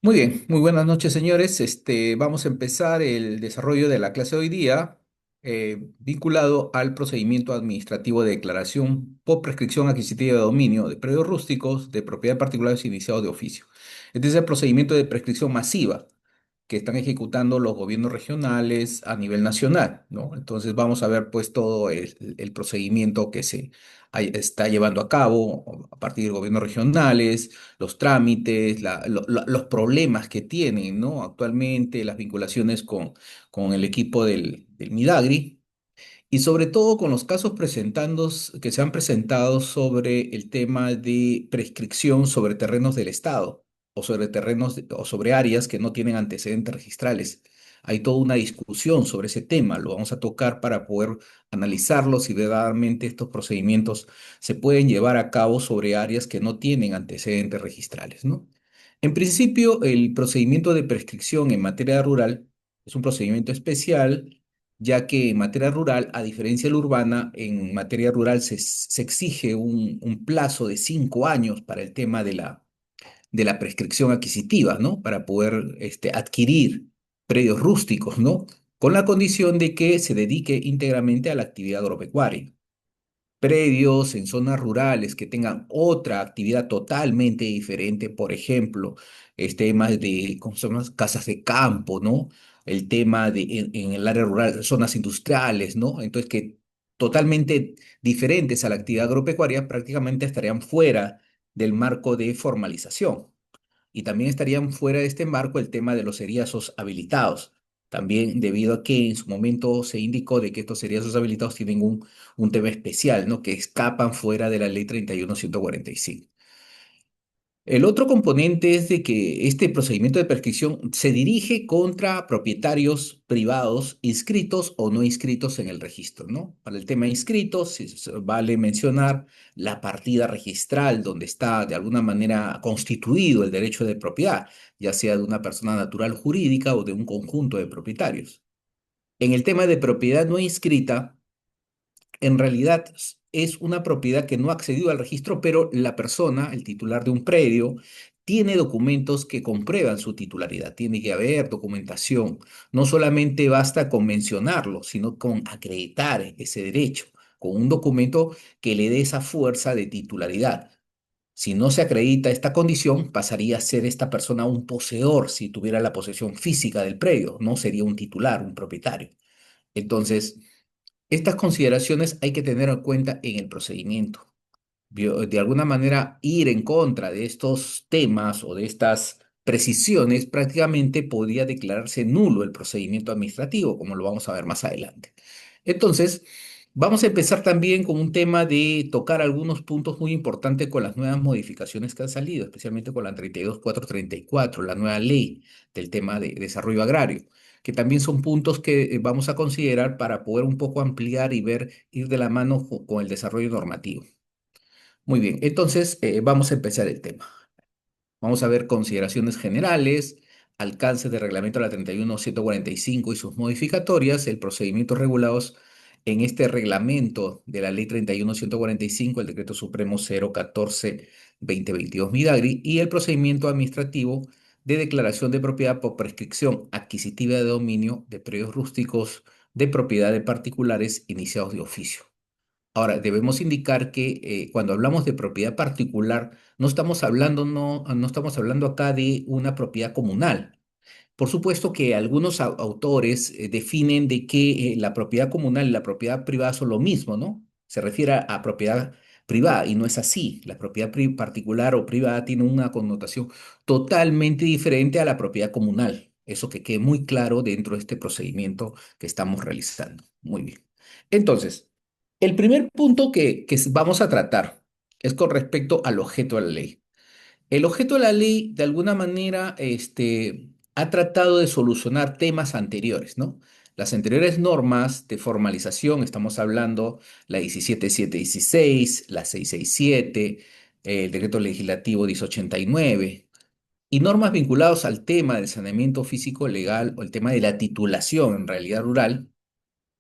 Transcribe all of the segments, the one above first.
Muy bien, muy buenas noches, señores. Vamos a empezar el desarrollo de la clase de hoy día vinculado al procedimiento administrativo de declaración por prescripción adquisitiva de dominio de predios rústicos de propiedad particulares iniciados de oficio. Este es el procedimiento de prescripción masiva que están ejecutando los gobiernos regionales a nivel nacional, ¿no? Entonces vamos a ver pues todo el procedimiento que está llevando a cabo a partir de gobiernos regionales, los trámites, los problemas que tienen, ¿no? Actualmente, las vinculaciones con el equipo del Midagri y sobre todo con los casos que se han presentado sobre el tema de prescripción sobre terrenos del Estado o sobre o sobre áreas que no tienen antecedentes registrales. Hay toda una discusión sobre ese tema, lo vamos a tocar para poder analizarlo si verdaderamente estos procedimientos se pueden llevar a cabo sobre áreas que no tienen antecedentes registrales, ¿no? En principio, el procedimiento de prescripción en materia rural es un procedimiento especial ya que en materia rural, a diferencia de la urbana, en materia rural se exige un plazo de 5 años para el tema de la prescripción adquisitiva, ¿no? Para poder adquirir predios rústicos, ¿no? Con la condición de que se dedique íntegramente a la actividad agropecuaria. Predios en zonas rurales que tengan otra actividad totalmente diferente, por ejemplo, temas de, ¿cómo se llama? Casas de campo, ¿no? El tema de en el área rural, zonas industriales, ¿no? Entonces, que totalmente diferentes a la actividad agropecuaria prácticamente estarían fuera del marco de formalización. Y también estarían fuera de este marco el tema de los seriazos habilitados. También debido a que en su momento se indicó de que estos seriazos habilitados tienen un tema especial, ¿no? Que escapan fuera de la ley 31145. El otro componente es de que este procedimiento de prescripción se dirige contra propietarios privados inscritos o no inscritos en el registro, ¿no? Para el tema inscritos, vale mencionar la partida registral donde está de alguna manera constituido el derecho de propiedad, ya sea de una persona natural jurídica o de un conjunto de propietarios. En el tema de propiedad no inscrita, en realidad es una propiedad que no ha accedido al registro, pero la persona, el titular de un predio, tiene documentos que comprueban su titularidad. Tiene que haber documentación. No solamente basta con mencionarlo, sino con acreditar ese derecho, con un documento que le dé esa fuerza de titularidad. Si no se acredita esta condición, pasaría a ser esta persona un poseedor si tuviera la posesión física del predio, no sería un titular, un propietario. Entonces, estas consideraciones hay que tener en cuenta en el procedimiento. De alguna manera, ir en contra de estos temas o de estas precisiones prácticamente podría declararse nulo el procedimiento administrativo, como lo vamos a ver más adelante. Entonces, vamos a empezar también con un tema de tocar algunos puntos muy importantes con las nuevas modificaciones que han salido, especialmente con la 32434, la nueva ley del tema de desarrollo agrario, que también son puntos que vamos a considerar para poder un poco ampliar y ver, ir de la mano con el desarrollo normativo. Muy bien, entonces vamos a empezar el tema. Vamos a ver consideraciones generales, alcance del reglamento de la 31145 y sus modificatorias, el procedimiento regulados en este reglamento de la ley 31145, el decreto supremo 014-2022 Midagri y el procedimiento administrativo de declaración de propiedad por prescripción adquisitiva de dominio de predios rústicos de propiedad de particulares iniciados de oficio. Ahora, debemos indicar que cuando hablamos de propiedad particular, no estamos hablando acá de una propiedad comunal. Por supuesto que algunos autores definen de que la propiedad comunal y la propiedad privada son lo mismo, ¿no? Se refiere a propiedad privada y no es así. La propiedad particular o privada tiene una connotación totalmente diferente a la propiedad comunal. Eso que quede muy claro dentro de este procedimiento que estamos realizando. Muy bien. Entonces, el primer punto que vamos a tratar es con respecto al objeto de la ley. El objeto de la ley, de alguna manera, ha tratado de solucionar temas anteriores, ¿no? Las anteriores normas de formalización, estamos hablando la 17716, la 667, el decreto legislativo 1089, y normas vinculadas al tema del saneamiento físico legal o el tema de la titulación en realidad rural,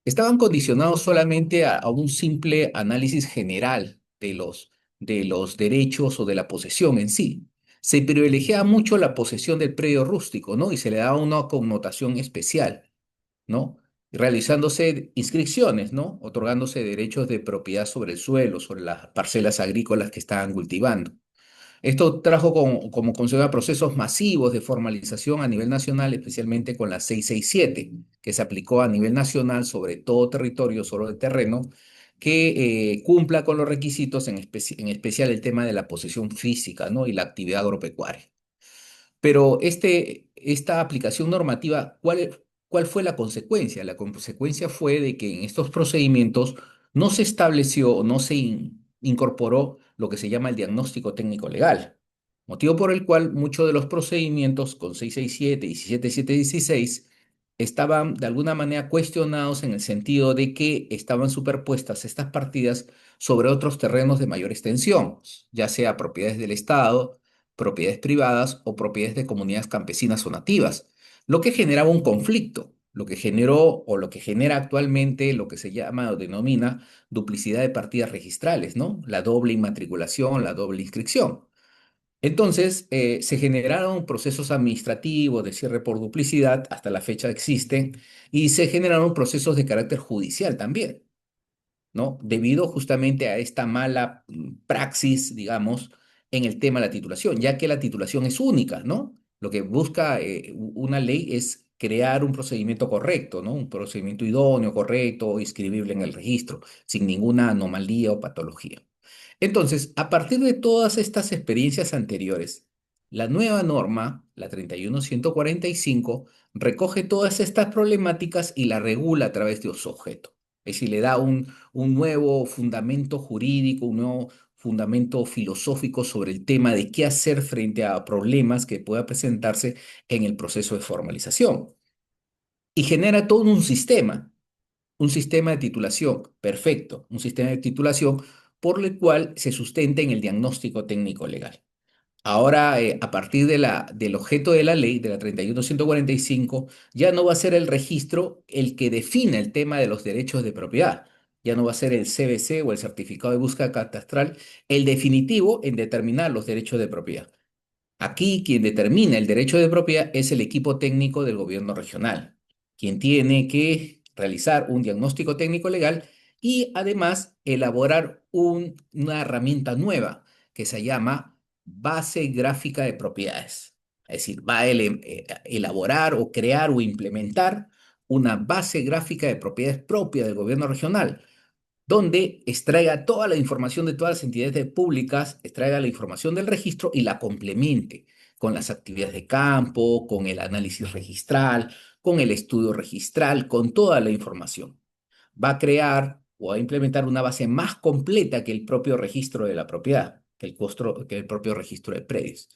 estaban condicionados solamente a un simple análisis general de los derechos o de la posesión en sí. se privilegiaba mucho la posesión del predio rústico, ¿no? Y se le daba una connotación especial, ¿no? Realizándose inscripciones, ¿no? Otorgándose derechos de propiedad sobre el suelo, sobre las parcelas agrícolas que estaban cultivando. Esto trajo como consecuencia procesos masivos de formalización a nivel nacional, especialmente con la 667, que se aplicó a nivel nacional sobre todo territorio, sobre el terreno, que cumpla con los requisitos, en especial el tema de la posesión física, ¿no? Y la actividad agropecuaria. Pero esta aplicación normativa, ¿cuál fue la consecuencia? La consecuencia fue de que en estos procedimientos no se estableció, no se incorporó lo que se llama el diagnóstico técnico legal, motivo por el cual muchos de los procedimientos con 667 y 7716 estaban de alguna manera cuestionados en el sentido de que estaban superpuestas estas partidas sobre otros terrenos de mayor extensión, ya sea propiedades del Estado, propiedades privadas o propiedades de comunidades campesinas o nativas, lo que generaba un conflicto, lo que generó o lo que genera actualmente lo que se llama o denomina duplicidad de partidas registrales, ¿no? La doble inmatriculación, la doble inscripción. Entonces, se generaron procesos administrativos de cierre por duplicidad, hasta la fecha existen, y se generaron procesos de carácter judicial también, ¿no? Debido justamente a esta mala praxis, digamos, en el tema de la titulación, ya que la titulación es única, ¿no? Lo que busca una ley es crear un procedimiento correcto, ¿no? Un procedimiento idóneo, correcto, inscribible en el registro, sin ninguna anomalía o patología. Entonces, a partir de todas estas experiencias anteriores, la nueva norma, la 31145, recoge todas estas problemáticas y la regula a través de su objeto. Es decir, le da un nuevo fundamento jurídico, un nuevo fundamento filosófico sobre el tema de qué hacer frente a problemas que pueda presentarse en el proceso de formalización. Y genera todo un sistema de titulación, perfecto, un sistema de titulación por el cual se sustenta en el diagnóstico técnico legal. Ahora, a partir del objeto de la ley, de la 31145, ya no va a ser el registro el que define el tema de los derechos de propiedad. Ya no va a ser el CBC o el certificado de búsqueda catastral el definitivo en determinar los derechos de propiedad. Aquí quien determina el derecho de propiedad es el equipo técnico del gobierno regional, quien tiene que realizar un diagnóstico técnico legal y además elaborar una herramienta nueva que se llama base gráfica de propiedades. Es decir, va a elaborar o crear o implementar una base gráfica de propiedades propia del gobierno regional donde extraiga toda la información de todas las públicas, extraiga la información del registro y la complemente con las actividades de campo, con el análisis registral, con el estudio registral, con toda la información. Va a crear o a implementar una base más completa que el propio registro de la propiedad, que el propio registro de predios.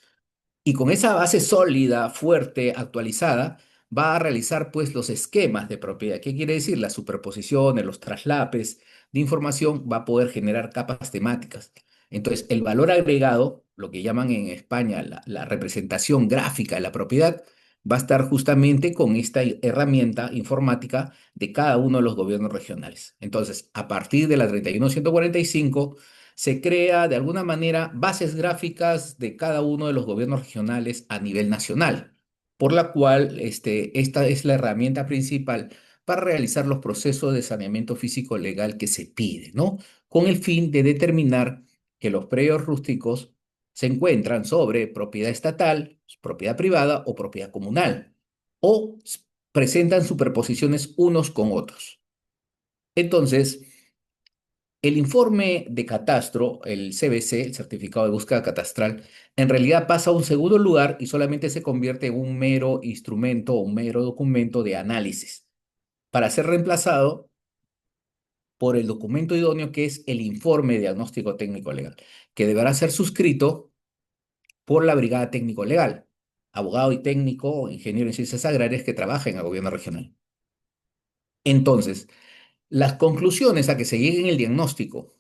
Y con esa base sólida, fuerte, actualizada, va a realizar pues los esquemas de propiedad. ¿Qué quiere decir? Las superposiciones, los traslapes de información va a poder generar capas temáticas. Entonces, el valor agregado, lo que llaman en España la representación gráfica de la propiedad, va a estar justamente con esta herramienta informática de cada uno de los gobiernos regionales. Entonces, a partir de la 31145 se crea de alguna manera bases gráficas de cada uno de los gobiernos regionales a nivel nacional, por la cual esta es la herramienta principal para realizar los procesos de saneamiento físico legal que se pide, ¿no? Con el fin de determinar que los predios rústicos se encuentran sobre propiedad estatal, propiedad privada o propiedad comunal, o presentan superposiciones unos con otros. Entonces, el informe de catastro, el CBC, el certificado de búsqueda catastral, en realidad pasa a un segundo lugar y solamente se convierte en un mero instrumento o un mero documento de análisis para ser reemplazado por el documento idóneo que es el informe de diagnóstico técnico legal, que deberá ser suscrito por la Brigada Técnico Legal, abogado y técnico o ingeniero en ciencias agrarias que trabaja en el gobierno regional. Entonces, las conclusiones a que se llegue en el diagnóstico,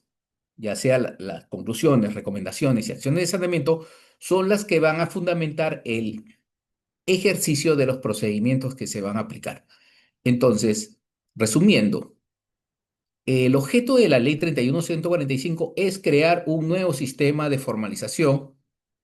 ya sea las conclusiones, recomendaciones y acciones de saneamiento, son las que van a fundamentar el ejercicio de los procedimientos que se van a aplicar. Entonces, resumiendo, el objeto de la Ley 31145 es crear un nuevo sistema de formalización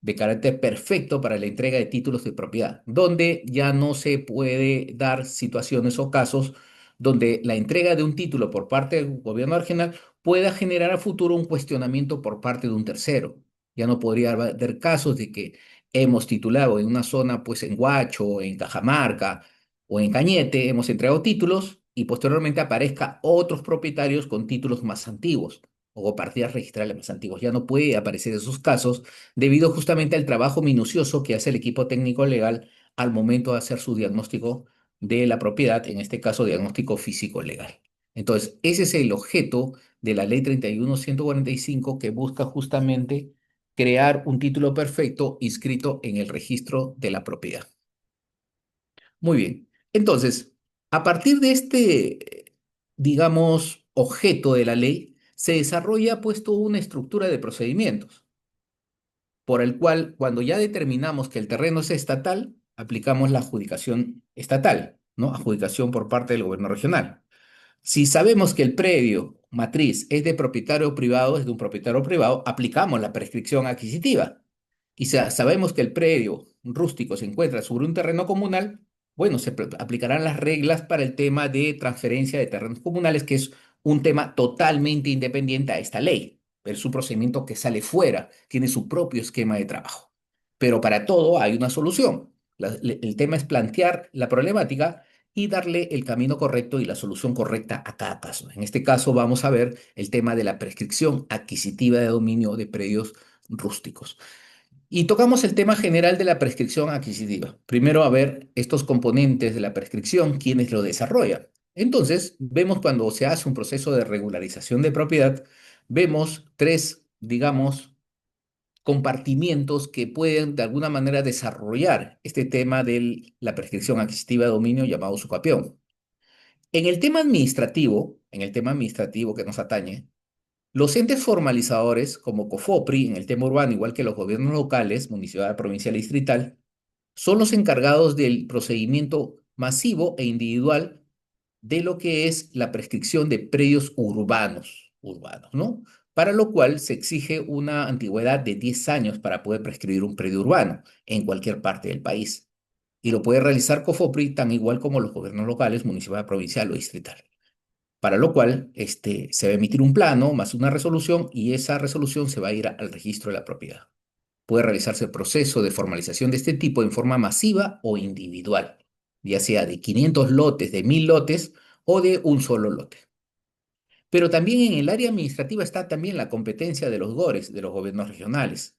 de carácter perfecto para la entrega de títulos de propiedad, donde ya no se puede dar situaciones o casos donde la entrega de un título por parte del gobierno regional pueda generar a futuro un cuestionamiento por parte de un tercero. Ya no podría haber casos de que hemos titulado en una zona, pues en Huacho, en Cajamarca o en Cañete, hemos entregado títulos y posteriormente aparezca otros propietarios con títulos más antiguos o partidas registrales más antiguos. Ya no puede aparecer esos casos debido justamente al trabajo minucioso que hace el equipo técnico legal al momento de hacer su diagnóstico de la propiedad, en este caso diagnóstico físico legal. Entonces, ese es el objeto de la ley 31.145 que busca justamente crear un título perfecto inscrito en el registro de la propiedad. Muy bien. Entonces, a partir de este, digamos, objeto de la ley, se desarrolla pues toda una estructura de procedimientos por el cual, cuando ya determinamos que el terreno es estatal, aplicamos la adjudicación estatal, ¿no? Adjudicación por parte del gobierno regional. Si sabemos que el predio matriz es de propietario privado, es de un propietario privado, aplicamos la prescripción adquisitiva. Y sabemos que el predio rústico se encuentra sobre un terreno comunal, bueno, aplicarán las reglas para el tema de transferencia de terrenos comunales, que es un tema totalmente independiente a esta ley. Pero es un procedimiento que sale fuera, tiene su propio esquema de trabajo. Pero para todo hay una solución. El tema es plantear la problemática y darle el camino correcto y la solución correcta a cada caso. En este caso vamos a ver el tema de la prescripción adquisitiva de dominio de predios rústicos. Y tocamos el tema general de la prescripción adquisitiva. Primero, a ver estos componentes de la prescripción, quiénes lo desarrollan. Entonces, vemos cuando se hace un proceso de regularización de propiedad, vemos tres, digamos, compartimientos que pueden de alguna manera desarrollar este tema de la prescripción adquisitiva de dominio llamado sucapión. En el tema administrativo que nos atañe, los entes formalizadores, como COFOPRI en el tema urbano, igual que los gobiernos locales, municipal, provincial y distrital, son los encargados del procedimiento masivo e individual de lo que es la prescripción de predios urbanos, ¿no? Para lo cual se exige una antigüedad de 10 años para poder prescribir un predio urbano en cualquier parte del país. Y lo puede realizar COFOPRI tan igual como los gobiernos locales, municipal, provincial o distrital. Para lo cual se va a emitir un plano más una resolución y esa resolución se va a ir al registro de la propiedad. Puede realizarse el proceso de formalización de este tipo en forma masiva o individual, ya sea de 500 lotes, de 1000 lotes o de un solo lote. Pero también en el área administrativa está también la competencia de los GORES, de los gobiernos regionales,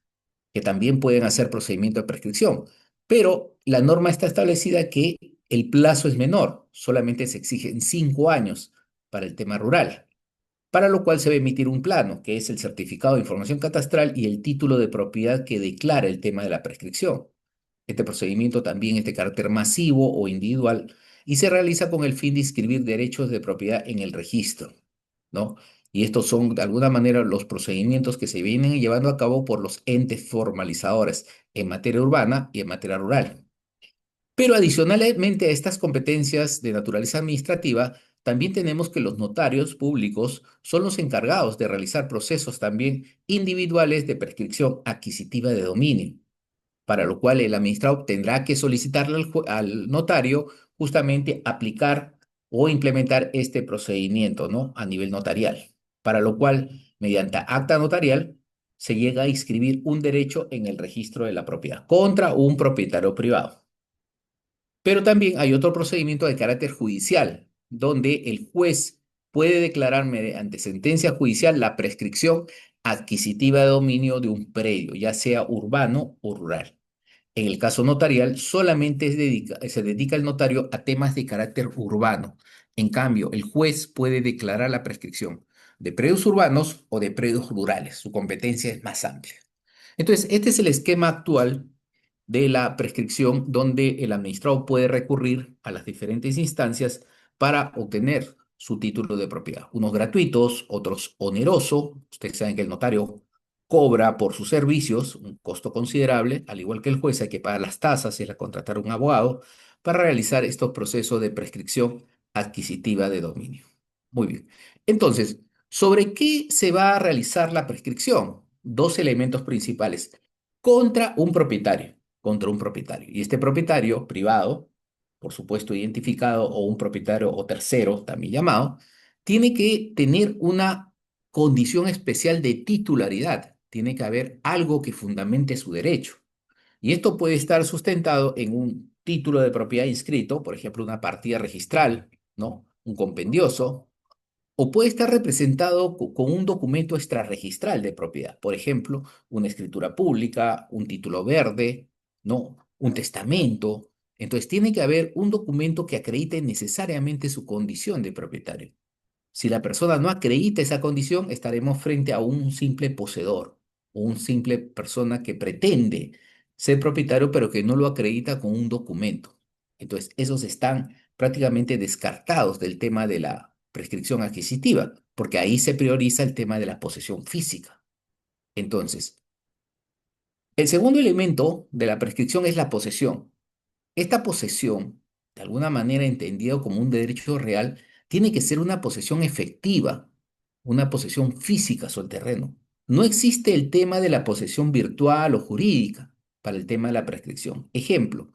que también pueden hacer procedimiento de prescripción. Pero la norma está establecida que el plazo es menor, solamente se exigen 5 años para el tema rural, para lo cual se va a emitir un plano, que es el certificado de información catastral y el título de propiedad que declara el tema de la prescripción. Este procedimiento también es de carácter masivo o individual y se realiza con el fin de inscribir derechos de propiedad en el registro, ¿no? Y estos son, de alguna manera, los procedimientos que se vienen llevando a cabo por los entes formalizadores en materia urbana y en materia rural. Pero adicionalmente a estas competencias de naturaleza administrativa, también tenemos que los notarios públicos son los encargados de realizar procesos también individuales de prescripción adquisitiva de dominio, para lo cual el administrado tendrá que solicitarle al notario justamente aplicar o implementar este procedimiento, ¿no? A nivel notarial, para lo cual, mediante acta notarial, se llega a inscribir un derecho en el registro de la propiedad contra un propietario privado. Pero también hay otro procedimiento de carácter judicial, donde el juez puede declarar mediante sentencia judicial la prescripción adquisitiva de dominio de un predio, ya sea urbano o rural. En el caso notarial, solamente se dedica el notario a temas de carácter urbano. En cambio, el juez puede declarar la prescripción de predios urbanos o de predios rurales. Su competencia es más amplia. Entonces, este es el esquema actual de la prescripción donde el administrado puede recurrir a las diferentes instancias para obtener su título de propiedad. Unos gratuitos, otros onerosos. Ustedes saben que el notario cobra por sus servicios un costo considerable, al igual que el juez hay que pagar las tasas y la contratar un abogado para realizar estos procesos de prescripción adquisitiva de dominio. Muy bien. Entonces, ¿sobre qué se va a realizar la prescripción? Dos elementos principales. contra un propietario, contra un propietario. Y este propietario privado, por supuesto identificado, o un propietario o tercero, también llamado, tiene que tener una condición especial de titularidad. Tiene que haber algo que fundamente su derecho. Y esto puede estar sustentado en un título de propiedad inscrito, por ejemplo, una partida registral, ¿no? Un compendioso, o puede estar representado con un documento extrarregistral de propiedad, por ejemplo, una escritura pública, un título verde, ¿no? Un testamento. Entonces, tiene que haber un documento que acredite necesariamente su condición de propietario. Si la persona no acredita esa condición, estaremos frente a un simple poseedor o un simple persona que pretende ser propietario, pero que no lo acredita con un documento. Entonces, esos están prácticamente descartados del tema de la prescripción adquisitiva, porque ahí se prioriza el tema de la posesión física. Entonces, el segundo elemento de la prescripción es la posesión. Esta posesión, de alguna manera entendido como un derecho real, tiene que ser una posesión efectiva, una posesión física sobre el terreno. No existe el tema de la posesión virtual o jurídica para el tema de la prescripción. Ejemplo,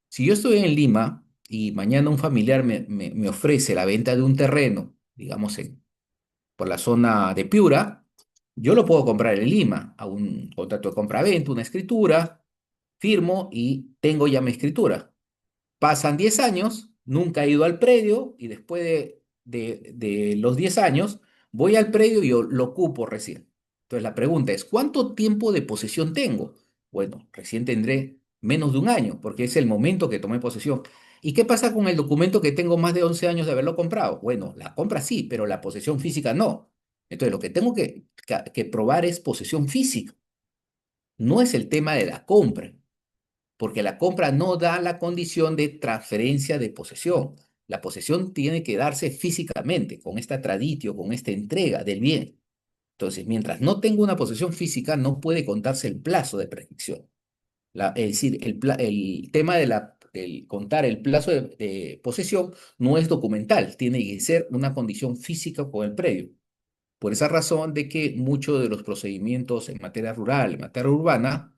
si yo estoy en Lima y mañana un familiar me ofrece la venta de un terreno, digamos, por la zona de Piura, yo lo puedo comprar en Lima, a un contrato de compra-venta, una escritura, firmo y tengo ya mi escritura. Pasan 10 años, nunca he ido al predio y después de los 10 años voy al predio y yo lo ocupo recién. Entonces la pregunta es, ¿cuánto tiempo de posesión tengo? Bueno, recién tendré menos de un año porque es el momento que tomé posesión. ¿Y qué pasa con el documento que tengo más de 11 años de haberlo comprado? Bueno, la compra sí, pero la posesión física no. Entonces lo que tengo que probar es posesión física, no es el tema de la compra porque la compra no da la condición de transferencia de posesión. La posesión tiene que darse físicamente, con esta traditio, con esta entrega del bien. Entonces, mientras no tenga una posesión física, no puede contarse el plazo de prescripción. Es decir, el tema del contar el plazo de posesión no es documental, tiene que ser una condición física con el previo. Por esa razón de que muchos de los procedimientos en materia rural, en materia urbana,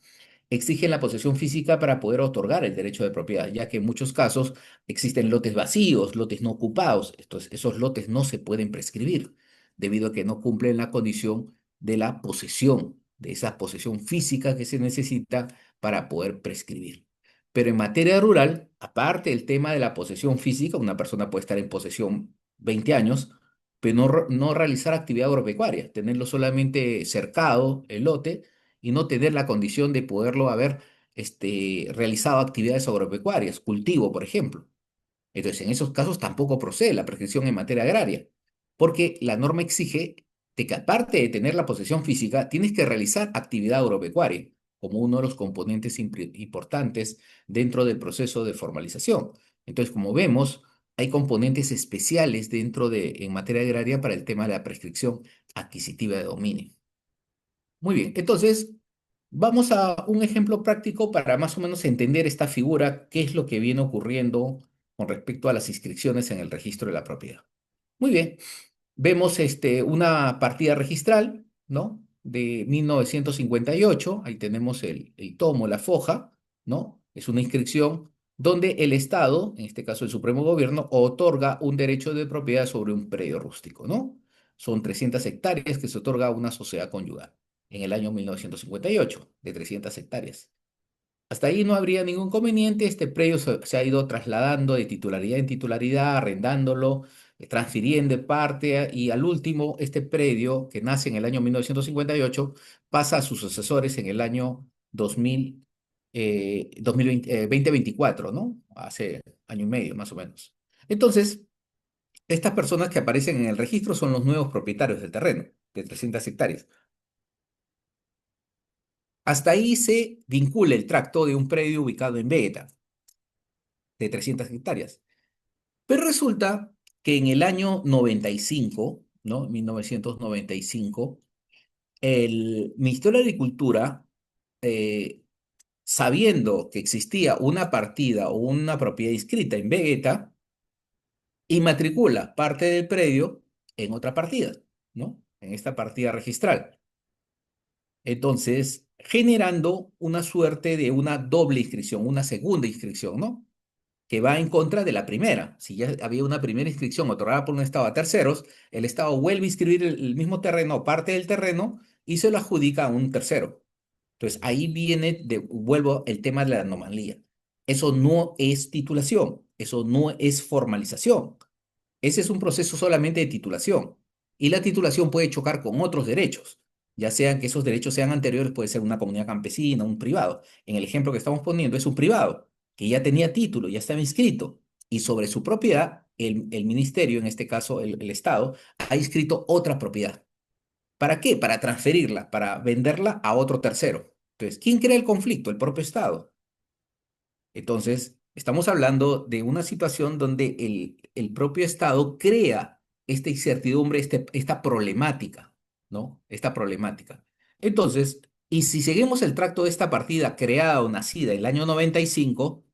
exigen la posesión física para poder otorgar el derecho de propiedad, ya que en muchos casos existen lotes vacíos, lotes no ocupados. Esos lotes no se pueden prescribir debido a que no cumplen la condición de la posesión, de esa posesión física que se necesita para poder prescribir. Pero en materia rural, aparte del tema de la posesión física, una persona puede estar en posesión 20 años, pero no realizar actividad agropecuaria, tenerlo solamente cercado, el lote, y no tener la condición de poderlo haber realizado actividades agropecuarias, cultivo, por ejemplo. Entonces, en esos casos tampoco procede la prescripción en materia agraria, porque la norma exige de que aparte de tener la posesión física, tienes que realizar actividad agropecuaria como uno de los componentes importantes dentro del proceso de formalización. Entonces, como vemos, hay componentes especiales en materia agraria para el tema de la prescripción adquisitiva de dominio. Muy bien, entonces vamos a un ejemplo práctico para más o menos entender esta figura, qué es lo que viene ocurriendo con respecto a las inscripciones en el registro de la propiedad. Muy bien, vemos una partida registral, ¿no? De 1958, ahí tenemos el tomo, la foja, ¿no? Es una inscripción donde el Estado, en este caso el Supremo Gobierno, otorga un derecho de propiedad sobre un predio rústico, ¿no? Son 300 hectáreas que se otorga a una sociedad conyugal en el año 1958, de 300 hectáreas. Hasta ahí no habría ningún conveniente. Este predio se ha ido trasladando de titularidad en titularidad, arrendándolo, transfiriendo en parte, y al último, este predio que nace en el año 1958 pasa a sus sucesores en el año 2024, ¿no? Hace año y medio más o menos. Entonces, estas personas que aparecen en el registro son los nuevos propietarios del terreno, de 300 hectáreas. Hasta ahí se vincula el tracto de un predio ubicado en Vega, de 300 hectáreas. Pero resulta que en el año 95, ¿no? 1995, el Ministerio de Agricultura, eh, sabiendo que existía una partida o una propiedad inscrita en Vegeta, inmatricula parte del predio en otra partida, ¿no? En esta partida registral. Entonces, generando una suerte de una doble inscripción, una segunda inscripción, ¿no? Que va en contra de la primera. Si ya había una primera inscripción otorgada por un Estado a terceros, el Estado vuelve a inscribir el mismo terreno, parte del terreno, y se lo adjudica a un tercero. Entonces, ahí viene, vuelvo el tema de la anomalía. Eso no es titulación, eso no es formalización. Ese es un proceso solamente de titulación. Y la titulación puede chocar con otros derechos, ya sean que esos derechos sean anteriores, puede ser una comunidad campesina, un privado. En el ejemplo que estamos poniendo es un privado que ya tenía título, ya estaba inscrito, y sobre su propiedad, el ministerio, en este caso el Estado, ha inscrito otra propiedad. ¿Para qué? Para transferirla, para venderla a otro tercero. Entonces, ¿quién crea el conflicto? El propio Estado. Entonces, estamos hablando de una situación donde el propio Estado crea esta incertidumbre, esta problemática, ¿no? Esta problemática. Entonces, y si seguimos el tracto de esta partida creada o nacida en el año 95,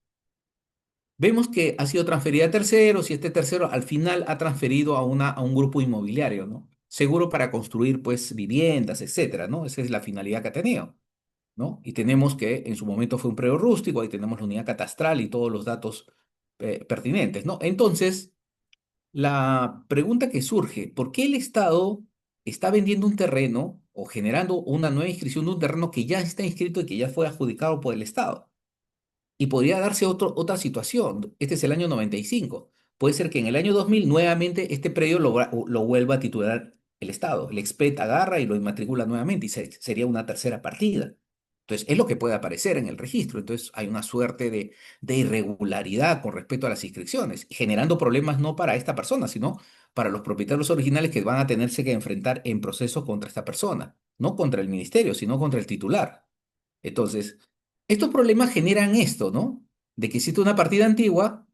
vemos que ha sido transferida a terceros y este tercero al final ha transferido a un grupo inmobiliario, ¿no? Seguro para construir, pues, viviendas, etcétera, ¿no? Esa es la finalidad que ha tenido. ¿No? Y tenemos que en su momento fue un predio rústico, ahí tenemos la unidad catastral y todos los datos pertinentes, ¿no? Entonces, la pregunta que surge, ¿por qué el Estado está vendiendo un terreno o generando una nueva inscripción de un terreno que ya está inscrito y que ya fue adjudicado por el Estado? Y podría darse otra situación. Este es el año 95. Puede ser que en el año 2000 nuevamente este predio lo vuelva a titular el Estado. El expet agarra y lo inmatricula nuevamente y sería una tercera partida. Entonces, es lo que puede aparecer en el registro. Entonces, hay una suerte de irregularidad con respecto a las inscripciones, generando problemas no para esta persona, sino para los propietarios originales que van a tenerse que enfrentar en proceso contra esta persona, no contra el ministerio, sino contra el titular. Entonces, estos problemas generan esto, ¿no? De que existe una partida antigua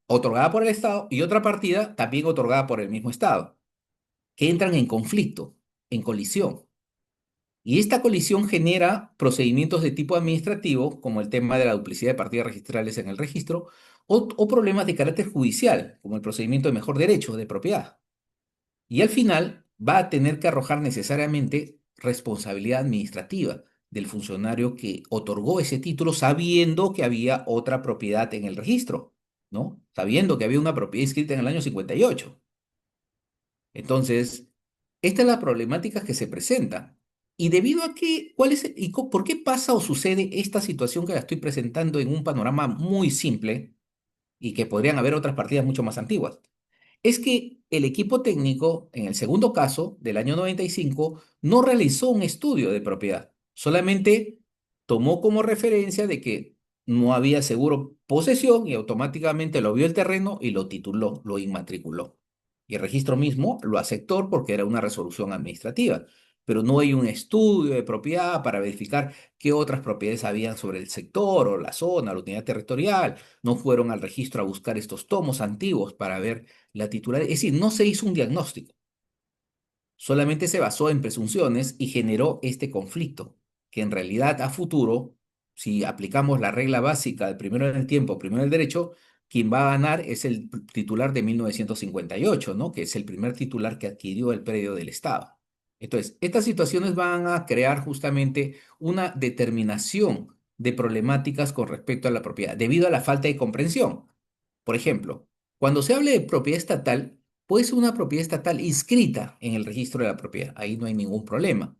otorgada por el Estado y otra partida también otorgada por el mismo Estado, que entran en conflicto, en colisión. Y esta colisión genera procedimientos de tipo administrativo, como el tema de la duplicidad de partidas registrales en el registro, o problemas de carácter judicial, como el procedimiento de mejor derecho de propiedad. Y al final va a tener que arrojar necesariamente responsabilidad administrativa del funcionario que otorgó ese título sabiendo que había otra propiedad en el registro, ¿no? Sabiendo que había una propiedad inscrita en el año 58. Entonces, esta es la problemática que se presenta. Y debido a que, ¿por qué pasa o sucede esta situación que la estoy presentando en un panorama muy simple y que podrían haber otras partidas mucho más antiguas? Es que el equipo técnico, en el segundo caso, del año 95, no realizó un estudio de propiedad, solamente tomó como referencia de que no había seguro posesión y automáticamente lo vio el terreno y lo tituló, lo inmatriculó. Y el registro mismo lo aceptó porque era una resolución administrativa, pero no hay un estudio de propiedad para verificar qué otras propiedades habían sobre el sector o la zona, la unidad territorial. No fueron al registro a buscar estos tomos antiguos para ver la titular. Es decir, no se hizo un diagnóstico, solamente se basó en presunciones y generó este conflicto, que en realidad a futuro, si aplicamos la regla básica del primero en el tiempo, primero en el derecho, quien va a ganar es el titular de 1958, ¿no? Que es el primer titular que adquirió el predio del Estado. Entonces, estas situaciones van a crear justamente una determinación de problemáticas con respecto a la propiedad, debido a la falta de comprensión. Por ejemplo, cuando se hable de propiedad estatal, puede ser una propiedad estatal inscrita en el registro de la propiedad. Ahí no hay ningún problema.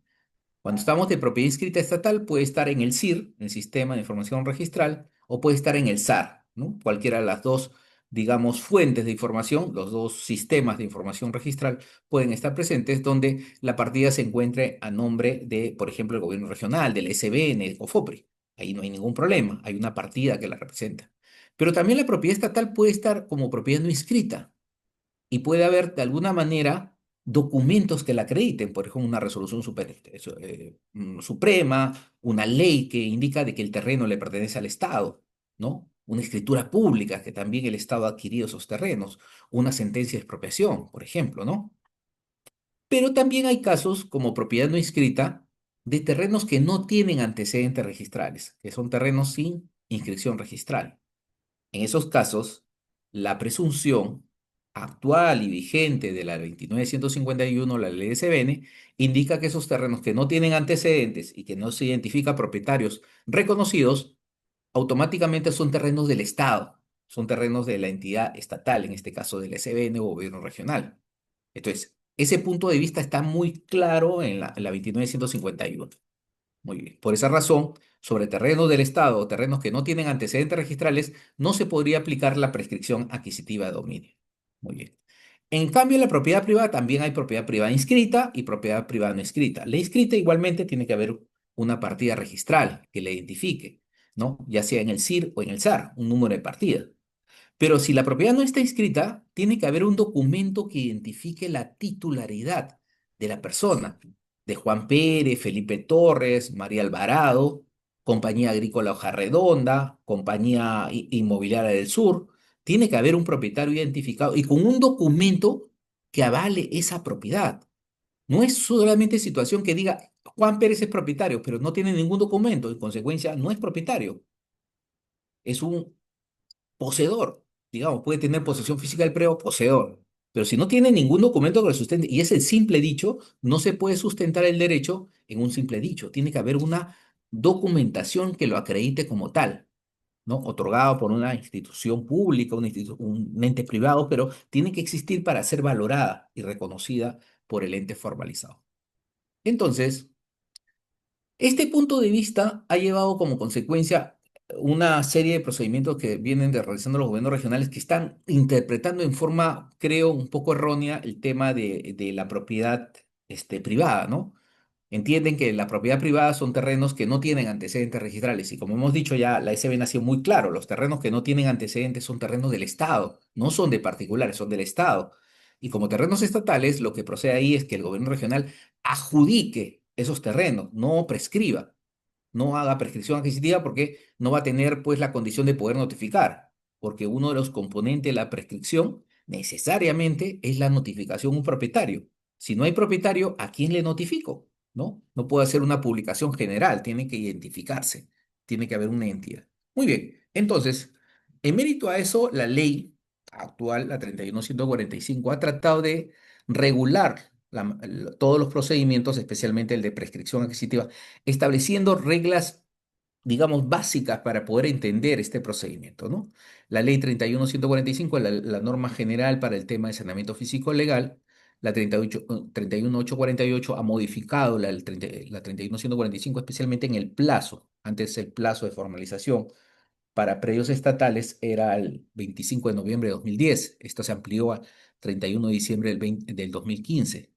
Cuando estamos de propiedad inscrita estatal, puede estar en el SIR, en el Sistema de Información Registral, o puede estar en el SAR, ¿no? Cualquiera de las dos, digamos, fuentes de información, los dos sistemas de información registral pueden estar presentes donde la partida se encuentre a nombre de, por ejemplo, el gobierno regional, del SBN o FOPRI. Ahí no hay ningún problema, hay una partida que la representa. Pero también la propiedad estatal puede estar como propiedad no inscrita y puede haber de alguna manera documentos que la acrediten, por ejemplo, una resolución suprema, una ley que indica de que el terreno le pertenece al Estado, ¿no? Una escritura pública que también el Estado ha adquirido esos terrenos, una sentencia de expropiación, por ejemplo, ¿no? Pero también hay casos como propiedad no inscrita de terrenos que no tienen antecedentes registrales, que son terrenos sin inscripción registral. En esos casos, la presunción actual y vigente de la 29.151, la ley de SBN, indica que esos terrenos que no tienen antecedentes y que no se identifica propietarios reconocidos, automáticamente son terrenos del Estado, son terrenos de la entidad estatal, en este caso del SBN o gobierno regional. Entonces, ese punto de vista está muy claro en la 29.151. Muy bien. Por esa razón, sobre terrenos del Estado o terrenos que no tienen antecedentes registrales, no se podría aplicar la prescripción adquisitiva de dominio. Muy bien. En cambio, en la propiedad privada también hay propiedad privada inscrita y propiedad privada no inscrita. La inscrita igualmente tiene que haber una partida registral que la identifique, ¿no? Ya sea en el CIR o en el SAR, un número de partida. Pero si la propiedad no está inscrita, tiene que haber un documento que identifique la titularidad de la persona, de Juan Pérez, Felipe Torres, María Alvarado, Compañía Agrícola Hoja Redonda, Compañía Inmobiliaria del Sur. Tiene que haber un propietario identificado y con un documento que avale esa propiedad. No es solamente situación que diga Juan Pérez es propietario, pero no tiene ningún documento, en consecuencia no es propietario, es un poseedor, digamos, puede tener posesión física del predio, poseedor. Pero si no tiene ningún documento que lo sustente, y es el simple dicho, no se puede sustentar el derecho en un simple dicho. Tiene que haber una documentación que lo acredite como tal, ¿no? Otorgado por una institución pública, un ente privado, pero tiene que existir para ser valorada y reconocida por el ente formalizado. Entonces, este punto de vista ha llevado como consecuencia una serie de procedimientos que vienen realizando los gobiernos regionales que están interpretando en forma, creo, un poco errónea el tema de la propiedad privada, ¿no? Entienden que la propiedad privada son terrenos que no tienen antecedentes registrales y como hemos dicho ya, la SB nació muy claro, los terrenos que no tienen antecedentes son terrenos del Estado, no son de particulares, son del Estado. Y como terrenos estatales, lo que procede ahí es que el gobierno regional adjudique esos terrenos, no prescriba, no haga prescripción adquisitiva porque no va a tener pues la condición de poder notificar, porque uno de los componentes de la prescripción necesariamente es la notificación a un propietario. Si no hay propietario, ¿a quién le notifico? ¿No? No puedo hacer una publicación general, tiene que identificarse, tiene que haber una entidad. Muy bien, entonces, en mérito a eso, la ley actual, la 31.145, ha tratado de regular todos los procedimientos, especialmente el de prescripción adquisitiva, estableciendo reglas, digamos, básicas para poder entender este procedimiento, ¿no? La ley 31.145 es la norma general para el tema de saneamiento físico legal. La 31.848 ha modificado la 31.145, especialmente en el plazo. Antes el plazo de formalización para predios estatales era el 25 de noviembre de 2010. Esto se amplió a 31 de diciembre del 2015.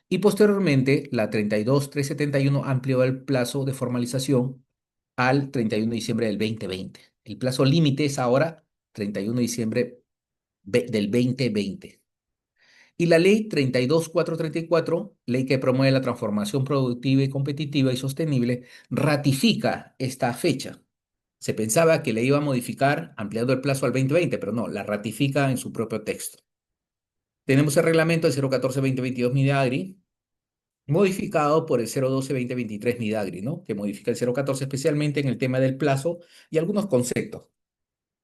Y posteriormente, la 32.371 amplió el plazo de formalización al 31 de diciembre del 2020. El plazo límite es ahora 31 de diciembre del 2020. Y la ley 32.434, ley que promueve la transformación productiva y competitiva y sostenible, ratifica esta fecha. Se pensaba que le iba a modificar ampliando el plazo al 2020, pero no, la ratifica en su propio texto. Tenemos el reglamento del 014-2022 Midagri, modificado por el 012-2023 Midagri, ¿no? Que modifica el 014 especialmente en el tema del plazo y algunos conceptos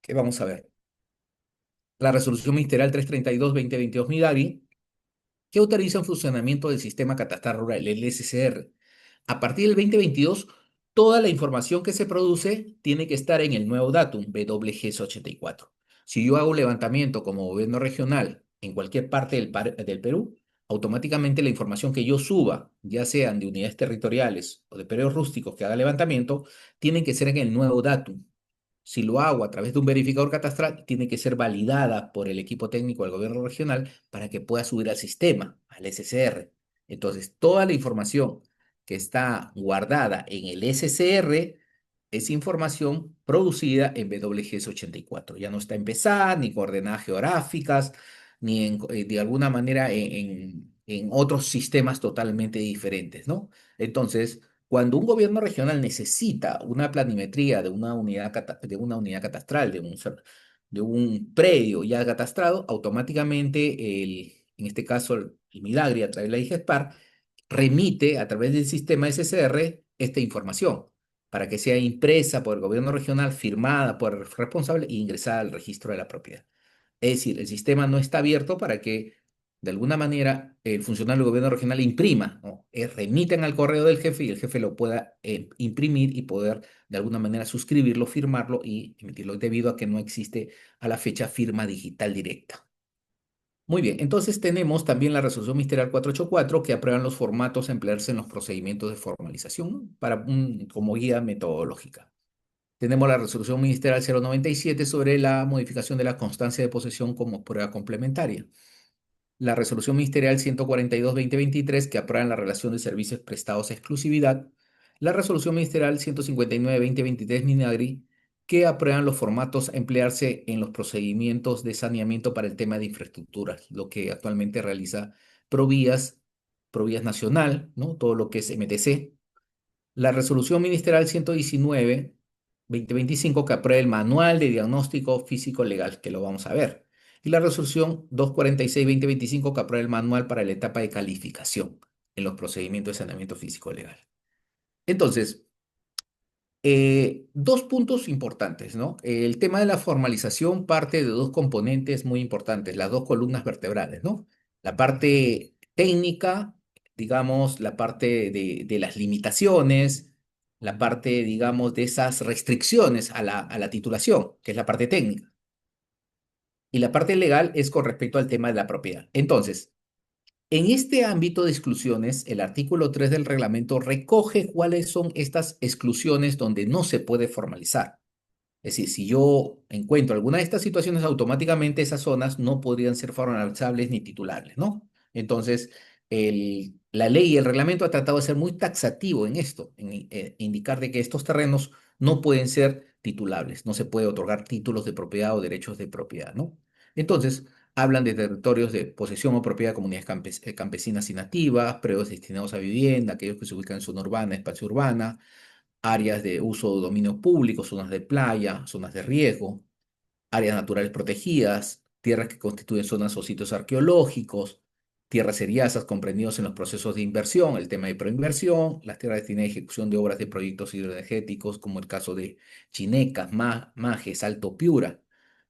que vamos a ver. La resolución ministerial 332-2022 Midagri, que autoriza el funcionamiento del sistema catastral rural, el SCR. A partir del 2022, toda la información que se produce tiene que estar en el nuevo datum, WGS84. Si yo hago un levantamiento como gobierno regional en cualquier parte del Perú, automáticamente la información que yo suba, ya sean de unidades territoriales o de periodos rústicos que haga levantamiento, tienen que ser en el nuevo datum. Si lo hago a través de un verificador catastral, tiene que ser validada por el equipo técnico del gobierno regional para que pueda subir al sistema, al SCR. Entonces, toda la información que está guardada en el SCR es información producida en WGS84. Ya no está en PESAR, ni coordenadas geográficas, ni de alguna manera en otros sistemas totalmente diferentes, ¿no? Entonces, cuando un gobierno regional necesita una planimetría de una unidad catastral, de un predio ya catastrado, automáticamente, en este caso, el Midagri, a través de la IGESPAR, remite a través del sistema SCR esta información para que sea impresa por el gobierno regional, firmada por el responsable e ingresada al registro de la propiedad. Es decir, el sistema no está abierto para que de alguna manera el funcionario del gobierno regional imprima, ¿no? Remitan al correo del jefe y el jefe lo pueda imprimir y poder de alguna manera suscribirlo, firmarlo y emitirlo, debido a que no existe a la fecha firma digital directa. Muy bien, entonces tenemos también la resolución ministerial 484 que aprueban los formatos a emplearse en los procedimientos de formalización, ¿no? Como guía metodológica. Tenemos la resolución ministerial 097 sobre la modificación de la constancia de posesión como prueba complementaria. La resolución ministerial 142-2023 que aprueba la relación de servicios prestados a exclusividad. La resolución ministerial 159-2023 Minagri que aprueban los formatos a emplearse en los procedimientos de saneamiento para el tema de infraestructuras, lo que actualmente realiza Provías, Provías Nacional, ¿no? Todo lo que es MTC. La resolución ministerial 119-2025 que aprueba el manual de diagnóstico físico legal, que lo vamos a ver. Y la resolución 246-2025 que aprueba el manual para la etapa de calificación en los procedimientos de saneamiento físico legal. Entonces, dos puntos importantes, ¿no? El tema de la formalización parte de dos componentes muy importantes, las dos columnas vertebrales, ¿no? La parte técnica, digamos, la parte de las limitaciones, la parte, digamos, de esas restricciones a la titulación, que es la parte técnica. Y la parte legal es con respecto al tema de la propiedad. Entonces, en este ámbito de exclusiones, el artículo 3 del reglamento recoge cuáles son estas exclusiones donde no se puede formalizar. Es decir, si yo encuentro alguna de estas situaciones, automáticamente esas zonas no podrían ser formalizables ni titulables, ¿no? Entonces, la ley y el reglamento ha tratado de ser muy taxativo en esto, en indicar de que estos terrenos no pueden ser titulables, no se puede otorgar títulos de propiedad o derechos de propiedad, ¿no? Entonces, hablan de territorios de posesión o propiedad de comunidades campesinas y nativas, predios destinados a vivienda, aquellos que se ubican en zona urbana, espacio urbana, áreas de uso o dominio público, zonas de playa, zonas de riesgo, áreas naturales protegidas, tierras que constituyen zonas o sitios arqueológicos, tierras seriazas comprendidos en los procesos de inversión, el tema de proinversión, las tierras destinadas a ejecución de obras de proyectos hidroenergéticos, como el caso de Chinecas, Majes, Alto Piura,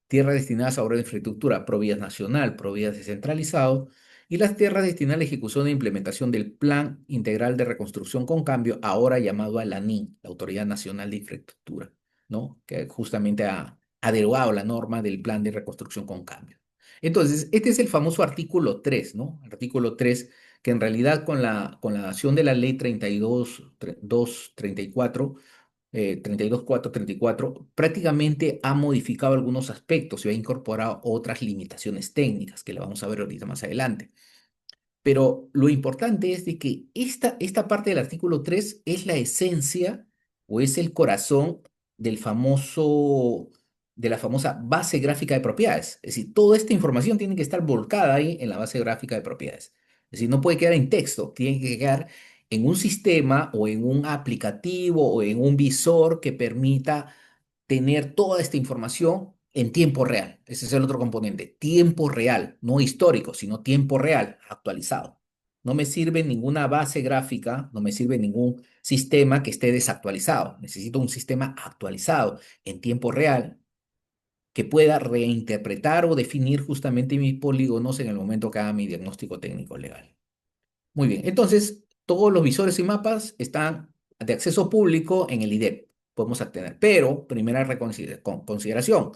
tierras destinadas a obras de infraestructura, Provías Nacional, Provías descentralizado, y las tierras destinadas a la ejecución e implementación del Plan Integral de Reconstrucción con Cambio, ahora llamado a la ANIN, la Autoridad Nacional de Infraestructura, ¿no? Que justamente ha derogado la norma del Plan de Reconstrucción con Cambio. Entonces, este es el famoso artículo 3, ¿no? El artículo 3 que en realidad con la acción de la ley 32.234 32.434, prácticamente ha modificado algunos aspectos y ha incorporado otras limitaciones técnicas que la vamos a ver ahorita más adelante. Pero lo importante es de que esta parte del artículo 3 es la esencia o es el corazón del de la famosa base gráfica de propiedades. Es decir, toda esta información tiene que estar volcada ahí en la base gráfica de propiedades. Es decir, no puede quedar en texto, tiene que quedar en un sistema o en un aplicativo o en un visor que permita tener toda esta información en tiempo real. Ese es el otro componente, tiempo real, no histórico, sino tiempo real, actualizado. No me sirve ninguna base gráfica, no me sirve ningún sistema que esté desactualizado. Necesito un sistema actualizado en tiempo real que pueda reinterpretar o definir justamente mis polígonos en el momento que haga mi diagnóstico técnico legal. Muy bien, entonces todos los visores y mapas están de acceso público en el IDEP. Podemos acceder, pero primera consideración,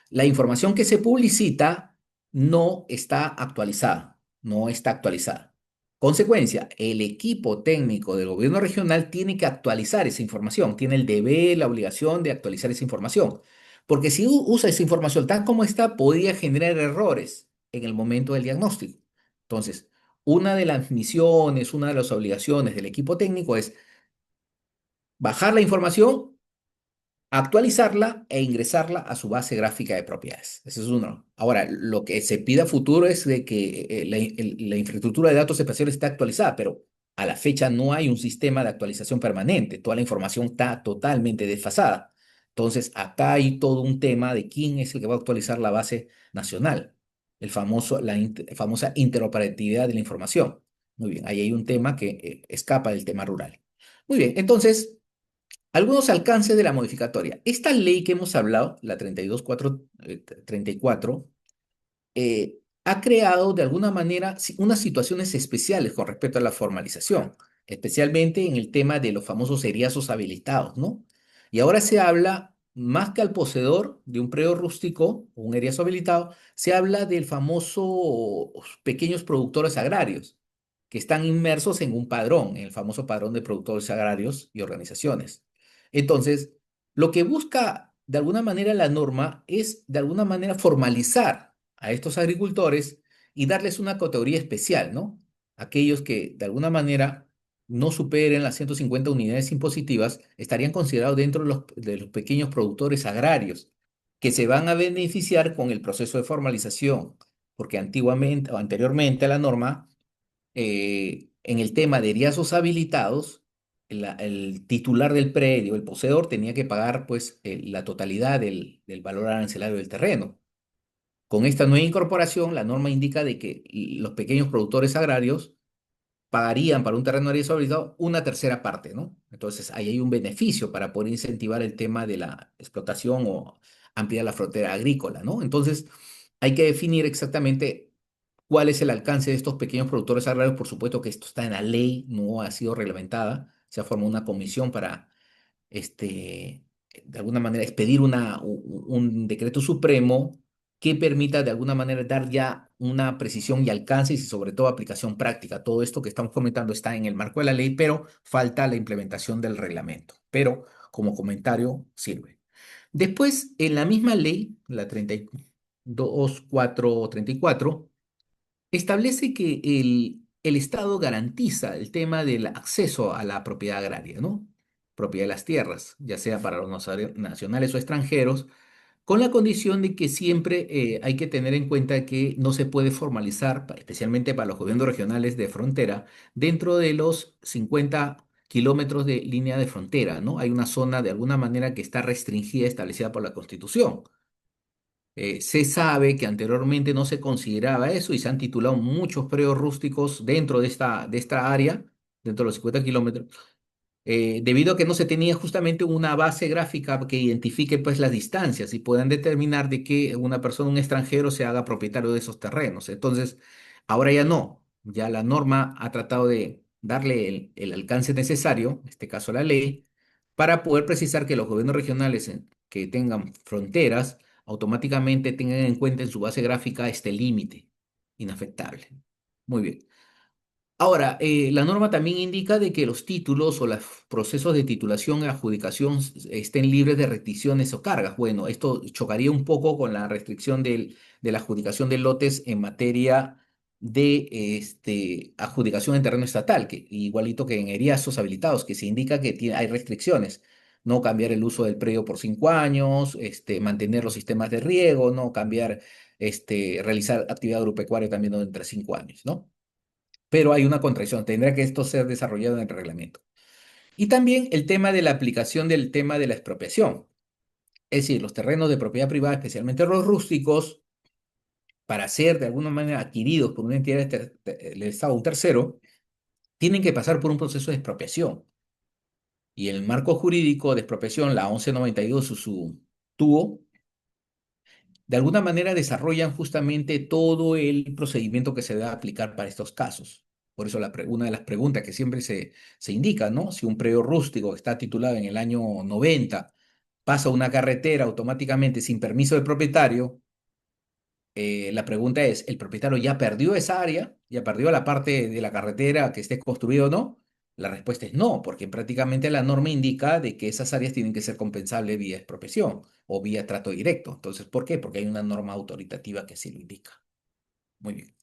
la información que se publicita no está actualizada, no está actualizada. Consecuencia, el equipo técnico del gobierno regional tiene que actualizar esa información, tiene el deber, la obligación de actualizar esa información, porque si usa esa información tal como está, podría generar errores en el momento del diagnóstico. Entonces, una de las misiones, una de las obligaciones del equipo técnico es bajar la información, actualizarla e ingresarla a su base gráfica de propiedades. Ese es uno. Ahora, lo que se pide a futuro es de que la infraestructura de datos espaciales esté actualizada, pero a la fecha no hay un sistema de actualización permanente. Toda la información está totalmente desfasada. Entonces, acá hay todo un tema de quién es el que va a actualizar la base nacional, famosa interoperatividad de la información. Muy bien, ahí hay un tema que escapa del tema rural. Muy bien, entonces, algunos alcances de la modificatoria. Esta ley que hemos hablado, la 32.434, ha creado de alguna manera unas situaciones especiales con respecto a la formalización, especialmente en el tema de los famosos seriazos habilitados, ¿no? Y ahora se habla, más que al poseedor de un predio rústico o un eriazo habilitado, se habla del famoso pequeños productores agrarios que están inmersos en un padrón, en el famoso padrón de productores agrarios y organizaciones. Entonces, lo que busca de alguna manera la norma es de alguna manera formalizar a estos agricultores y darles una categoría especial, ¿no? Aquellos que de alguna manera no superen las 150 unidades impositivas estarían considerados dentro de los pequeños productores agrarios que se van a beneficiar con el proceso de formalización, porque antiguamente o anteriormente a la norma, en el tema de riesgos habilitados, el titular del predio, el poseedor, tenía que pagar pues la totalidad del valor arancelario del terreno. Con esta nueva incorporación, la norma indica de que los pequeños productores agrarios pagarían para un terreno habilitado una tercera parte, ¿no? Entonces, ahí hay un beneficio para poder incentivar el tema de la explotación o ampliar la frontera agrícola, ¿no? Entonces, hay que definir exactamente cuál es el alcance de estos pequeños productores agrarios. Por supuesto que esto está en la ley, no ha sido reglamentada. Se ha formado una comisión para de alguna manera, expedir un decreto supremo que permita de alguna manera dar ya una precisión y alcance y sobre todo aplicación práctica. Todo esto que estamos comentando está en el marco de la ley, pero falta la implementación del reglamento. Pero como comentario sirve. Después, en la misma ley, la 32.434, establece que el Estado garantiza el tema del acceso a la propiedad agraria, ¿no? Propiedad de las tierras, ya sea para los nacionales o extranjeros, con la condición de que siempre hay que tener en cuenta que no se puede formalizar, especialmente para los gobiernos regionales de frontera, dentro de los 50 kilómetros de línea de frontera, ¿no? Hay una zona de alguna manera que está restringida, establecida por la Constitución. Se sabe que anteriormente no se consideraba eso y se han titulado muchos predios rústicos dentro de esta área, dentro de los 50 kilómetros, debido a que no se tenía justamente una base gráfica que identifique pues las distancias y puedan determinar de que una persona, un extranjero, se haga propietario de esos terrenos. Entonces, ahora ya no, ya la norma ha tratado de darle el alcance necesario, en este caso la ley, para poder precisar que los gobiernos regionales que tengan fronteras automáticamente tengan en cuenta en su base gráfica este límite inafectable. Muy bien. Ahora, la norma también indica de que los títulos o los procesos de titulación y adjudicación estén libres de restricciones o cargas. Bueno, esto chocaría un poco con la restricción de la adjudicación de lotes en materia de adjudicación en terreno estatal, que igualito que en eriazos habilitados, que se indica que hay restricciones. No cambiar el uso del predio por 5 años, mantener los sistemas de riego, no cambiar, realizar actividad agropecuaria también entre 5 años, ¿no? Pero hay una contradicción, tendrá que esto ser desarrollado en el reglamento. Y también el tema de la aplicación del tema de la expropiación, es decir, los terrenos de propiedad privada, especialmente los rústicos, para ser de alguna manera adquiridos por una entidad del Estado, un tercero, tienen que pasar por un proceso de expropiación. Y el marco jurídico de expropiación, la 1192, su tubo, de alguna manera desarrollan justamente todo el procedimiento que se debe aplicar para estos casos. Por eso una de las preguntas que siempre se indica, ¿no? Si un predio rústico está titulado en el año 90 pasa una carretera automáticamente sin permiso del propietario, la pregunta es, ¿el propietario ya perdió esa área? ¿Ya perdió la parte de la carretera que esté construida o no? La respuesta es no, porque prácticamente la norma indica de que esas áreas tienen que ser compensables vía expropiación o vía trato directo. Entonces, ¿por qué? Porque hay una norma autoritativa que así lo indica. Muy bien.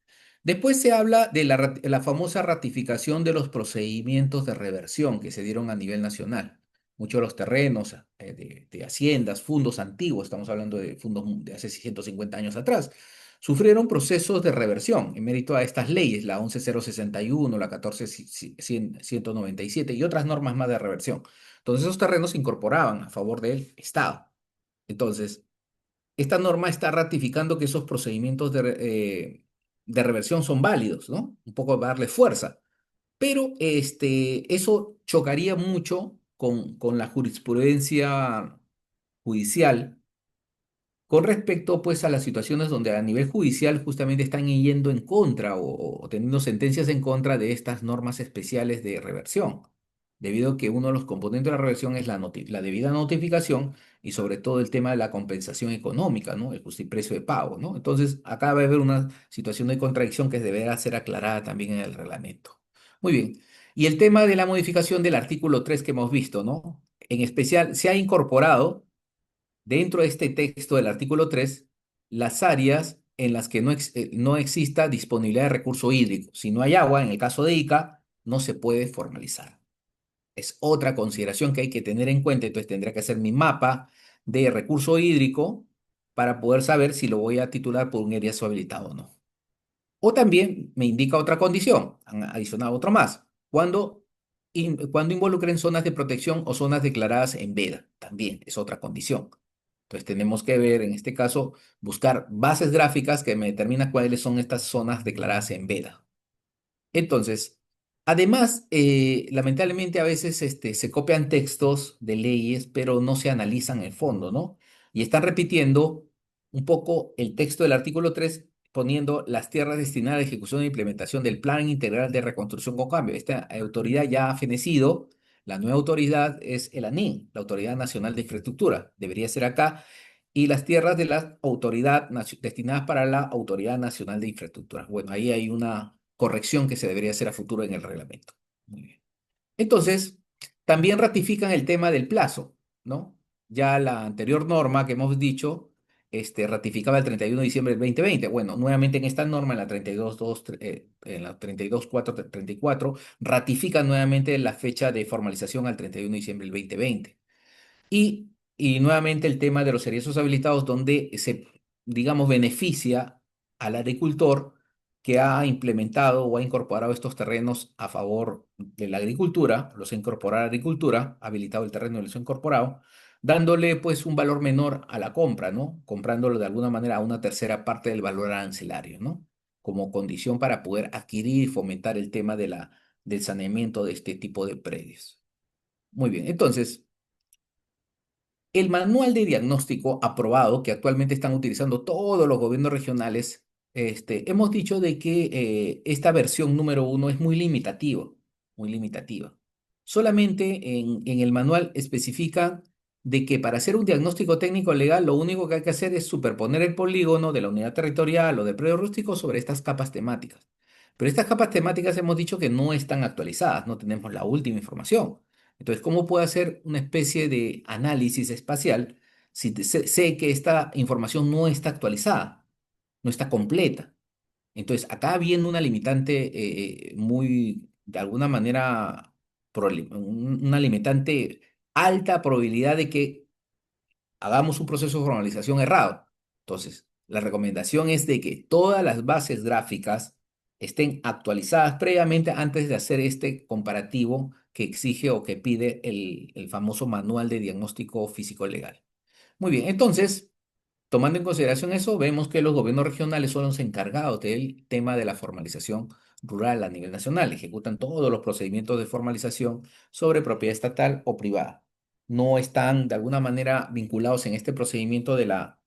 Después se habla de la famosa ratificación de los procedimientos de reversión que se dieron a nivel nacional. Muchos de los terrenos de haciendas, fondos antiguos, estamos hablando de fondos de hace 150 años atrás, sufrieron procesos de reversión en mérito a estas leyes, la 11061, la 14197 y otras normas más de reversión. Entonces esos terrenos se incorporaban a favor del Estado. Entonces, esta norma está ratificando que esos procedimientos de reversión son válidos, ¿no? Un poco darle fuerza. Pero eso chocaría mucho con la jurisprudencia judicial con respecto pues a las situaciones donde a nivel judicial justamente están yendo en contra o teniendo sentencias en contra de estas normas especiales de reversión, debido a que uno de los componentes de la reversión es la debida notificación y sobre todo el tema de la compensación económica, ¿no? El justiprecio de pago, ¿no? Entonces, acá va a haber una situación de contradicción que deberá ser aclarada también en el reglamento. Muy bien. Y el tema de la modificación del artículo 3 que hemos visto, ¿no? En especial, se ha incorporado dentro de este texto del artículo 3 las áreas en las que no exista disponibilidad de recurso hídrico. Si no hay agua, en el caso de Ica, no se puede formalizar. Es otra consideración que hay que tener en cuenta. Entonces tendría que hacer mi mapa de recurso hídrico para poder saber si lo voy a titular por un eriazo habilitado o no. O también me indica otra condición, han adicionado otro más, cuando involucren zonas de protección o zonas declaradas en veda, también es otra condición. Entonces tenemos que ver, en este caso, buscar bases gráficas que me determinan cuáles son estas zonas declaradas en veda. Entonces, además, lamentablemente a veces se copian textos de leyes, pero no se analizan el fondo, ¿no? Y están repitiendo un poco el texto del artículo 3, poniendo las tierras destinadas a la ejecución e implementación del Plan Integral de Reconstrucción con Cambio. Esta autoridad ya ha fenecido, la nueva autoridad es el ANIN, la Autoridad Nacional de Infraestructura, debería ser acá, y las tierras de la autoridad destinadas para la Autoridad Nacional de Infraestructura. Bueno, ahí hay una corrección que se debería hacer a futuro en el reglamento. Muy bien. Entonces, también ratifican el tema del plazo, ¿no? Ya la anterior norma que hemos dicho, ratificaba el 31 de diciembre del 2020. Bueno, nuevamente en esta norma, en la 32.2, en la 32.434, ratifican nuevamente la fecha de formalización al 31 de diciembre del 2020. Y nuevamente el tema de los servicios habilitados, donde se, digamos, beneficia al agricultor que ha implementado o ha incorporado estos terrenos a favor de la agricultura, los ha incorporado a la agricultura, ha habilitado el terreno y los ha incorporado, dándole pues un valor menor a la compra, ¿no? Comprándolo de alguna manera a una tercera parte del valor arancelario, ¿no? Como condición para poder adquirir y fomentar el tema del saneamiento de este tipo de predios. Muy bien, entonces. El manual de diagnóstico aprobado que actualmente están utilizando todos los gobiernos regionales, hemos dicho de que esta versión número uno es muy limitativa, muy limitativa. Solamente en el manual especifica de que para hacer un diagnóstico técnico legal, lo único que hay que hacer es superponer el polígono de la unidad territorial o del predio rústico sobre estas capas temáticas. Pero estas capas temáticas hemos dicho que no están actualizadas, no tenemos la última información. Entonces, ¿cómo puedo hacer una especie de análisis espacial si sé que esta información no está actualizada, no está completa? Entonces, acá viene una limitante muy, de alguna manera, una limitante alta probabilidad de que hagamos un proceso de formalización errado. Entonces, la recomendación es de que todas las bases gráficas estén actualizadas previamente antes de hacer este comparativo que exige o que pide el famoso manual de diagnóstico físico legal. Muy bien, entonces, tomando en consideración eso, vemos que los gobiernos regionales son los encargados del tema de la formalización rural a nivel nacional. Ejecutan todos los procedimientos de formalización sobre propiedad estatal o privada. No están de alguna manera vinculados en este procedimiento de la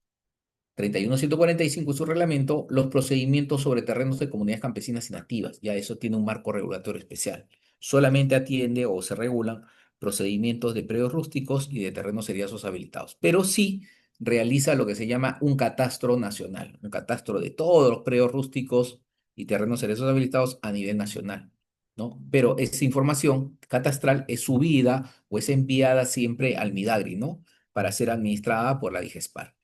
31145 y su reglamento los procedimientos sobre terrenos de comunidades campesinas y nativas. Ya eso tiene un marco regulatorio especial. Solamente atiende o se regulan procedimientos de predios rústicos y de terrenos seriazos habilitados. Pero sí realiza lo que se llama un catastro nacional, un catastro de todos los predios rústicos y terrenos seriazos habilitados a nivel nacional, ¿no? Pero esa información catastral es subida o es enviada siempre al Midagri, ¿no? Para ser administrada por la DIGESPAR.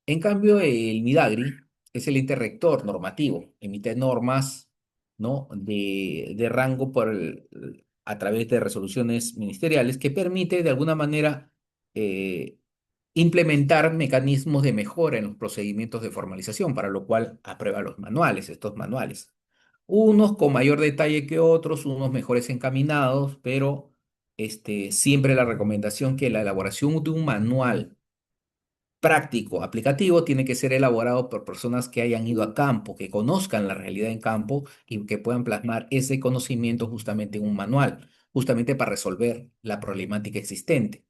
En cambio, el Midagri es el ente rector normativo, emite normas, ¿no? de rango a través de resoluciones ministeriales que permite de alguna manera eh, implementar mecanismos de mejora en los procedimientos de formalización, para lo cual aprueba los manuales, estos manuales. Unos con mayor detalle que otros, unos mejores encaminados, pero siempre la recomendación que la elaboración de un manual práctico, aplicativo, tiene que ser elaborado por personas que hayan ido a campo, que conozcan la realidad en campo y que puedan plasmar ese conocimiento justamente en un manual, justamente para resolver la problemática existente.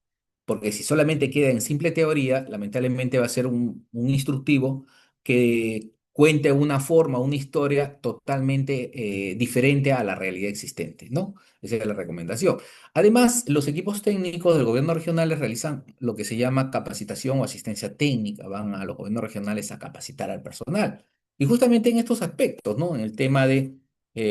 porque si solamente queda en simple teoría, lamentablemente va a ser un instructivo que cuente una forma, una historia totalmente diferente a la realidad existente, ¿no? Esa es la recomendación. Además, los equipos técnicos del gobierno regionales realizan lo que se llama capacitación o asistencia técnica, van a los gobiernos regionales a capacitar al personal. Y justamente en estos aspectos, ¿no? En el tema de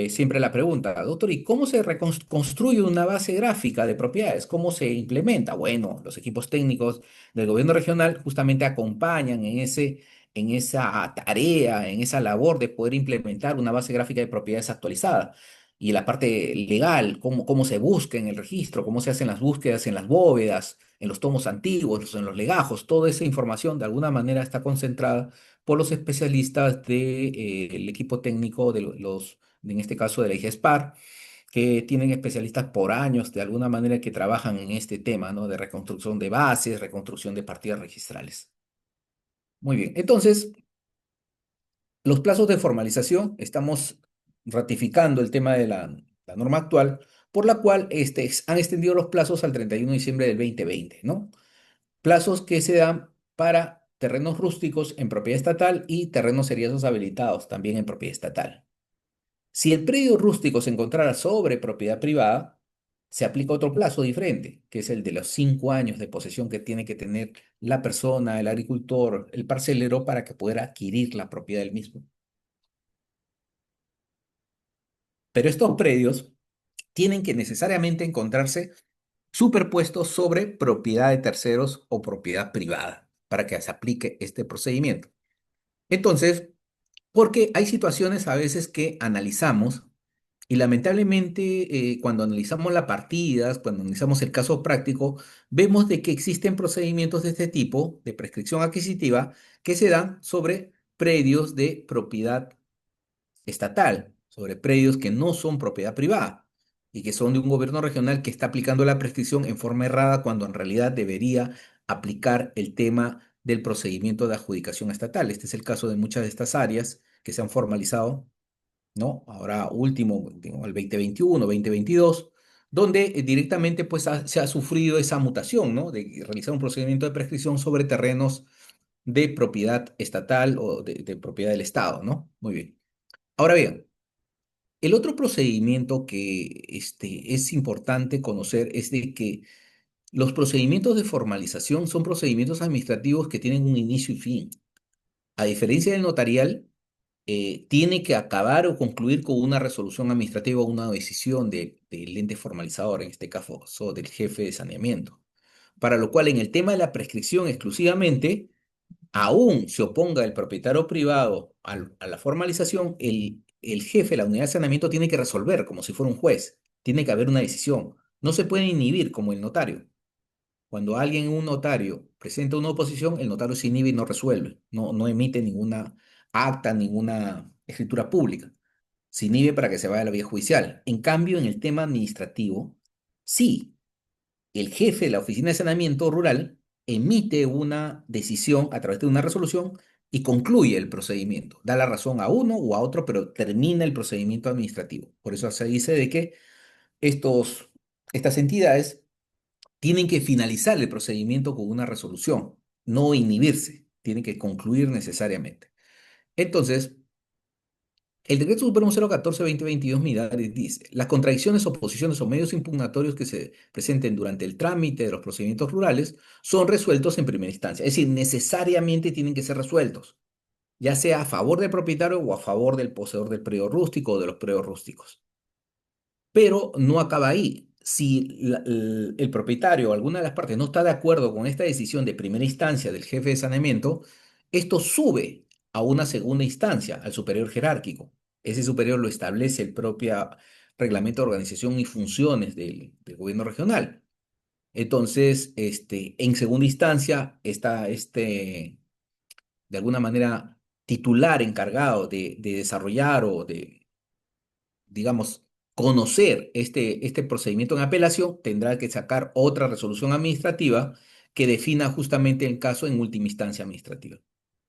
siempre la pregunta, doctor, ¿y cómo se reconstruye una base gráfica de propiedades? ¿Cómo se implementa? Bueno, los equipos técnicos del gobierno regional justamente acompañan en esa tarea, en esa labor de poder implementar una base gráfica de propiedades actualizada. Y la parte legal, cómo se busca en el registro, cómo se hacen las búsquedas en las bóvedas, en los tomos antiguos, en los legajos, toda esa información de alguna manera está concentrada por los especialistas del equipo técnico de los en este caso de la IGESPAR, que tienen especialistas por años, de alguna manera, que trabajan en este tema, ¿no? De reconstrucción de bases, reconstrucción de partidas registrales. Muy bien, entonces, los plazos de formalización, estamos ratificando el tema de la norma actual, por la cual han extendido los plazos al 31 de diciembre del 2020, ¿no? Plazos que se dan para terrenos rústicos en propiedad estatal y terrenos seriados habilitados también en propiedad estatal. Si el predio rústico se encontrara sobre propiedad privada, se aplica otro plazo diferente, que es el de los 5 años de posesión que tiene que tener la persona, el agricultor, el parcelero para que pueda adquirir la propiedad del mismo. Pero estos predios tienen que necesariamente encontrarse superpuestos sobre propiedad de terceros o propiedad privada para que se aplique este procedimiento. Entonces, porque hay situaciones a veces que analizamos. Y lamentablemente, cuando analizamos las partidas, cuando analizamos el caso práctico, vemos de que existen procedimientos de este tipo, de prescripción adquisitiva, que se dan sobre predios de propiedad estatal, sobre predios que no son propiedad privada y que son de un gobierno regional que está aplicando la prescripción en forma errada cuando en realidad debería aplicar el tema del procedimiento de adjudicación estatal. Este es el caso de muchas de estas áreas que se han formalizado, ¿no? Ahora último, digamos, el 2021, 2022, donde directamente pues se ha sufrido esa mutación, ¿no? De realizar un procedimiento de prescripción sobre terrenos de propiedad estatal o de propiedad del Estado, ¿no? Muy bien. Ahora bien, el otro procedimiento que es importante conocer es de que los procedimientos de formalización son procedimientos administrativos que tienen un inicio y fin. A diferencia del notarial, tiene que acabar o concluir con una resolución administrativa o una decisión del ente formalizador, en este caso del jefe de saneamiento. Para lo cual, en el tema de la prescripción exclusivamente, aún se oponga el propietario privado a la formalización, el jefe de la unidad de saneamiento tiene que resolver como si fuera un juez. Tiene que haber una decisión. No se puede inhibir como el notario. Cuando alguien, un notario, presenta una oposición, el notario se inhibe y no resuelve, no emite ninguna acta, ninguna escritura pública. Se inhibe para que se vaya a la vía judicial. En cambio, en el tema administrativo, sí, el jefe de la oficina de saneamiento rural emite una decisión a través de una resolución y concluye el procedimiento. Da la razón a uno o a otro, pero termina el procedimiento administrativo. Por eso se dice de que estas entidades tienen que finalizar el procedimiento con una resolución, no inhibirse, tienen que concluir necesariamente. Entonces, el Decreto Supremo 014-2022, mira, dice, las contradicciones, oposiciones o medios impugnatorios que se presenten durante el trámite de los procedimientos rurales son resueltos en primera instancia. Es decir, necesariamente tienen que ser resueltos, ya sea a favor del propietario o a favor del poseedor del predio rústico o de los predios rústicos. Pero no acaba ahí. Si el propietario o alguna de las partes no está de acuerdo con esta decisión de primera instancia del jefe de saneamiento, esto sube a una segunda instancia, al superior jerárquico. Ese superior lo establece el propio reglamento de organización y funciones del gobierno regional. Entonces, en segunda instancia está de alguna manera, titular encargado de desarrollar o de digamos, conocer este procedimiento en apelación, tendrá que sacar otra resolución administrativa que defina justamente el caso en última instancia administrativa.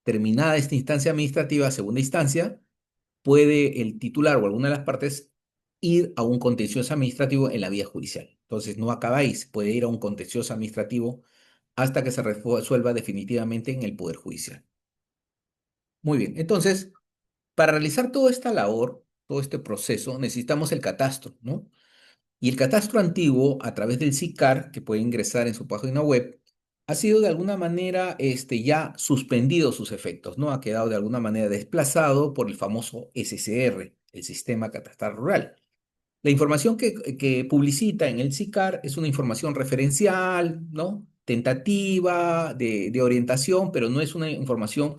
Terminada esta instancia administrativa, segunda instancia, puede el titular o alguna de las partes ir a un contencioso administrativo en la vía judicial. Entonces no acaba ahí, se puede ir a un contencioso administrativo hasta que se resuelva definitivamente en el Poder Judicial. Muy bien, entonces, para realizar toda esta labor, todo este proceso, necesitamos el catastro, ¿no? Y el catastro antiguo, a través del SICAR, que puede ingresar en su página web, ha sido de alguna manera ya suspendido sus efectos, ¿no? Ha quedado de alguna manera desplazado por el famoso SCR, el Sistema Catastral Rural. La información que publicita en el SICAR es una información referencial, ¿no? Tentativa, de orientación, pero no es una información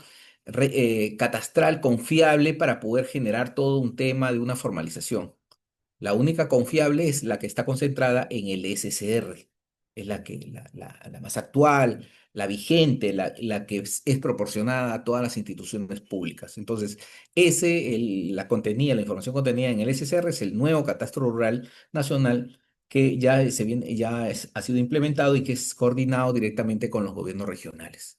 catastral confiable para poder generar todo un tema de una formalización. La única confiable es la que está concentrada en el SCR, es la más actual, la vigente, la que es proporcionada a todas las instituciones públicas. Entonces, la información contenida en el SCR es el nuevo Catastro Rural Nacional que ha sido implementado y que es coordinado directamente con los gobiernos regionales.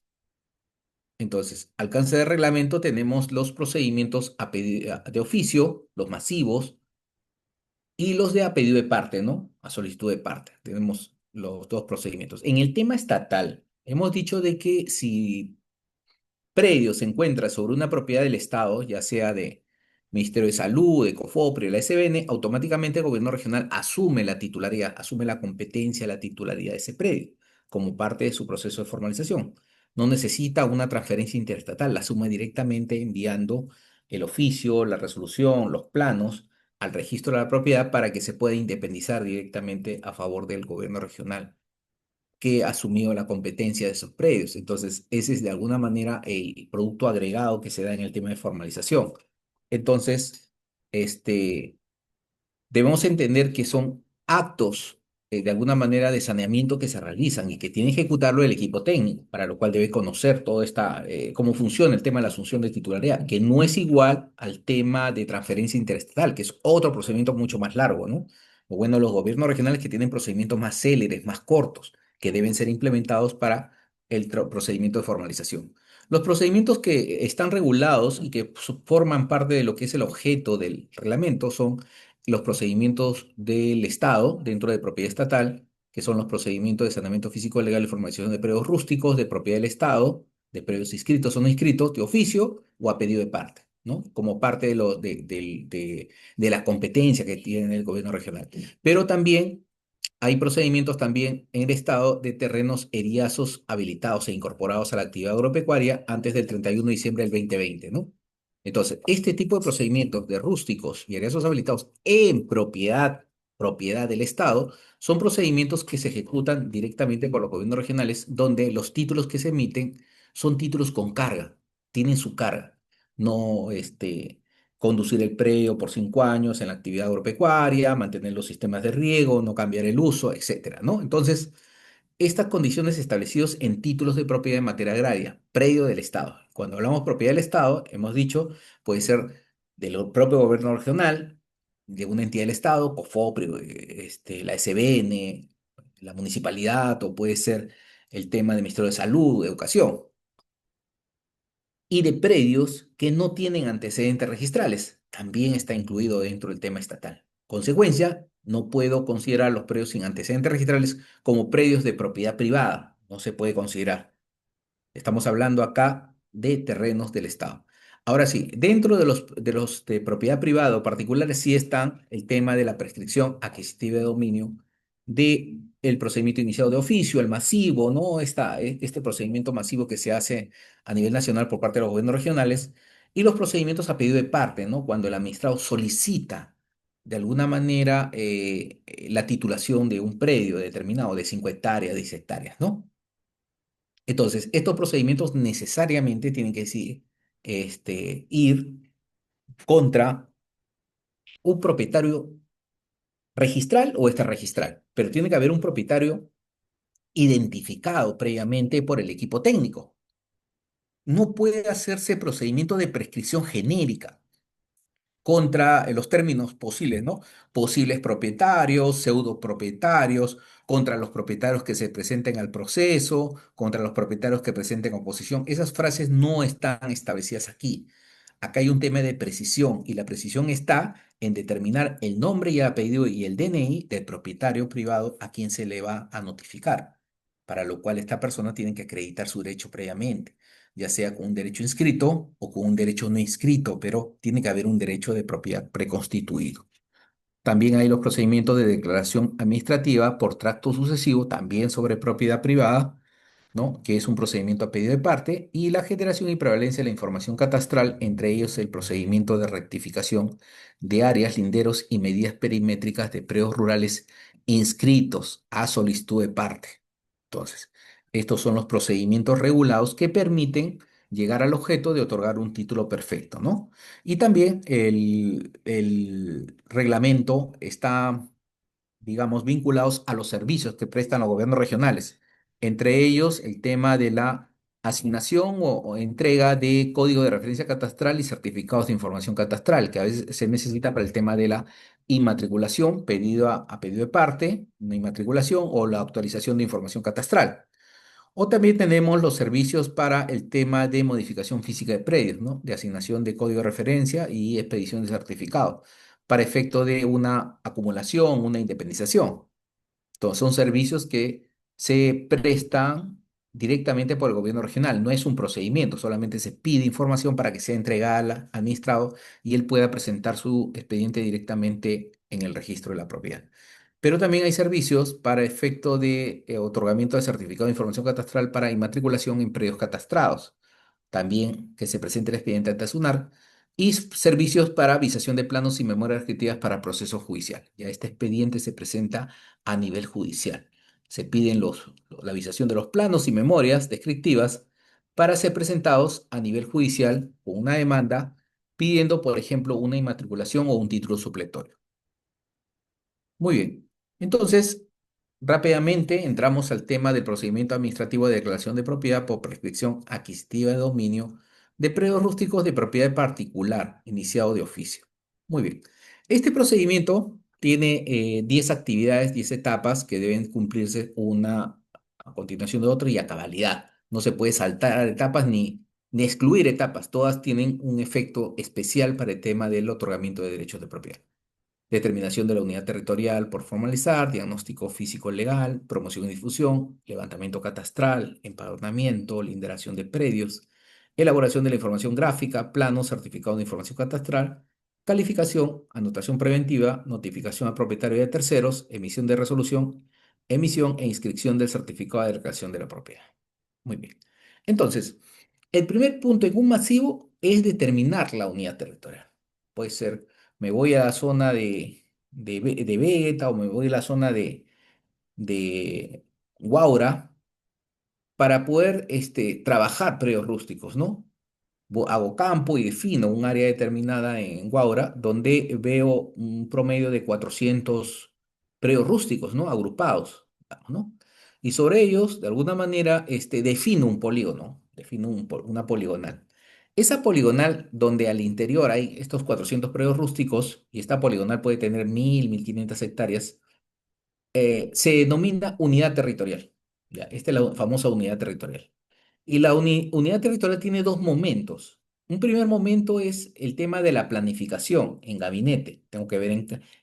Entonces, alcance de reglamento tenemos los procedimientos de oficio, los masivos, y los de a pedido de parte, ¿no? A solicitud de parte. Tenemos los dos procedimientos. En el tema estatal, hemos dicho de que si predio se encuentra sobre una propiedad del Estado, ya sea de Ministerio de Salud, de COFOPRI, la SBN, automáticamente el gobierno regional asume la titularidad, asume la competencia, la titularidad de ese predio como parte de su proceso de formalización. No necesita una transferencia interestatal, la asume directamente enviando el oficio, la resolución, los planos al registro de la propiedad para que se pueda independizar directamente a favor del gobierno regional que ha asumido la competencia de esos predios. Entonces, ese es de alguna manera el producto agregado que se da en el tema de formalización. Entonces, este, debemos entender que son actos de alguna manera de saneamiento que se realizan y que tiene que ejecutarlo el equipo técnico, para lo cual debe conocer todo cómo funciona el tema de la asunción de titularidad, que no es igual al tema de transferencia interestatal, que es otro procedimiento mucho más largo, ¿no? O bueno, los gobiernos regionales que tienen procedimientos más céleres, más cortos, que deben ser implementados para el procedimiento de formalización. Los procedimientos que están regulados y que forman parte de lo que es el objeto del reglamento son los procedimientos del Estado dentro de propiedad estatal, que son los procedimientos de saneamiento físico legal y formalización de predios rústicos de propiedad del Estado, de predios inscritos o no inscritos, de oficio o a pedido de parte, ¿no? Como parte de la competencia que tiene el gobierno regional. Pero también hay procedimientos también en el Estado de terrenos eriazos habilitados e incorporados a la actividad agropecuaria antes del 31 de diciembre del 2020, ¿no? Entonces, este tipo de procedimientos de rústicos y eriazos habilitados en propiedad del Estado, son procedimientos que se ejecutan directamente por los gobiernos regionales, donde los títulos que se emiten son títulos con carga, tienen su carga, no conducir el predio por 5 años en la actividad agropecuaria, mantener los sistemas de riego, no cambiar el uso, etcétera, ¿no? Entonces, estas condiciones establecidas en títulos de propiedad en materia agraria, predio del Estado. Cuando hablamos de propiedad del Estado, hemos dicho, puede ser del propio gobierno regional, de una entidad del Estado, COFOPRI, la SBN, la municipalidad, o puede ser el tema del Ministerio de Salud, de Educación y de predios que no tienen antecedentes registrales. También está incluido dentro del tema estatal. Consecuencia, no puedo considerar los predios sin antecedentes registrales como predios de propiedad privada. No se puede considerar. Estamos hablando acá de terrenos del Estado. Ahora sí, dentro de los de propiedad privada o particulares sí están el tema de la prescripción adquisitiva de dominio, de el procedimiento iniciado de oficio, el masivo, ¿no? Este procedimiento masivo que se hace a nivel nacional por parte de los gobiernos regionales y los procedimientos a pedido de parte, ¿no? Cuando el administrado solicita de alguna manera la titulación de un predio determinado de 5 hectáreas, 10 hectáreas, ¿no? Entonces, estos procedimientos necesariamente tienen que ir contra un propietario registral o extrarregistral, pero tiene que haber un propietario identificado previamente por el equipo técnico. No puede hacerse procedimiento de prescripción genérica contra los términos posibles, ¿no? Posibles propietarios, pseudo propietarios, contra los propietarios que se presenten al proceso, contra los propietarios que presenten oposición. Esas frases no están establecidas aquí. Acá hay un tema de precisión y la precisión está en determinar el nombre y el apellido y el DNI del propietario privado a quien se le va a notificar para lo cual esta persona tiene que acreditar su derecho previamente, ya sea con un derecho inscrito o con un derecho no inscrito, pero tiene que haber un derecho de propiedad preconstituido. También hay los procedimientos de declaración administrativa por tracto sucesivo, también sobre propiedad privada, ¿no? Que es un procedimiento a pedido de parte, y la generación y prevalencia de la información catastral, entre ellos el procedimiento de rectificación de áreas, linderos y medidas perimétricas de predios rurales inscritos a solicitud de parte. Entonces, estos son los procedimientos regulados que permiten llegar al objeto de otorgar un título perfecto, ¿no? Y también el reglamento está, digamos, vinculados a los servicios que prestan los gobiernos regionales. Entre ellos, el tema de la asignación o entrega de código de referencia catastral y certificados de información catastral, que a veces se necesita para el tema de la inmatriculación, pedido a pedido de parte, una inmatriculación o la actualización de información catastral. O también tenemos los servicios para el tema de modificación física de predios, ¿no? De asignación de código de referencia y expedición de certificado para efecto de una acumulación, una independización. Entonces, son servicios que se prestan directamente por el gobierno regional. No es un procedimiento, solamente se pide información para que sea entregada al administrado y él pueda presentar su expediente directamente en el registro de la propiedad. Pero también hay servicios para efecto de otorgamiento de certificado de información catastral para inmatriculación en predios catastrados. También que se presente el expediente ante SUNAR y servicios para visación de planos y memorias descriptivas para proceso judicial. Ya este expediente se presenta a nivel judicial. Se piden la visación de los planos y memorias descriptivas para ser presentados a nivel judicial con una demanda pidiendo, por ejemplo, una inmatriculación o un título supletorio. Muy bien. Entonces, rápidamente entramos al tema del procedimiento administrativo de declaración de propiedad por prescripción adquisitiva de dominio de predios rústicos de propiedad particular, iniciado de oficio. Muy bien. Este procedimiento tiene 10 actividades, 10 etapas que deben cumplirse una a continuación de otra y a cabalidad. No se puede saltar etapas ni excluir etapas. Todas tienen un efecto especial para el tema del otorgamiento de derechos de propiedad. Determinación de la unidad territorial por formalizar, diagnóstico físico-legal, promoción y difusión, levantamiento catastral, empadronamiento, linderación de predios, elaboración de la información gráfica, plano, certificado de información catastral, calificación, anotación preventiva, notificación al propietario y a terceros, emisión de resolución, emisión e inscripción del certificado de declaración de la propiedad. Muy bien. Entonces, el primer punto en un masivo es determinar la unidad territorial. Puede ser, me voy a la zona de Vega o me voy a la zona de Guaura para poder trabajar predios rústicos, ¿no? Hago campo y defino un área determinada en Guaura donde veo un promedio de 400 predios rústicos, ¿no? Agrupados, ¿no? Y sobre ellos, de alguna manera, defino un polígono, defino una poligonal. Esa poligonal donde al interior hay estos 400 predios rústicos, y esta poligonal puede tener 1.500 hectáreas, se denomina unidad territorial. Ya, esta es la famosa unidad territorial. Y la unidad territorial tiene dos momentos. Un primer momento es el tema de la planificación en gabinete. Tengo que ver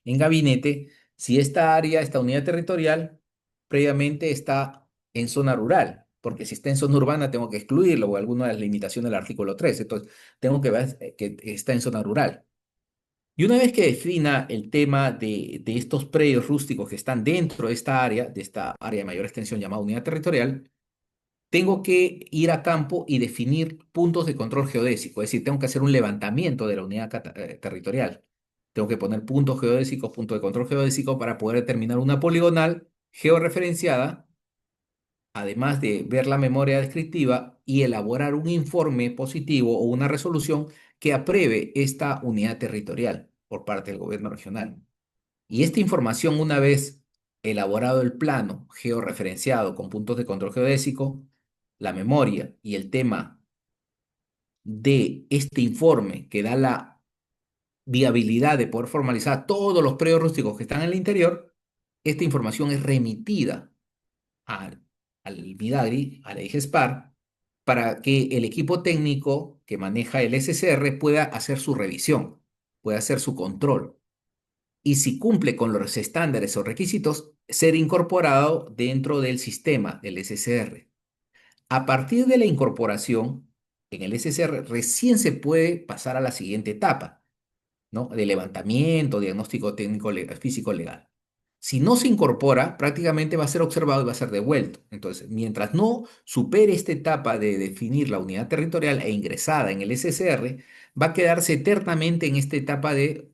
en gabinete si esta área, esta unidad territorial, previamente está en zona rural, porque si está en zona urbana tengo que excluirlo o alguna de las limitaciones del artículo 3. Entonces, tengo que ver que está en zona rural. Y una vez que defina el tema de estos predios rústicos que están dentro de esta área de mayor extensión llamada unidad territorial, tengo que ir a campo y definir puntos de control geodésico, es decir, tengo que hacer un levantamiento de la unidad territorial. Tengo que poner puntos geodésicos, puntos de control geodésico para poder determinar una poligonal georreferenciada, además de ver la memoria descriptiva y elaborar un informe positivo o una resolución que apruebe esta unidad territorial por parte del gobierno regional. Y esta información, una vez elaborado el plano georreferenciado con puntos de control geodésico, la memoria y el tema de este informe que da la viabilidad de poder formalizar todos los predios rústicos que están en el interior, esta información es remitida al, al Midagri, a la IGESPAR, para que el equipo técnico que maneja el SCR pueda hacer su revisión, pueda hacer su control. y si cumple con los estándares o requisitos, ser incorporado dentro del sistema del SSR. A partir de la incorporación en el SSR, recién se puede pasar a la siguiente etapa, ¿no? De levantamiento, diagnóstico técnico físico legal. Si no se incorpora, prácticamente va a ser observado y va a ser devuelto. Entonces, mientras no supere esta etapa de definir la unidad territorial e ingresada en el SSR, va a quedarse eternamente en esta etapa de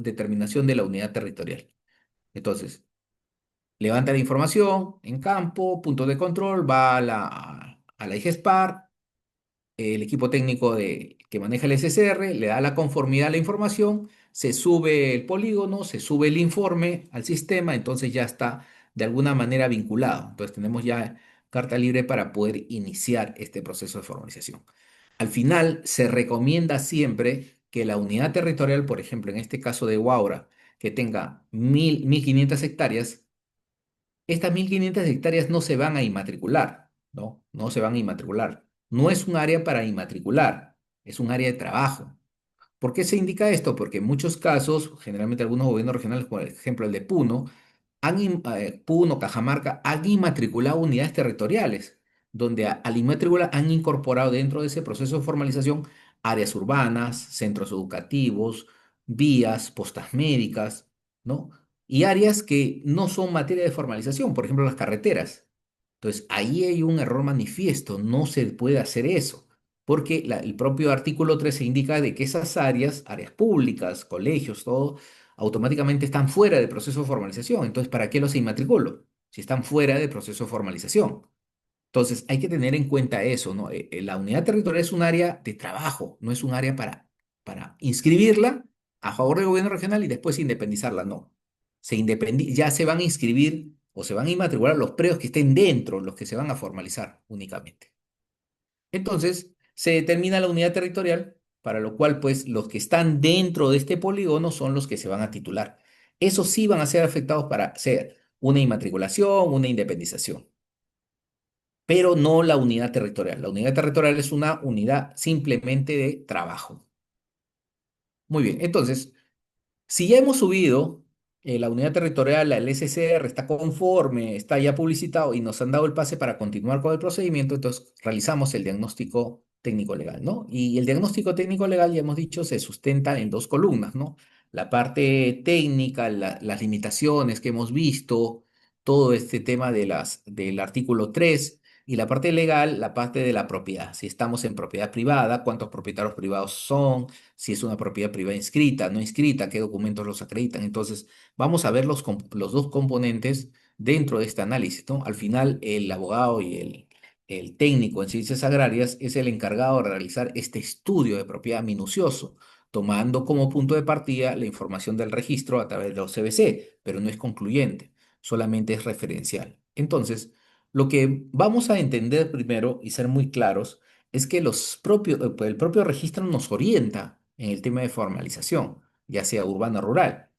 determinación de la unidad territorial. Entonces, levanta la información en campo, punto de control, va a la IGESPAR, el equipo técnico que maneja el SSR le da la conformidad a la información, se sube el polígono, se sube el informe al sistema, entonces ya está de alguna manera vinculado. Entonces tenemos ya carta libre para poder iniciar este proceso de formalización. Al final, se recomienda siempre que la unidad territorial, por ejemplo, en este caso de Huaura, que tenga 1.500 hectáreas, estas 1.500 hectáreas no se van a inmatricular, ¿no? No se van a inmatricular. No es un área para inmatricular, es un área de trabajo. ¿Por qué se indica esto? Porque en muchos casos, generalmente algunos gobiernos regionales, por ejemplo el de Puno, Puno, Cajamarca, han inmatriculado unidades territoriales, donde al inmatricular han incorporado dentro de ese proceso de formalización áreas urbanas, centros educativos, vías, postas médicas, ¿no? Y áreas que no son materia de formalización, por ejemplo las carreteras. Entonces, ahí hay un error manifiesto, no se puede hacer eso, porque el propio artículo 13 indica de que esas áreas, áreas públicas, colegios, todo, automáticamente están fuera del proceso de formalización. Entonces, ¿para qué los inmatriculo? Si están fuera del proceso de formalización. Entonces, hay que tener en cuenta eso, ¿no? La unidad territorial es un área de trabajo, no es un área para inscribirla a favor del gobierno regional y después independizarla, no. Ya se van a inscribir o se van a inmatricular los predios que estén dentro, los que se van a formalizar únicamente. Entonces, se determina la unidad territorial, para lo cual, pues, los que están dentro de este polígono son los que se van a titular. Esos sí van a ser afectados para hacer una inmatriculación, una independización, pero no la unidad territorial. La unidad territorial es una unidad simplemente de trabajo. Muy bien, entonces, si ya hemos subido la unidad territorial, el SCR está conforme, está ya publicitado y nos han dado el pase para continuar con el procedimiento, entonces realizamos el diagnóstico técnico legal, ¿no? Y el diagnóstico técnico legal, ya hemos dicho, se sustenta en dos columnas, ¿no? La parte técnica, las limitaciones que hemos visto, todo este tema del artículo 3 y la parte legal, la parte de la propiedad. Si estamos en propiedad privada, cuántos propietarios privados son, si es una propiedad privada inscrita, no inscrita, qué documentos los acreditan. Entonces, vamos a ver los dos componentes dentro de este análisis, ¿no? Al final, el abogado y el técnico en ciencias agrarias es el encargado de realizar este estudio de propiedad minucioso, tomando como punto de partida la información del registro a través de los CBC, pero no es concluyente, solamente es referencial. Entonces, lo que vamos a entender primero y ser muy claros es que el propio registro nos orienta en el tema de formalización, ya sea urbano o rural.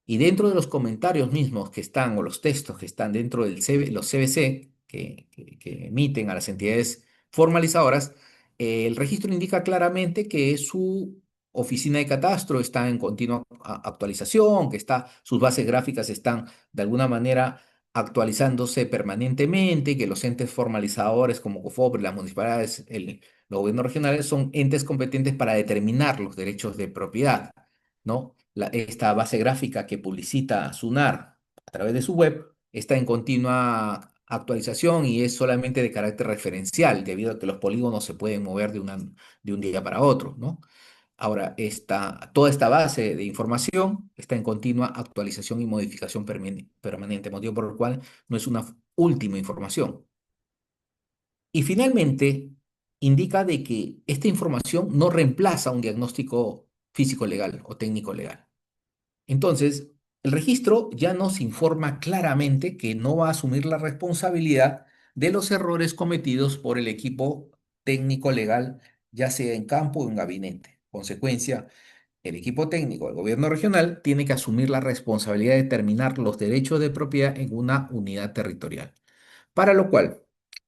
Y dentro de los comentarios mismos que están, o los textos que están dentro del los CBC que emiten a las entidades formalizadoras, el registro indica claramente que su oficina de catastro está en continua actualización, sus bases gráficas están de alguna manera actualizándose permanentemente, que los entes formalizadores como COFOPRI, las municipalidades, los gobiernos regionales son entes competentes para determinar los derechos de propiedad, ¿no? Esta base gráfica que publicita SUNAR a través de su web está en continua actualización y es solamente de carácter referencial, debido a que los polígonos se pueden mover de un día para otro, ¿no? Ahora, toda esta base de información está en continua actualización y modificación permanente, motivo por el cual no es una última información. Y finalmente, indica de que esta información no reemplaza un diagnóstico físico legal o técnico legal. Entonces, el registro ya nos informa claramente que no va a asumir la responsabilidad de los errores cometidos por el equipo técnico legal, ya sea en campo o en gabinete. Consecuencia, el equipo técnico del gobierno regional tiene que asumir la responsabilidad de determinar los derechos de propiedad en una unidad territorial. Para lo cual,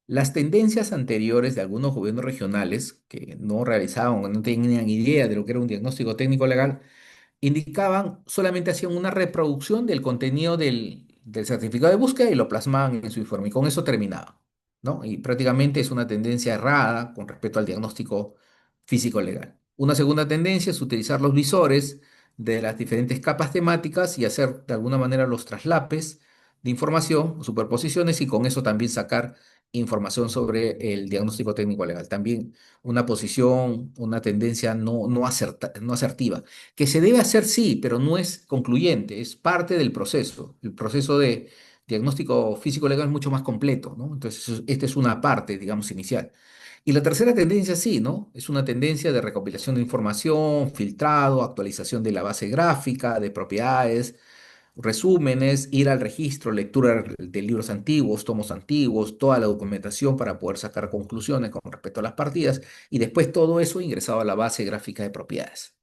las tendencias anteriores de algunos gobiernos regionales que no realizaban o no tenían idea de lo que era un diagnóstico técnico legal, indicaban, solamente hacían una reproducción del contenido del certificado de búsqueda y lo plasmaban en su informe, y con eso terminaba, ¿no? Y prácticamente es una tendencia errada con respecto al diagnóstico físico legal. Una segunda tendencia es utilizar los visores de las diferentes capas temáticas y hacer de alguna manera los traslapes de información, superposiciones, y con eso también sacar información sobre el diagnóstico técnico legal. También una posición, una tendencia no asertiva, que se debe hacer sí, pero no es concluyente, es parte del proceso. El proceso de diagnóstico físico legal es mucho más completo, ¿no? Entonces, esta es una parte, digamos, inicial. Y la tercera tendencia, sí, ¿no? Es una tendencia de recopilación de información, filtrado, actualización de la base gráfica, de propiedades, resúmenes, ir al registro, lectura de libros antiguos, tomos antiguos, toda la documentación para poder sacar conclusiones con respecto a las partidas, y después todo eso ingresado a la base gráfica de propiedades.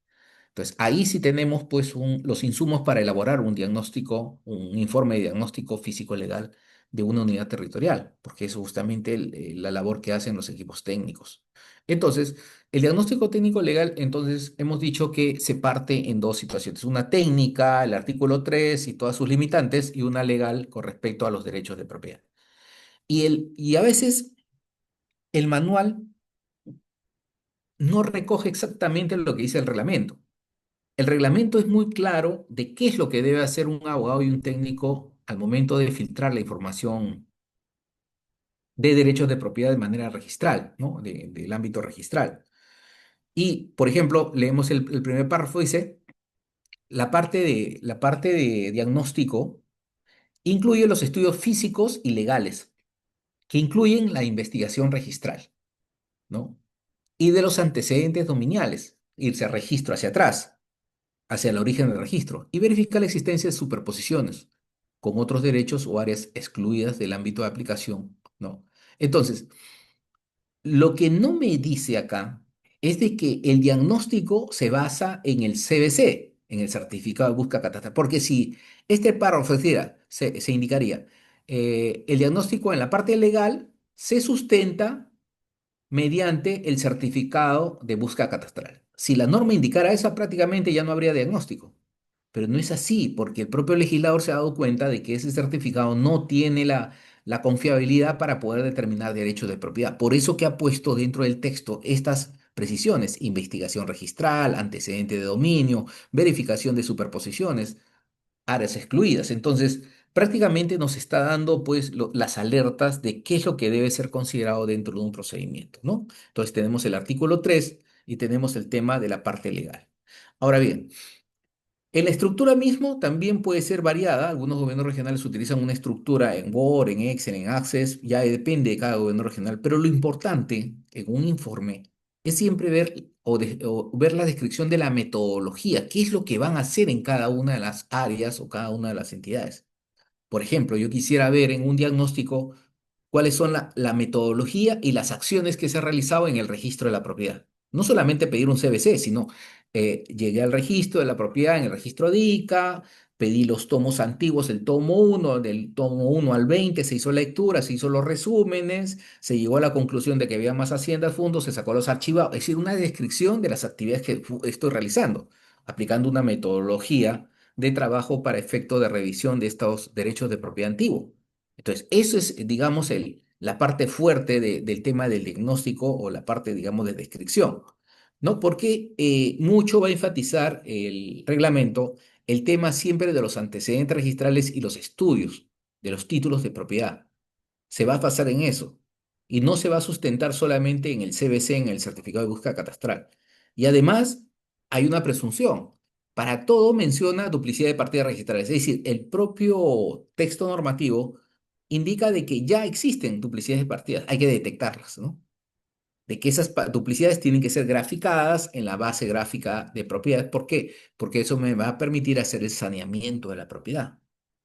Entonces, ahí sí tenemos pues los insumos para elaborar un diagnóstico, un informe de diagnóstico físico-legal de una unidad territorial, porque es justamente la labor que hacen los equipos técnicos. Entonces, el diagnóstico técnico legal, entonces, hemos dicho que se parte en dos situaciones: una técnica, el artículo 3 y todas sus limitantes, y una legal con respecto a los derechos de propiedad. Y a veces el manual no recoge exactamente lo que dice el reglamento. El reglamento es muy claro de qué es lo que debe hacer un abogado y un técnico al momento de filtrar la información de derechos de propiedad de manera registral, ¿no? Del ámbito registral. Y, por ejemplo, leemos el primer párrafo, dice, la parte de diagnóstico incluye los estudios físicos y legales, que incluyen la investigación registral, ¿no? Y de los antecedentes dominiales, irse a registro hacia atrás, hacia el origen del registro, y verificar la existencia de superposiciones con otros derechos o áreas excluidas del ámbito de aplicación, ¿no? Entonces, lo que no me dice acá es de que el diagnóstico se basa en el CBC, en el certificado de búsqueda catastral, porque si este párrafo se indicaría, el diagnóstico en la parte legal se sustenta mediante el certificado de búsqueda catastral. Si la norma indicara esa, prácticamente ya no habría diagnóstico. Pero no es así, porque el propio legislador se ha dado cuenta de que ese certificado no tiene la confiabilidad para poder determinar derechos de propiedad. Por eso que ha puesto dentro del texto estas precisiones: investigación registral, antecedente de dominio, verificación de superposiciones, áreas excluidas. Entonces, prácticamente nos está dando pues las alertas de qué es lo que debe ser considerado dentro de un procedimiento, ¿no? Entonces, tenemos el artículo 3 y tenemos el tema de la parte legal. Ahora bien, en la estructura mismo también puede ser variada. Algunos gobiernos regionales utilizan una estructura en Word, en Excel, en Access, ya depende de cada gobierno regional, pero lo importante en un informe es siempre ver o ver la descripción de la metodología, qué es lo que van a hacer en cada una de las áreas o cada una de las entidades. Por ejemplo, yo quisiera ver en un diagnóstico cuáles son la metodología y las acciones que se ha realizado en el registro de la propiedad. No solamente pedir un CBC, sino llegué al registro de la propiedad en el registro DICA, pedí los tomos antiguos, el tomo uno del tomo 1 al 20, se hizo lectura, se hizo los resúmenes, se llegó a la conclusión de que había más haciendas, fondos, se sacó los archivados, es decir, una descripción de las actividades que estoy realizando, aplicando una metodología de trabajo para efecto de revisión de estos derechos de propiedad antiguos. Entonces, eso es, digamos, la parte fuerte del tema del diagnóstico, o la parte, digamos, de descripción, ¿no? Porque mucho va a enfatizar el reglamento el tema siempre de los antecedentes registrales y los estudios de los títulos de propiedad. Se va a basar en eso y no se va a sustentar solamente en el CBC, en el certificado de búsqueda catastral. Y además, hay una presunción. Para todo menciona duplicidad de partidas registrales, es decir, el propio texto normativo indica de que ya existen duplicidades de partidas, hay que detectarlas, ¿no? De que esas duplicidades tienen que ser graficadas en la base gráfica de propiedad. ¿Por qué? Porque eso me va a permitir hacer el saneamiento de la propiedad,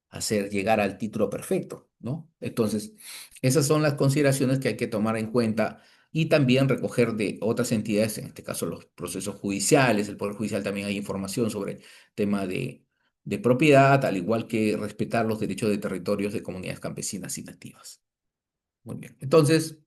hacer llegar al título perfecto, ¿no? Entonces, esas son las consideraciones que hay que tomar en cuenta, y también recoger de otras entidades, en este caso los procesos judiciales. El Poder Judicial también hay información sobre el tema de propiedad, al igual que respetar los derechos de territorios de comunidades campesinas y nativas. Muy bien. Entonces,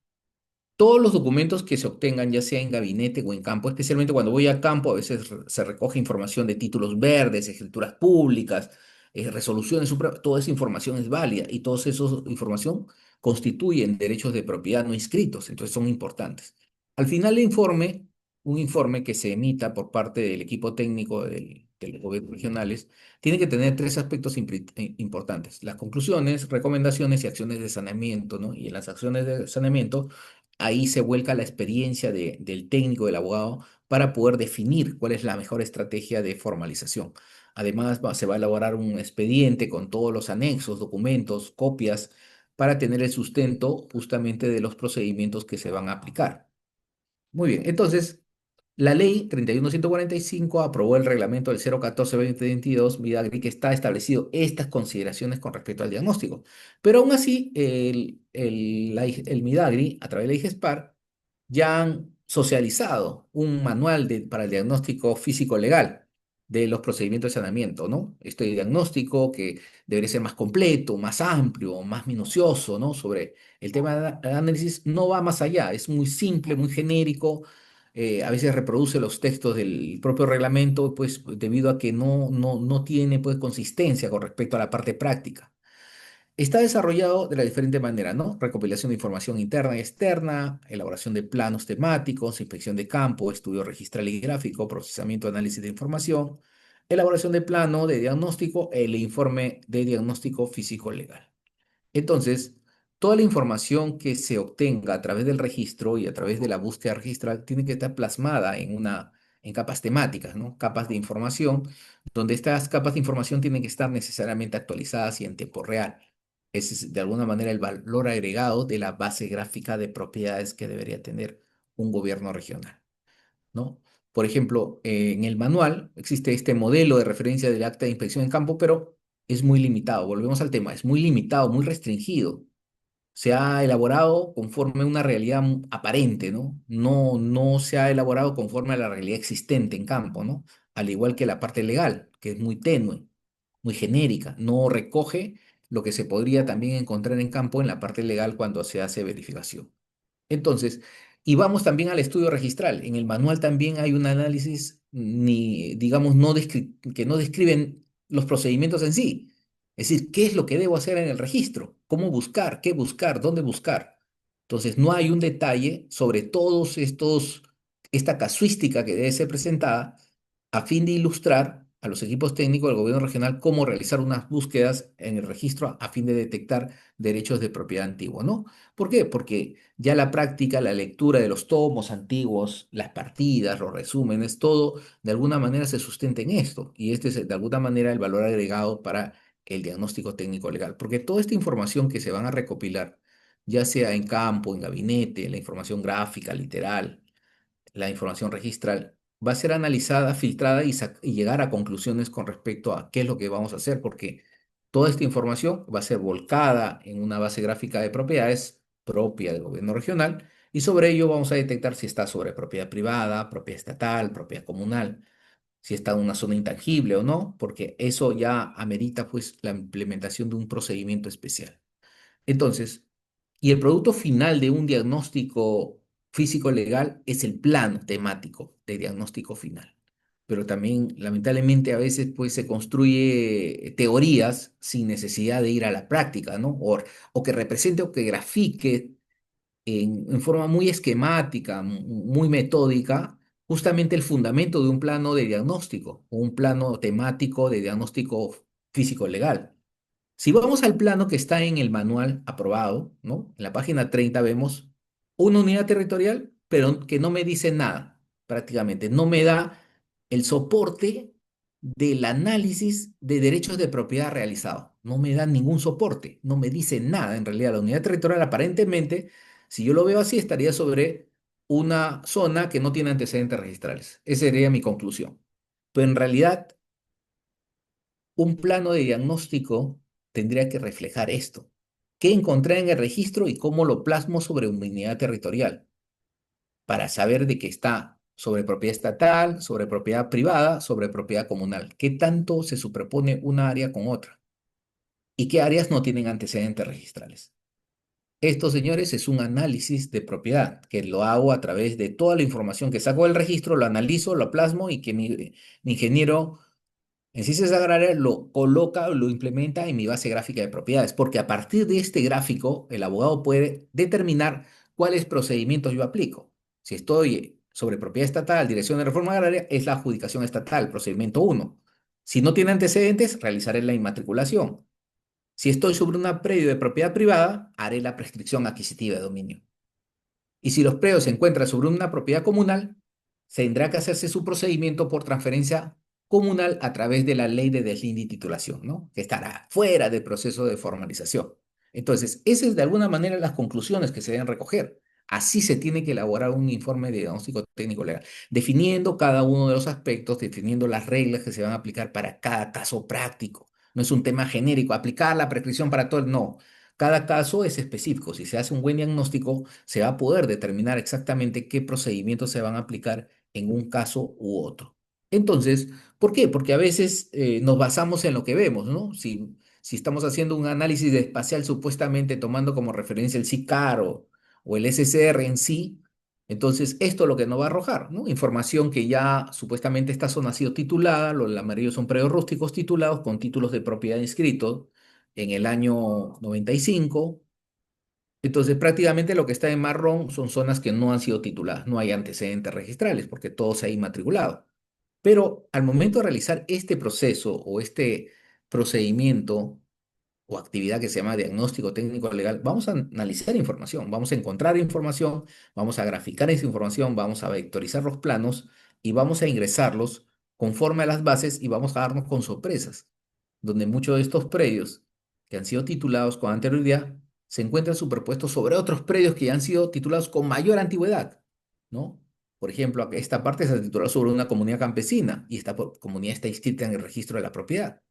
Todos los documentos que se obtengan, ya sea en gabinete o en campo, especialmente cuando voy a campo, a veces se recoge información de títulos verdes, escrituras públicas, resoluciones supremas, toda esa información es válida y toda esa información constituyen derechos de propiedad no inscritos, entonces son importantes. Al final del informe, un informe que se emita por parte del equipo técnico de los gobiernos regionales, tiene que tener tres aspectos importantes: las conclusiones, recomendaciones y acciones de saneamiento, ¿no? Y en las acciones de saneamiento, ahí se vuelca la experiencia del técnico, del abogado, para poder definir cuál es la mejor estrategia de formalización. Además, se va a elaborar un expediente con todos los anexos, documentos, copias, para tener el sustento justamente de los procedimientos que se van a aplicar. Muy bien, entonces, la ley 31145 aprobó el reglamento del 014-2022, Midagri, que está establecido estas consideraciones con respecto al diagnóstico. Pero aún así, el Midagri, a través de la IGESPAR, ya han socializado un manual para el diagnóstico físico-legal de los procedimientos de saneamiento, ¿no? Este diagnóstico que debería ser más completo, más amplio, más minucioso, ¿no? Sobre el tema de análisis, no va más allá, es muy simple, muy genérico. A veces reproduce los textos del propio reglamento, pues debido a que no tiene pues consistencia con respecto a la parte práctica. Está desarrollado de la diferente manera, ¿no? Recopilación de información interna y externa, elaboración de planos temáticos, inspección de campo, estudio registral y gráfico, procesamiento, análisis de información, elaboración de plano de diagnóstico, el informe de diagnóstico físico-legal. Entonces, toda la información que se obtenga a través del registro y a través de la búsqueda registral tiene que estar plasmada en capas temáticas, ¿no? Capas de información, donde estas capas de información tienen que estar necesariamente actualizadas y en tiempo real. Ese es de alguna manera el valor agregado de la base gráfica de propiedades que debería tener un gobierno regional, ¿no? Por ejemplo, en el manual existe este modelo de referencia del acta de inspección en campo, pero es muy limitado. Volvemos al tema, es muy limitado, muy restringido. Se ha elaborado conforme a una realidad aparente, ¿no? No se ha elaborado conforme a la realidad existente en campo, ¿no? Al igual que la parte legal, que es muy tenue, muy genérica, no recoge lo que se podría también encontrar en campo en la parte legal cuando se hace verificación. Entonces, y vamos también al estudio registral. En el manual también hay un análisis, digamos, que no describen los procedimientos en sí. Es decir, ¿qué es lo que debo hacer en el registro? ¿Cómo buscar? ¿Qué buscar? ¿Dónde buscar? Entonces, no hay un detalle sobre esta casuística que debe ser presentada a fin de ilustrar a los equipos técnicos del gobierno regional cómo realizar unas búsquedas en el registro a fin de detectar derechos de propiedad antigua, ¿no? ¿Por qué? Porque ya la práctica, la lectura de los tomos antiguos, las partidas, los resúmenes, todo de alguna manera se sustenta en esto. Y este es de alguna manera el valor agregado para el diagnóstico técnico legal. Porque toda esta información que se van a recopilar, ya sea en campo, en gabinete, la información gráfica, literal, la información registral, va a ser analizada, filtrada y llegar a conclusiones con respecto a qué es lo que vamos a hacer, porque toda esta información va a ser volcada en una base gráfica de propiedades propia del gobierno regional y sobre ello vamos a detectar si está sobre propiedad privada, propiedad estatal, propiedad comunal, si está en una zona intangible o no, porque eso ya amerita pues la implementación de un procedimiento especial. Entonces, y el producto final de un diagnóstico físico legal es el plano temático de diagnóstico final. Pero también, lamentablemente, a veces pues, se construye teorías sin necesidad de ir a la práctica, ¿no? O que represente o que grafique en forma muy esquemática, muy metódica, justamente el fundamento de un plano de diagnóstico o un plano temático de diagnóstico físico legal. Si vamos al plano que está en el manual aprobado, ¿no? En la página 30 vemos una unidad territorial, pero que no me dice nada, prácticamente. No me da el soporte del análisis de derechos de propiedad realizado. No me da ningún soporte, no me dice nada. En realidad, la unidad territorial aparentemente, si yo lo veo así, estaría sobre una zona que no tiene antecedentes registrales. Esa sería mi conclusión. Pero en realidad un plano de diagnóstico tendría que reflejar esto. ¿Qué encontré en el registro y cómo lo plasmo sobre una unidad territorial? Para saber de qué está sobre propiedad estatal, sobre propiedad privada, sobre propiedad comunal. ¿Qué tanto se superpone una área con otra? ¿Y qué áreas no tienen antecedentes registrales? Esto, señores, es un análisis de propiedad que lo hago a través de toda la información que saco del registro, lo analizo, lo plasmo y que mi ingeniero en ciencias agrarias lo coloca, lo implementa en mi base gráfica de propiedades, porque a partir de este gráfico, el abogado puede determinar cuáles procedimientos yo aplico. Si estoy sobre propiedad estatal, dirección de reforma agraria, es la adjudicación estatal, procedimiento uno. Si no tiene antecedentes, realizaré la inmatriculación. Si estoy sobre un predio de propiedad privada, haré la prescripción adquisitiva de dominio. Y si los predios se encuentran sobre una propiedad comunal, tendrá que hacerse su procedimiento por transferencia comunal a través de la ley de deslinde y titulación, ¿no? Que estará fuera del proceso de formalización. Entonces, esas es de alguna manera las conclusiones que se deben recoger. Así se tiene que elaborar un informe de diagnóstico técnico legal, definiendo cada uno de los aspectos, definiendo las reglas que se van a aplicar para cada caso práctico. No es un tema genérico, aplicar la prescripción para todo, no. Cada caso es específico. Si se hace un buen diagnóstico, se va a poder determinar exactamente qué procedimientos se van a aplicar en un caso u otro. Entonces, ¿por qué? Porque a veces nos basamos en lo que vemos, ¿no? Si estamos haciendo un análisis de espacial supuestamente tomando como referencia el SICAR o el SCR en sí, entonces esto es lo que nos va a arrojar, ¿no? Información que ya supuestamente esta zona ha sido titulada, la mayoría son predios rústicos titulados con títulos de propiedad inscritos en el año 95. Entonces, prácticamente lo que está en marrón son zonas que no han sido tituladas, no hay antecedentes registrales porque todo se ha inmatriculado. Pero al momento de realizar este proceso o este procedimiento o actividad que se llama diagnóstico técnico legal, vamos a analizar información, vamos a encontrar información, vamos a graficar esa información, vamos a vectorizar los planos y vamos a ingresarlos conforme a las bases y vamos a darnos con sorpresas, donde muchos de estos predios que han sido titulados con anterioridad se encuentran superpuestos sobre otros predios que ya han sido titulados con mayor antigüedad, ¿no? Por ejemplo, esta parte se tituló sobre una comunidad campesina y esta comunidad está inscrita en el registro de la propiedad,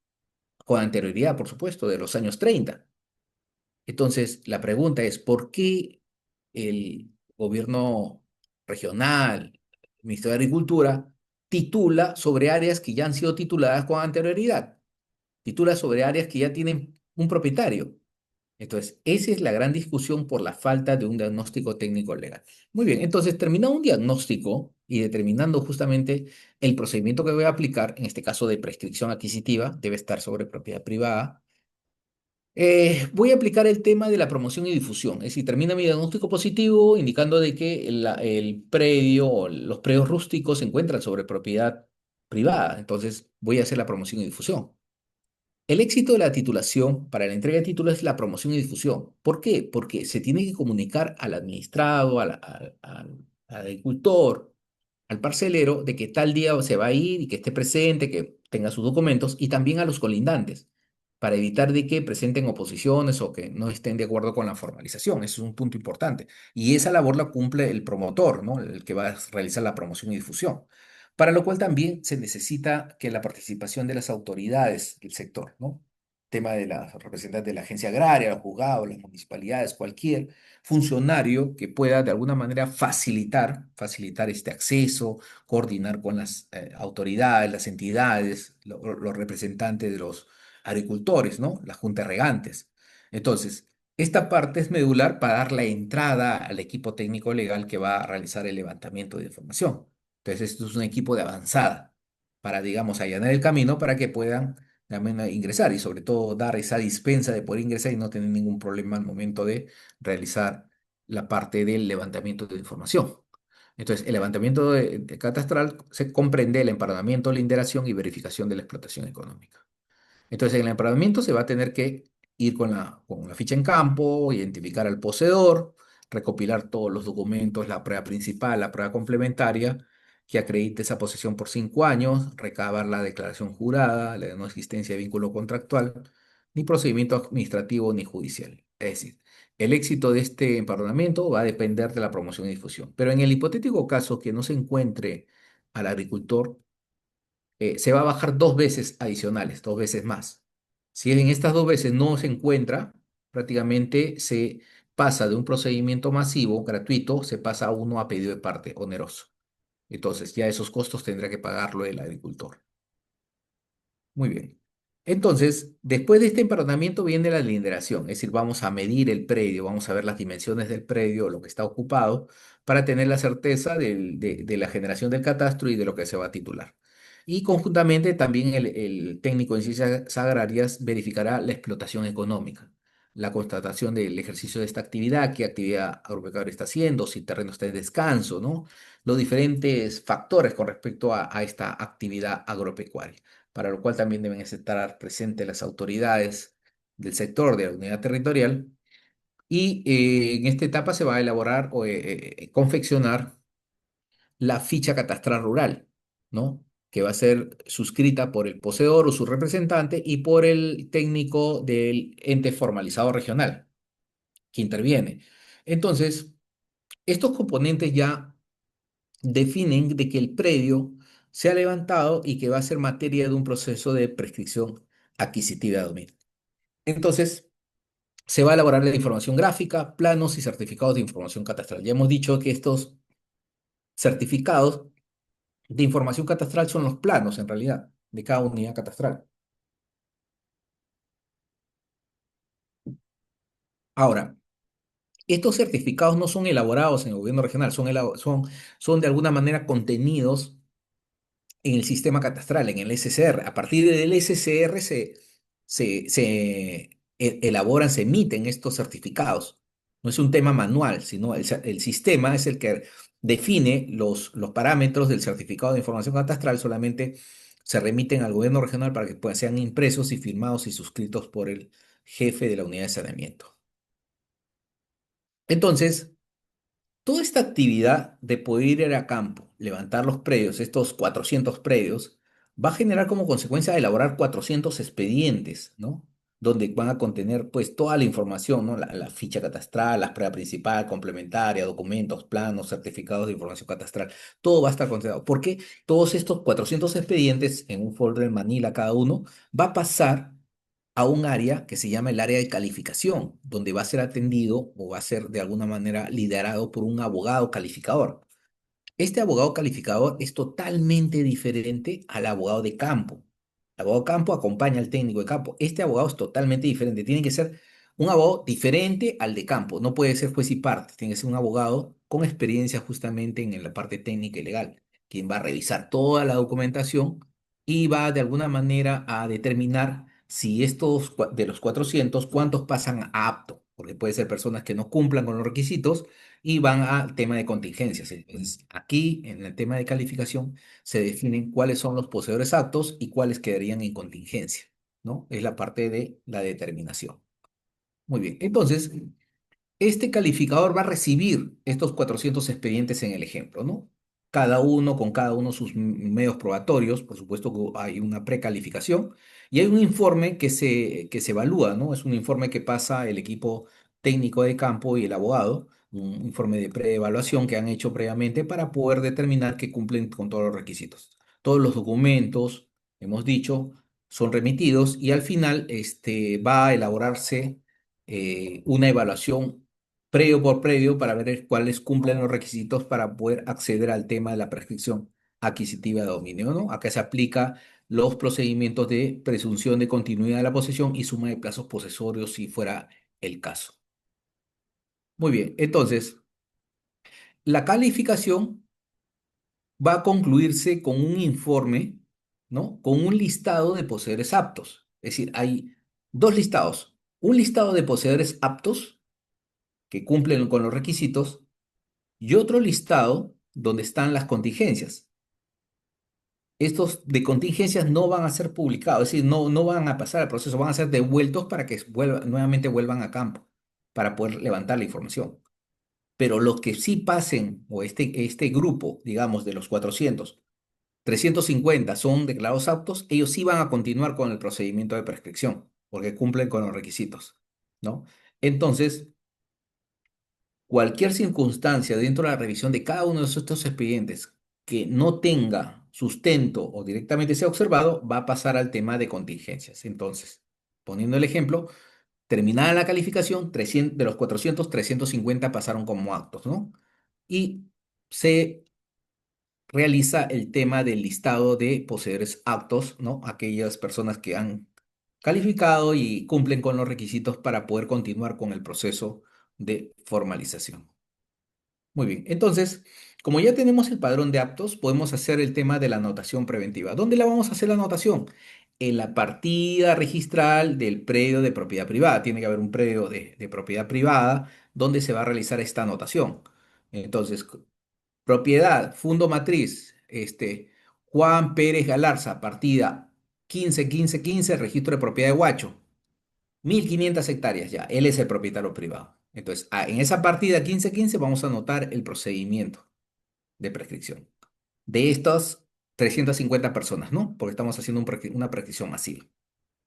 con anterioridad, por supuesto, de los años 30. Entonces, la pregunta es, ¿por qué el gobierno regional, el Ministerio de Agricultura, titula sobre áreas que ya han sido tituladas con anterioridad? Titula sobre áreas que ya tienen un propietario. Entonces, esa es la gran discusión por la falta de un diagnóstico técnico legal. Muy bien, entonces, terminado un diagnóstico y determinando justamente el procedimiento que voy a aplicar, en este caso de prescripción adquisitiva, debe estar sobre propiedad privada. Voy a aplicar el tema de la promoción y difusión. Es decir, termina mi diagnóstico positivo indicando de que el predio o los predios rústicos se encuentran sobre propiedad privada. Entonces, voy a hacer la promoción y difusión. El éxito de la titulación para la entrega de títulos es la promoción y difusión. ¿Por qué? Porque se tiene que comunicar al administrado, al agricultor, al parcelero, de que tal día se va a ir y que esté presente, que tenga sus documentos, y también a los colindantes, para evitar de que presenten oposiciones o que no estén de acuerdo con la formalización. Eso es un punto importante. Y esa labor la cumple el promotor, ¿no? El que va a realizar la promoción y difusión, para lo cual también se necesita que la participación de las autoridades del sector, ¿no? Tema de los representantes de la agencia agraria, los juzgados, las municipalidades, cualquier funcionario que pueda de alguna manera facilitar este acceso, coordinar con las autoridades, las entidades, los representantes de los agricultores, ¿no? Las juntas regantes. Entonces, esta parte es medular para dar la entrada al equipo técnico legal que va a realizar el levantamiento de información. Entonces, esto es un equipo de avanzada para, digamos, allanar el camino para que puedan también ingresar y sobre todo dar esa dispensa de poder ingresar y no tener ningún problema al momento de realizar la parte del levantamiento de información. Entonces, el levantamiento de catastral se comprende el empadronamiento, la inderación y verificación de la explotación económica. Entonces, en el empadronamiento se va a tener que ir con la ficha en campo, identificar al poseedor, recopilar todos los documentos, la prueba principal, la prueba complementaria, que acredite esa posesión por 5 años, recabar la declaración jurada, la de no existencia de vínculo contractual, ni procedimiento administrativo ni judicial. Es decir, el éxito de este empadronamiento va a depender de la promoción y difusión. Pero en el hipotético caso que no se encuentre al agricultor, se va a bajar 2 veces adicionales, 2 veces más. Si en estas 2 veces no se encuentra, prácticamente se pasa de un procedimiento masivo, gratuito, se pasa a uno a pedido de parte, oneroso. Entonces ya esos costos tendrá que pagarlo el agricultor. Muy bien. Entonces, después de este empadronamiento viene la linderación, es decir, vamos a medir el predio, vamos a ver las dimensiones del predio, lo que está ocupado, para tener la certeza de la generación del catastro y de lo que se va a titular. Y conjuntamente también el técnico en ciencias agrarias verificará la explotación económica, la constatación del ejercicio de esta actividad, qué actividad agropecuaria está haciendo, si el terreno está en descanso, ¿no? Los diferentes factores con respecto a esta actividad agropecuaria, para lo cual también deben estar presentes las autoridades del sector de la unidad territorial. Y en esta etapa se va a elaborar o confeccionar la ficha catastral rural, ¿no? Que va a ser suscrita por el poseedor o su representante y por el técnico del ente formalizado regional que interviene. Entonces, estos componentes ya definen de que el predio se ha levantado y que va a ser materia de un proceso de prescripción adquisitiva de dominio. Entonces, se va a elaborar la información gráfica, planos y certificados de información catastral. Ya hemos dicho que estos certificados de información catastral son los planos, en realidad, de cada unidad catastral. Ahora, estos certificados no son elaborados en el gobierno regional, son de alguna manera contenidos en el sistema catastral, en el SCR. A partir del SCR elaboran, se emiten estos certificados. No es un tema manual, sino el sistema es el que define los parámetros del certificado de información catastral, solamente se remiten al gobierno regional para que sean impresos y firmados y suscritos por el jefe de la unidad de saneamiento. Entonces, toda esta actividad de poder ir a campo, levantar los predios, estos 400 predios, va a generar como consecuencia elaborar 400 expedientes, ¿no? Donde van a contener pues toda la información, ¿no? La ficha catastral, la prueba principal, complementaria, documentos, planos, certificados de información catastral, todo va a estar considerado. Porque todos estos 400 expedientes en un folder en Manila cada uno va a pasar a un área que se llama el área de calificación, donde va a ser atendido o va a ser de alguna manera liderado por un abogado calificador. Este abogado calificador es totalmente diferente al abogado de campo. El abogado de campo acompaña al técnico de campo. Este abogado es totalmente diferente. Tiene que ser un abogado diferente al de campo. No puede ser juez y parte. Tiene que ser un abogado con experiencia justamente en la parte técnica y legal, quien va a revisar toda la documentación y va de alguna manera a determinar si estos de los 400, cuántos pasan a apto, porque puede ser personas que no cumplan con los requisitos y van al tema de contingencias. Entonces, aquí, en el tema de calificación, se definen cuáles son los poseedores aptos y cuáles quedarían en contingencia, ¿no? Es la parte de la determinación. Muy bien. Entonces, este calificador va a recibir estos 400 expedientes en el ejemplo, ¿no? Cada uno con cada uno sus medios probatorios, por supuesto que hay una precalificación y hay un informe que se evalúa, ¿no? Es un informe que pasa el equipo técnico de campo y el abogado, un informe de preevaluación que han hecho previamente para poder determinar que cumplen con todos los requisitos. Todos los documentos, hemos dicho, son remitidos y al final va a elaborarse una evaluación previo por previo para ver cuáles cumplen los requisitos para poder acceder al tema de la prescripción adquisitiva de dominio, ¿no? Acá se aplica los procedimientos de presunción de continuidad de la posesión y suma de plazos posesorios si fuera el caso. Muy bien, entonces, la calificación va a concluirse con un informe, ¿no? Con un listado de poseedores aptos. Es decir, hay dos listados. Un listado de poseedores aptos que cumplen con los requisitos y otro listado donde están las contingencias. Estos de contingencias no van a ser publicados, es decir, no van a pasar al proceso, van a ser devueltos para que nuevamente vuelvan a campo para poder levantar la información. Pero los que sí pasen, o este grupo, digamos, de los 400, 350 son declarados aptos, ellos sí van a continuar con el procedimiento de prescripción, porque cumplen con los requisitos, ¿no? Entonces, cualquier circunstancia dentro de la revisión de cada uno de estos expedientes que no tenga sustento o directamente sea observado, va a pasar al tema de contingencias. Entonces, poniendo el ejemplo, terminada la calificación, 300, de los 400, 350 pasaron como actos, ¿no? Y se realiza el tema del listado de poseedores aptos, ¿no? Aquellas personas que han calificado y cumplen con los requisitos para poder continuar con el proceso de formalización. Muy bien, entonces, como ya tenemos el padrón de aptos, podemos hacer el tema de la anotación preventiva. ¿Dónde la vamos a hacer la anotación? En la partida registral del predio de propiedad privada. Tiene que haber un predio de propiedad privada donde se va a realizar esta anotación. Entonces, propiedad, fondo matriz, Juan Pérez Galarza, partida 15-15-15, registro de propiedad de Huacho. 1.500 hectáreas ya, él es el propietario privado. Entonces, en esa partida 15-15 vamos a anotar el procedimiento de prescripción de estas 350 personas, ¿no? Porque estamos haciendo una prescripción masiva.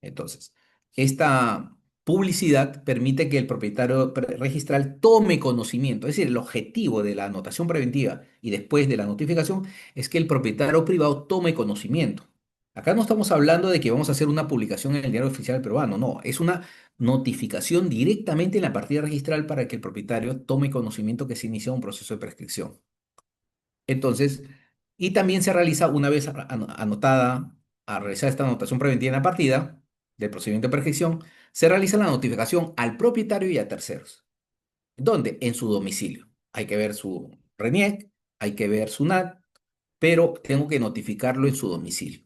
Entonces, esta publicidad permite que el propietario registral tome conocimiento, es decir, el objetivo de la anotación preventiva y después de la notificación es que el propietario privado tome conocimiento. Acá no estamos hablando de que vamos a hacer una publicación en el Diario Oficial Peruano, no, es una notificación directamente en la partida registral para que el propietario tome conocimiento que se inicia un proceso de prescripción. Entonces, y también se realiza una vez anotada, a realizar esta anotación preventiva en la partida del procedimiento de prescripción, se realiza la notificación al propietario y a terceros. ¿Dónde? En su domicilio. Hay que ver su RENIEC, hay que ver su NAT, pero tengo que notificarlo en su domicilio.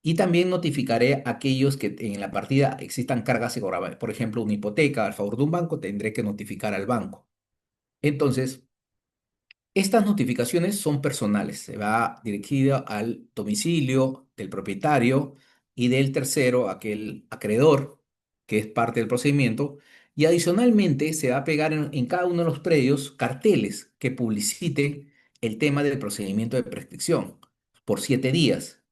Y también notificaré a aquellos que en la partida existan cargas gravamen. Por ejemplo, una hipoteca al favor de un banco, tendré que notificar al banco. Entonces, estas notificaciones son personales, se va dirigida al domicilio del propietario y del tercero, aquel acreedor, que es parte del procedimiento, y adicionalmente se va a pegar en cada uno de los predios carteles que publicite el tema del procedimiento de prescripción por 7 días.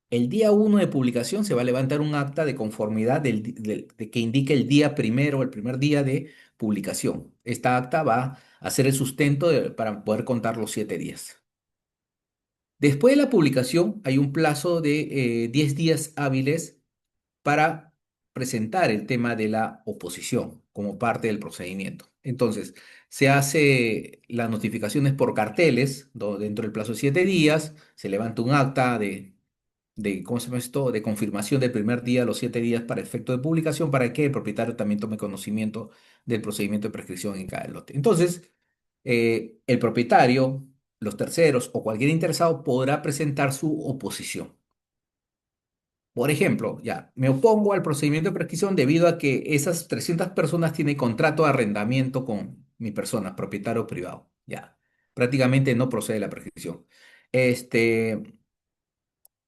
El día 1 de publicación se va a levantar un acta de conformidad de que indique el día primero, el primer día de publicación. Esta acta va hacer el sustento para poder contar los 7 días. Después de la publicación, hay un plazo de 10 días hábiles para presentar el tema de la oposición como parte del procedimiento. Entonces, se hace las notificaciones por carteles, dentro del plazo de 7 días, se levanta un acta ¿cómo se llama esto? De confirmación del primer día, los 7 días para efecto de publicación, para que el propietario también tome conocimiento del procedimiento de prescripción en cada lote. Entonces, el propietario, los terceros o cualquier interesado podrá presentar su oposición. Por ejemplo, ya, me opongo al procedimiento de prescripción debido a que esas 300 personas tienen contrato de arrendamiento con mi persona, propietario privado. Ya, prácticamente no procede la prescripción. Este,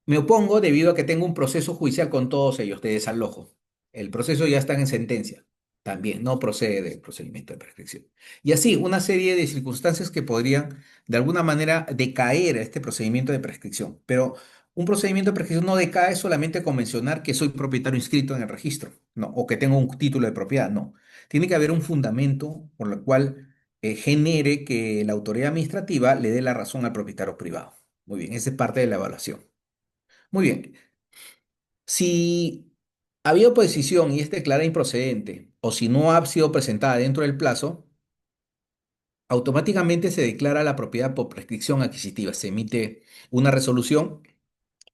Me opongo debido a que tengo un proceso judicial con todos ellos de desalojo. El proceso ya está en sentencia. También no procede el procedimiento de prescripción. Y así, una serie de circunstancias que podrían, de alguna manera, decaer a este procedimiento de prescripción. Pero un procedimiento de prescripción no decae solamente con mencionar que soy propietario inscrito en el registro, no, o que tengo un título de propiedad, no. Tiene que haber un fundamento por el cual genere que la autoridad administrativa le dé la razón al propietario privado. Muy bien, esa es parte de la evaluación. Muy bien. Si había oposición y es declarada improcedente, o si no ha sido presentada dentro del plazo, automáticamente se declara la propiedad por prescripción adquisitiva. Se emite una resolución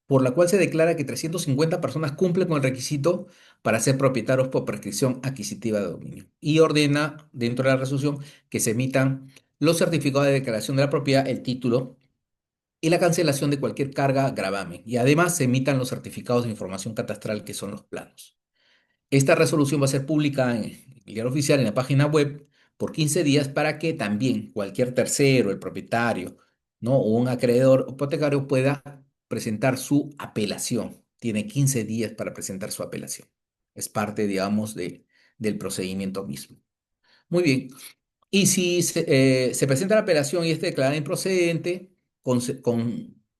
por la cual se declara que 350 personas cumplen con el requisito para ser propietarios por prescripción adquisitiva de dominio. Y ordena dentro de la resolución que se emitan los certificados de declaración de la propiedad, el título y la cancelación de cualquier carga gravamen. Y además se emitan los certificados de información catastral que son los planos. Esta resolución va a ser publicada en el diario oficial en la página web por 15 días para que también cualquier tercero, el propietario, ¿no? O un acreedor hipotecario pueda presentar su apelación. Tiene 15 días para presentar su apelación. Es parte, digamos, del procedimiento mismo. Muy bien. Y si se presenta la apelación y es declarada improcedente,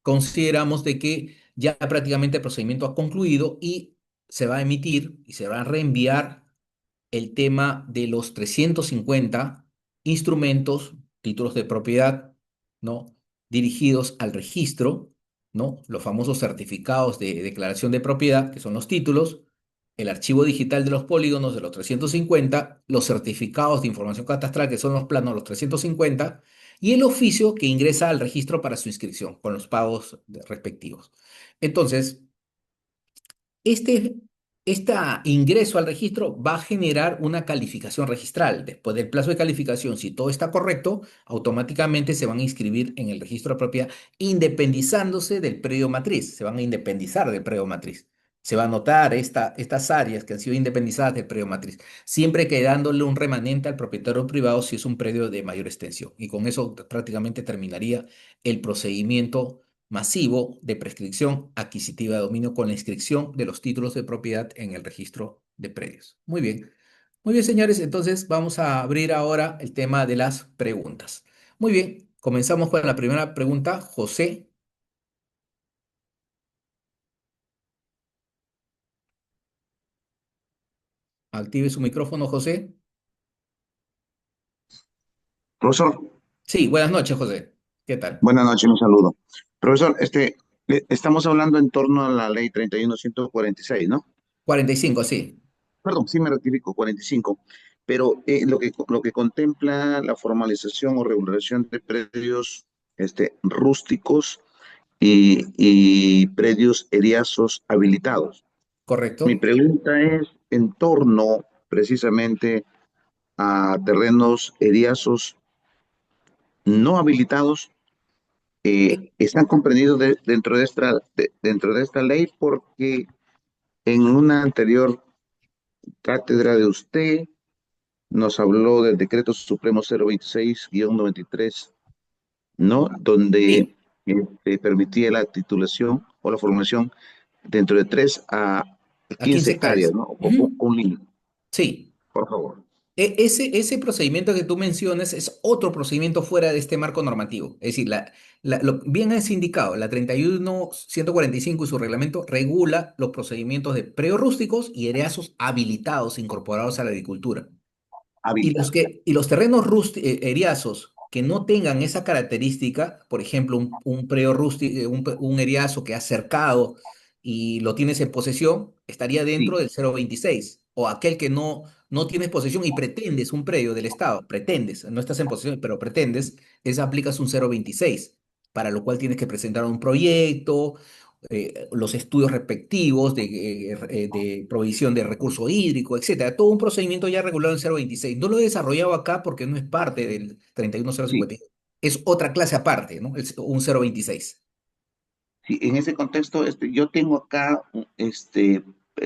consideramos de que ya prácticamente el procedimiento ha concluido y se va a emitir y se va a reenviar el tema de los 350 instrumentos, títulos de propiedad, ¿no? Dirigidos al registro, ¿no? Los famosos certificados de declaración de propiedad, que son los títulos, el archivo digital de los polígonos de los 350, los certificados de información catastral, que son los planos, los 350, y el oficio que ingresa al registro para su inscripción, con los pagos respectivos. Entonces, este Este ingreso al registro va a generar una calificación registral. Después del plazo de calificación, si todo está correcto, automáticamente se van a inscribir en el registro de propiedad independizándose del predio matriz. Se van a independizar del predio matriz. Se va a anotar estas áreas que han sido independizadas del predio matriz, siempre quedándole un remanente al propietario privado si es un predio de mayor extensión. Y con eso prácticamente terminaría el procedimiento masivo de prescripción adquisitiva de dominio con la inscripción de los títulos de propiedad en el registro de predios. Muy bien. Muy bien, señores. Entonces vamos a abrir ahora el tema de las preguntas. Muy bien. Comenzamos con la primera pregunta. José, active su micrófono, José. Profesor, Sí, buenas noches, José. ¿Qué tal? buenas noches, un saludo. Profesor, estamos hablando en torno a la ley 31146, ¿no? 45, sí. Perdón, sí me rectifico, 45, pero lo que contempla la formalización o regulación de predios rústicos y predios eriazos habilitados. Mi ¿Correcto? pregunta es en torno precisamente a terrenos eriazos no habilitados están comprendidos dentro de esta ley porque en una anterior cátedra de usted nos habló del decreto supremo 026-93, ¿no? Donde Sí. permitía la titulación o la formación dentro de 3 a A 15 15 hectáreas, hectáreas. ¿no? Ujú. Con límite, Sí. por favor. Ese procedimiento que tú mencionas es otro procedimiento fuera de este marco normativo. Es decir, bien has indicado, la 31.145 y su reglamento regula los procedimientos de predios y ereazos habilitados incorporados a la agricultura. Habilitados. Y los terrenos eriazos que no tengan esa característica, por ejemplo, un predio rústico, un eriazo que has cercado y lo tienes en posesión, estaría dentro Sí, del 026. O aquel que no tienes posesión y pretendes un predio del Estado, pretendes, no estás en posesión, pero pretendes, esa aplicas un 026, para lo cual tienes que presentar un proyecto, los estudios respectivos de provisión de recurso hídrico, etcétera. Todo un procedimiento ya regulado en 026. No lo he desarrollado acá porque no es parte del sí. 31050. Es otra clase aparte, ¿no? Un 026. Sí, en ese contexto, yo tengo acá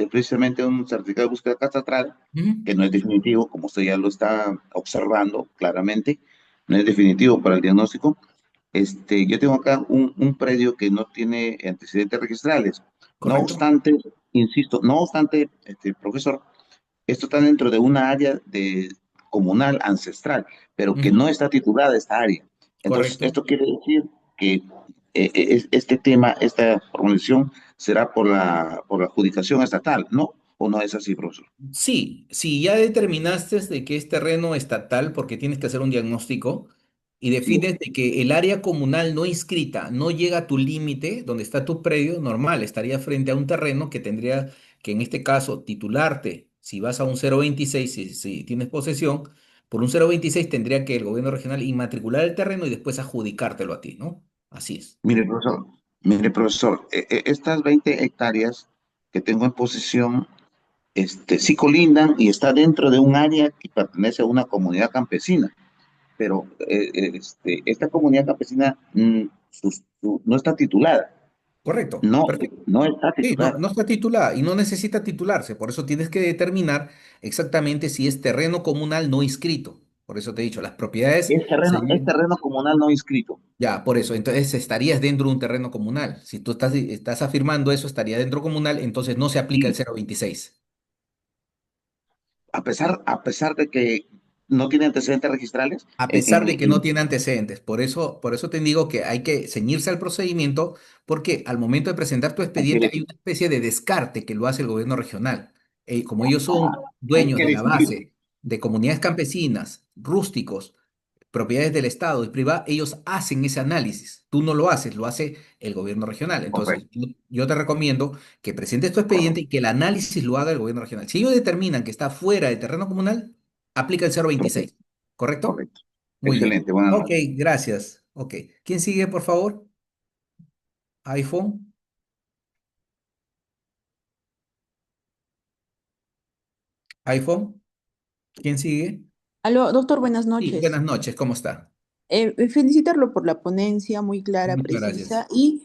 precisamente un certificado de búsqueda catastral Ujú. que no es definitivo, como usted ya lo está observando claramente, no es definitivo para el diagnóstico. Yo tengo acá un predio que no tiene antecedentes registrales. No ¿Correcto? obstante, insisto, no obstante, profesor, esto está dentro de una área comunal ancestral, pero que Ujú. no está titulada esta área. Entonces, Correcto. esto quiere decir que este tema, esta formulación, será por la adjudicación estatal, ¿no? ¿O no es así, profesor? Sí, si ya determinaste de que es terreno estatal porque tienes que hacer un diagnóstico y Sí, defines de que el área comunal no inscrita no llega a tu límite donde está tu predio, normal, estaría frente a un terreno que tendría que en este caso titularte. Si vas a un 026, si tienes posesión, por un 026 tendría que el gobierno regional inmatricular el terreno y después adjudicártelo a ti, ¿no? Así es. mire, profesor, estas 20 hectáreas que tengo en posesión, sí colindan y está dentro de un área que pertenece a una comunidad campesina. Pero esta comunidad campesina no está titulada, Correcto, no, perfecto. no está Sí, no, titulada. no está titulada y no necesita titularse, por eso tienes que determinar exactamente si es terreno comunal no inscrito. Por eso te he dicho, las propiedades Es serían, terreno comunal no inscrito. ya, por eso, entonces estarías dentro de un terreno comunal. Si tú estás afirmando eso, estaría dentro comunal, entonces no se aplica el Sí, 026. a pesar de que no tiene antecedentes registrales, A pesar de que no tiene antecedentes. Por eso te digo que hay que ceñirse al procedimiento, porque al momento de presentar tu hay que, expediente hay una especie de descarte que lo hace el gobierno regional. Como ellos son hay dueños que de la decidir. base de comunidades campesinas, rústicos, propiedades del Estado y privadas, ellos hacen ese análisis. Tú no lo haces, lo hace el gobierno regional. Entonces, Correcto, yo te recomiendo que presentes tu expediente correcto, y que el análisis lo haga el gobierno regional. Si ellos determinan que está fuera del terreno comunal, aplica el correcto, 026. ¿Correcto? correcto. Muy bien. Excelente, buenas Ok, noches. gracias. Ok. ¿Quién sigue, por favor? iPhone. iPhone. ¿Quién sigue? Aló, doctor, buenas Sí, buenas noches. noches, ¿cómo está? Felicitarlo por la ponencia, muy clara, Muchas gracias. precisa. Y,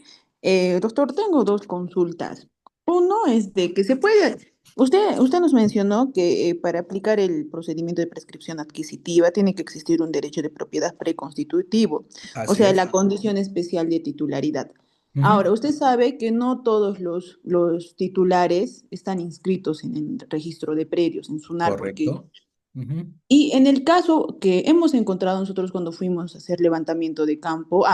doctor, tengo dos consultas. Uno es de que se puede, usted nos mencionó que para aplicar el procedimiento de prescripción adquisitiva tiene que existir un derecho de propiedad preconstitutivo, o Así sea, es. la condición especial de titularidad. Ujú. Ahora, usted sabe que no todos los titulares están inscritos en el registro de predios, en SUNAR, porque Correcto. Ujú. y en el caso que hemos encontrado nosotros cuando fuimos a hacer levantamiento de campo,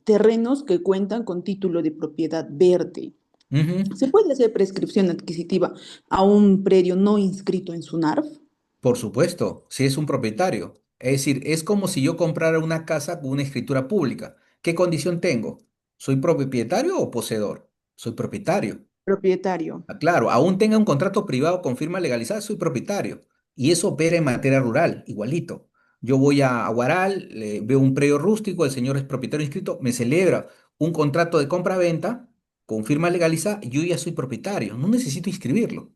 terrenos que cuentan con título de propiedad verde. Ujú. ¿Se puede hacer prescripción adquisitiva a un predio no inscrito en SUNARF? Por supuesto, si es un propietario. Es decir, es como si yo comprara una casa con una escritura pública. ¿Qué condición tengo? ¿Soy propietario o poseedor? Soy propietario. Propietario. Claro, aún tenga un contrato privado con firma legalizada, soy propietario. Y eso opera en materia rural, igualito. Yo voy a Huaral, veo un predio rústico, el señor es propietario inscrito, me celebra un contrato de compra-venta con firma legalizada, yo ya soy propietario, no necesito inscribirlo.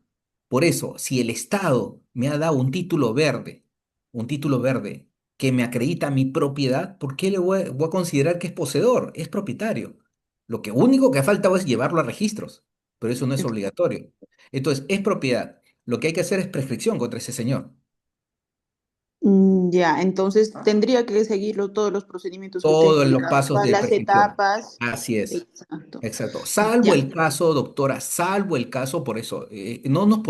Por eso, si el Estado me ha dado un título verde que me acredita mi propiedad, ¿por qué voy a considerar que es poseedor? Es propietario. Lo que único que falta es llevarlo a registros, pero eso no es obligatorio. Entonces, es propiedad. Lo que hay que hacer es prescripción contra ese señor. Ya, entonces tendría que seguirlo todos los procedimientos que usted ha Todos los explicado, pasos todas de las prescripción. etapas. Así es. Exacto. Exacto. Salvo Ya. el caso, doctora, salvo el caso, por eso, no nos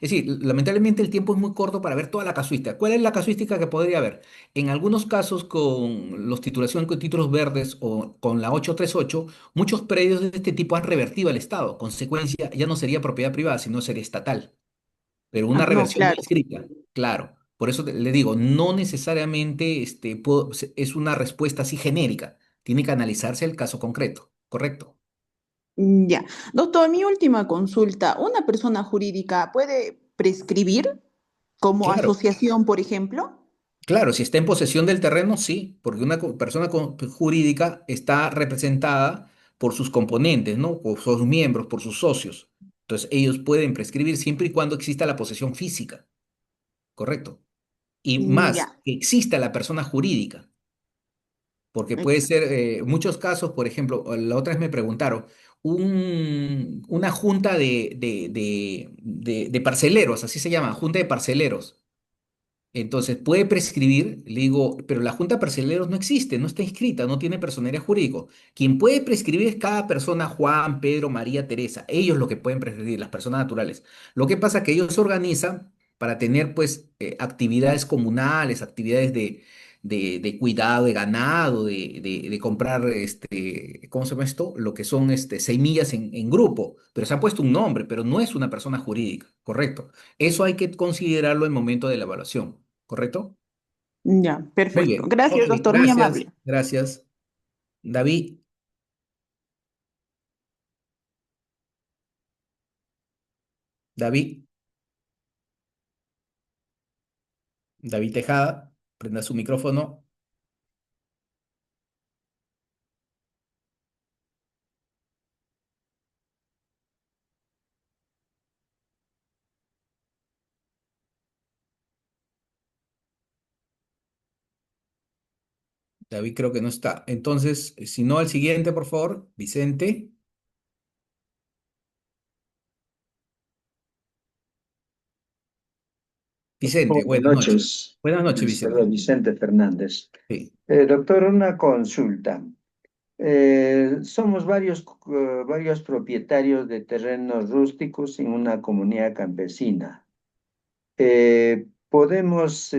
es decir, lamentablemente el tiempo es muy corto para ver toda la casuística. ¿Cuál es la casuística que podría haber? En algunos casos con los titulación con títulos verdes o con la 838, muchos predios de este tipo han revertido al Estado. Consecuencia, ya no sería propiedad privada, sino sería estatal, pero una No, reversión no claro. escrita, claro. Por eso le digo, no necesariamente es una respuesta así genérica. Tiene que analizarse el caso concreto, ¿correcto? Ya. Doctor, mi última consulta. ¿Una persona jurídica puede prescribir como Claro, asociación, por ejemplo? claro, si está en posesión del terreno, sí, porque una persona jurídica está representada por sus componentes, ¿no? Por sus miembros, por sus socios. Entonces, ellos pueden prescribir siempre y cuando exista la posesión física, ¿correcto? Y más, Ya. que exista la persona jurídica. Porque puede ser, Exacto. muchos casos, por ejemplo, la otra vez me preguntaron, una junta de parceleros, así se llama, junta de parceleros. Entonces, puede prescribir, le digo, pero la junta de parceleros no existe, no está inscrita, no tiene personería jurídico. Quien puede prescribir es cada persona, Juan, Pedro, María, Teresa. Ellos lo que pueden prescribir, las personas naturales. Lo que pasa es que ellos se organizan para tener, pues, actividades comunales, actividades de cuidado de ganado, de comprar, ¿cómo se llama esto? Lo que son, semillas en grupo. Pero se ha puesto un nombre, pero no es una persona jurídica, ¿correcto? Eso hay que considerarlo en el momento de la evaluación. ¿Correcto? Ya, Muy perfecto. bien. Ok, Gracias, doctor, muy gracias, amable. gracias. David, David, David Tejada, prenda su micrófono. David creo que no está. Entonces, si no, al siguiente, por favor, Vicente. Vicente, Buenas buenas noches. noches, Buenas noches, les saluda Vicente. Vicente Fernández. Sí, Doctor, una consulta. Somos varios propietarios de terrenos rústicos en una comunidad campesina. ¿Podemos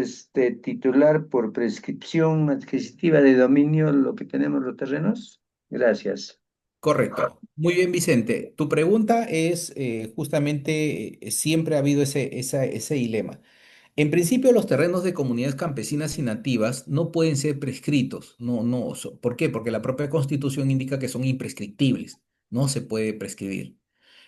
titular por prescripción adquisitiva de dominio lo que tenemos los terrenos? Gracias. correcto. Muy bien, Vicente. Tu pregunta es justamente, siempre ha habido ese dilema. En principio, los terrenos de comunidades campesinas y nativas no pueden ser prescritos. No, no. ¿Por qué? Porque la propia Constitución indica que son imprescriptibles. No se puede prescribir.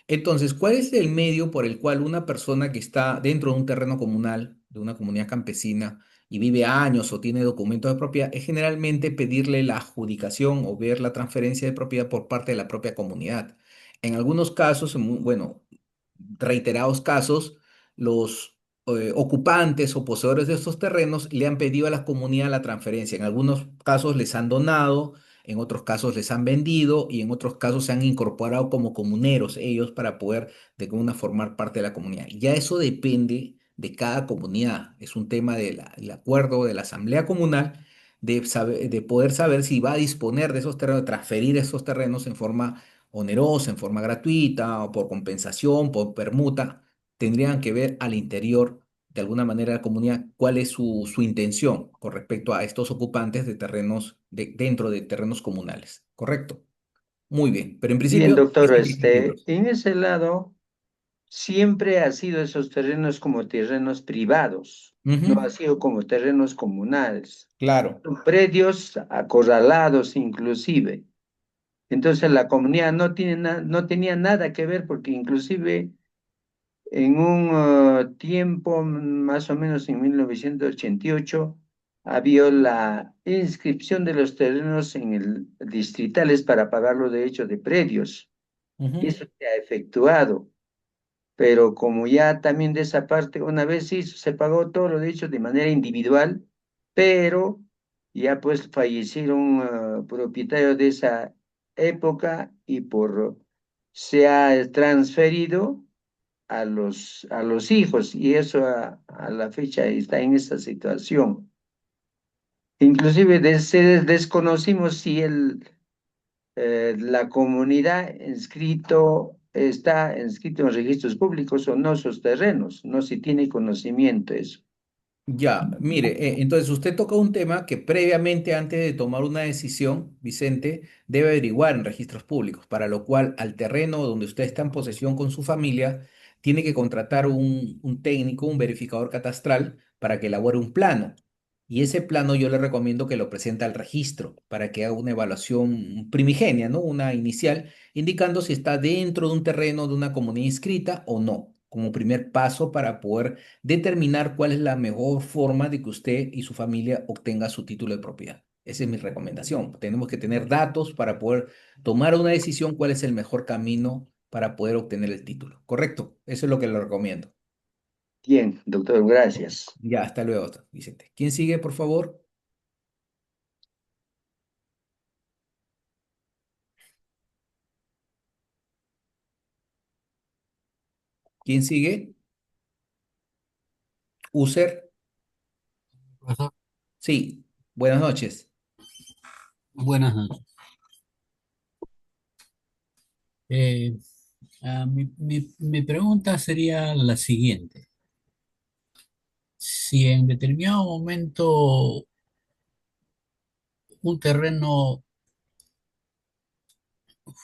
Entonces, ¿cuál es el medio por el cual una persona que está dentro de un terreno comunal, de una comunidad campesina, y vive años o tiene documentos de propiedad, es generalmente pedirle la adjudicación o ver la transferencia de propiedad por parte de la propia comunidad? En algunos casos, bueno, reiterados casos, ocupantes o poseedores de estos terrenos le han pedido a la comunidad la transferencia. En algunos casos les han donado, en otros casos les han vendido y en otros casos se han incorporado como comuneros ellos para poder de alguna formar parte de la comunidad. Ya eso depende de cada comunidad. Es un tema del acuerdo de la asamblea comunal de poder saber si va a disponer de esos terrenos, transferir esos terrenos en forma onerosa, en forma gratuita o por compensación, por permuta tendrían que ver al interior, de alguna manera, de la comunidad, cuál es su intención con respecto a estos ocupantes de terrenos, dentro de terrenos comunales. ¿Correcto? Muy bien, pero en Bien, principio, doctor, dicen que hay títulos. en ese lado siempre ha sido esos terrenos como terrenos privados, no ha Ujú, sido como terrenos comunales. claro. Son predios acorralados inclusive. Entonces la comunidad no tenía nada que ver porque inclusive en un tiempo, más o menos en 1988, había la inscripción de los terrenos en el distritales para pagar los derechos de predios. Y Ujú. eso se ha efectuado. Pero como ya también de esa parte, una vez sí se pagó todo lo dicho de manera individual, pero ya pues fallecieron propietarios de esa época y se ha transferido a los hijos y eso a la fecha está en esta situación. Inclusive desconocimos si la comunidad está inscrito en registros públicos o no sus terrenos, no si tiene conocimiento eso. Ya, mire, entonces usted toca un tema que previamente, antes de tomar una decisión, Vicente, debe averiguar en registros públicos, para lo cual al terreno donde usted está en posesión con su familia, tiene que contratar un técnico, un verificador catastral, para que elabore un plano. Y ese plano yo le recomiendo que lo presente al registro, para que haga una evaluación primigenia, ¿no? Una inicial, indicando si está dentro de un terreno de una comunidad inscrita o no, como primer paso para poder determinar cuál es la mejor forma de que usted y su familia obtenga su título de propiedad. Esa es mi recomendación. Tenemos que tener datos para poder tomar una decisión cuál es el mejor camino para poder obtener el título. ¿Correcto? Eso es lo que le recomiendo. Bien, doctor, gracias. Ya, hasta luego, Vicente. ¿Quién sigue, por favor? ¿Quién sigue? User. Profesor, Sí. Buenas noches. buenas noches. Eh, mi pregunta sería la siguiente. Si en determinado momento un terreno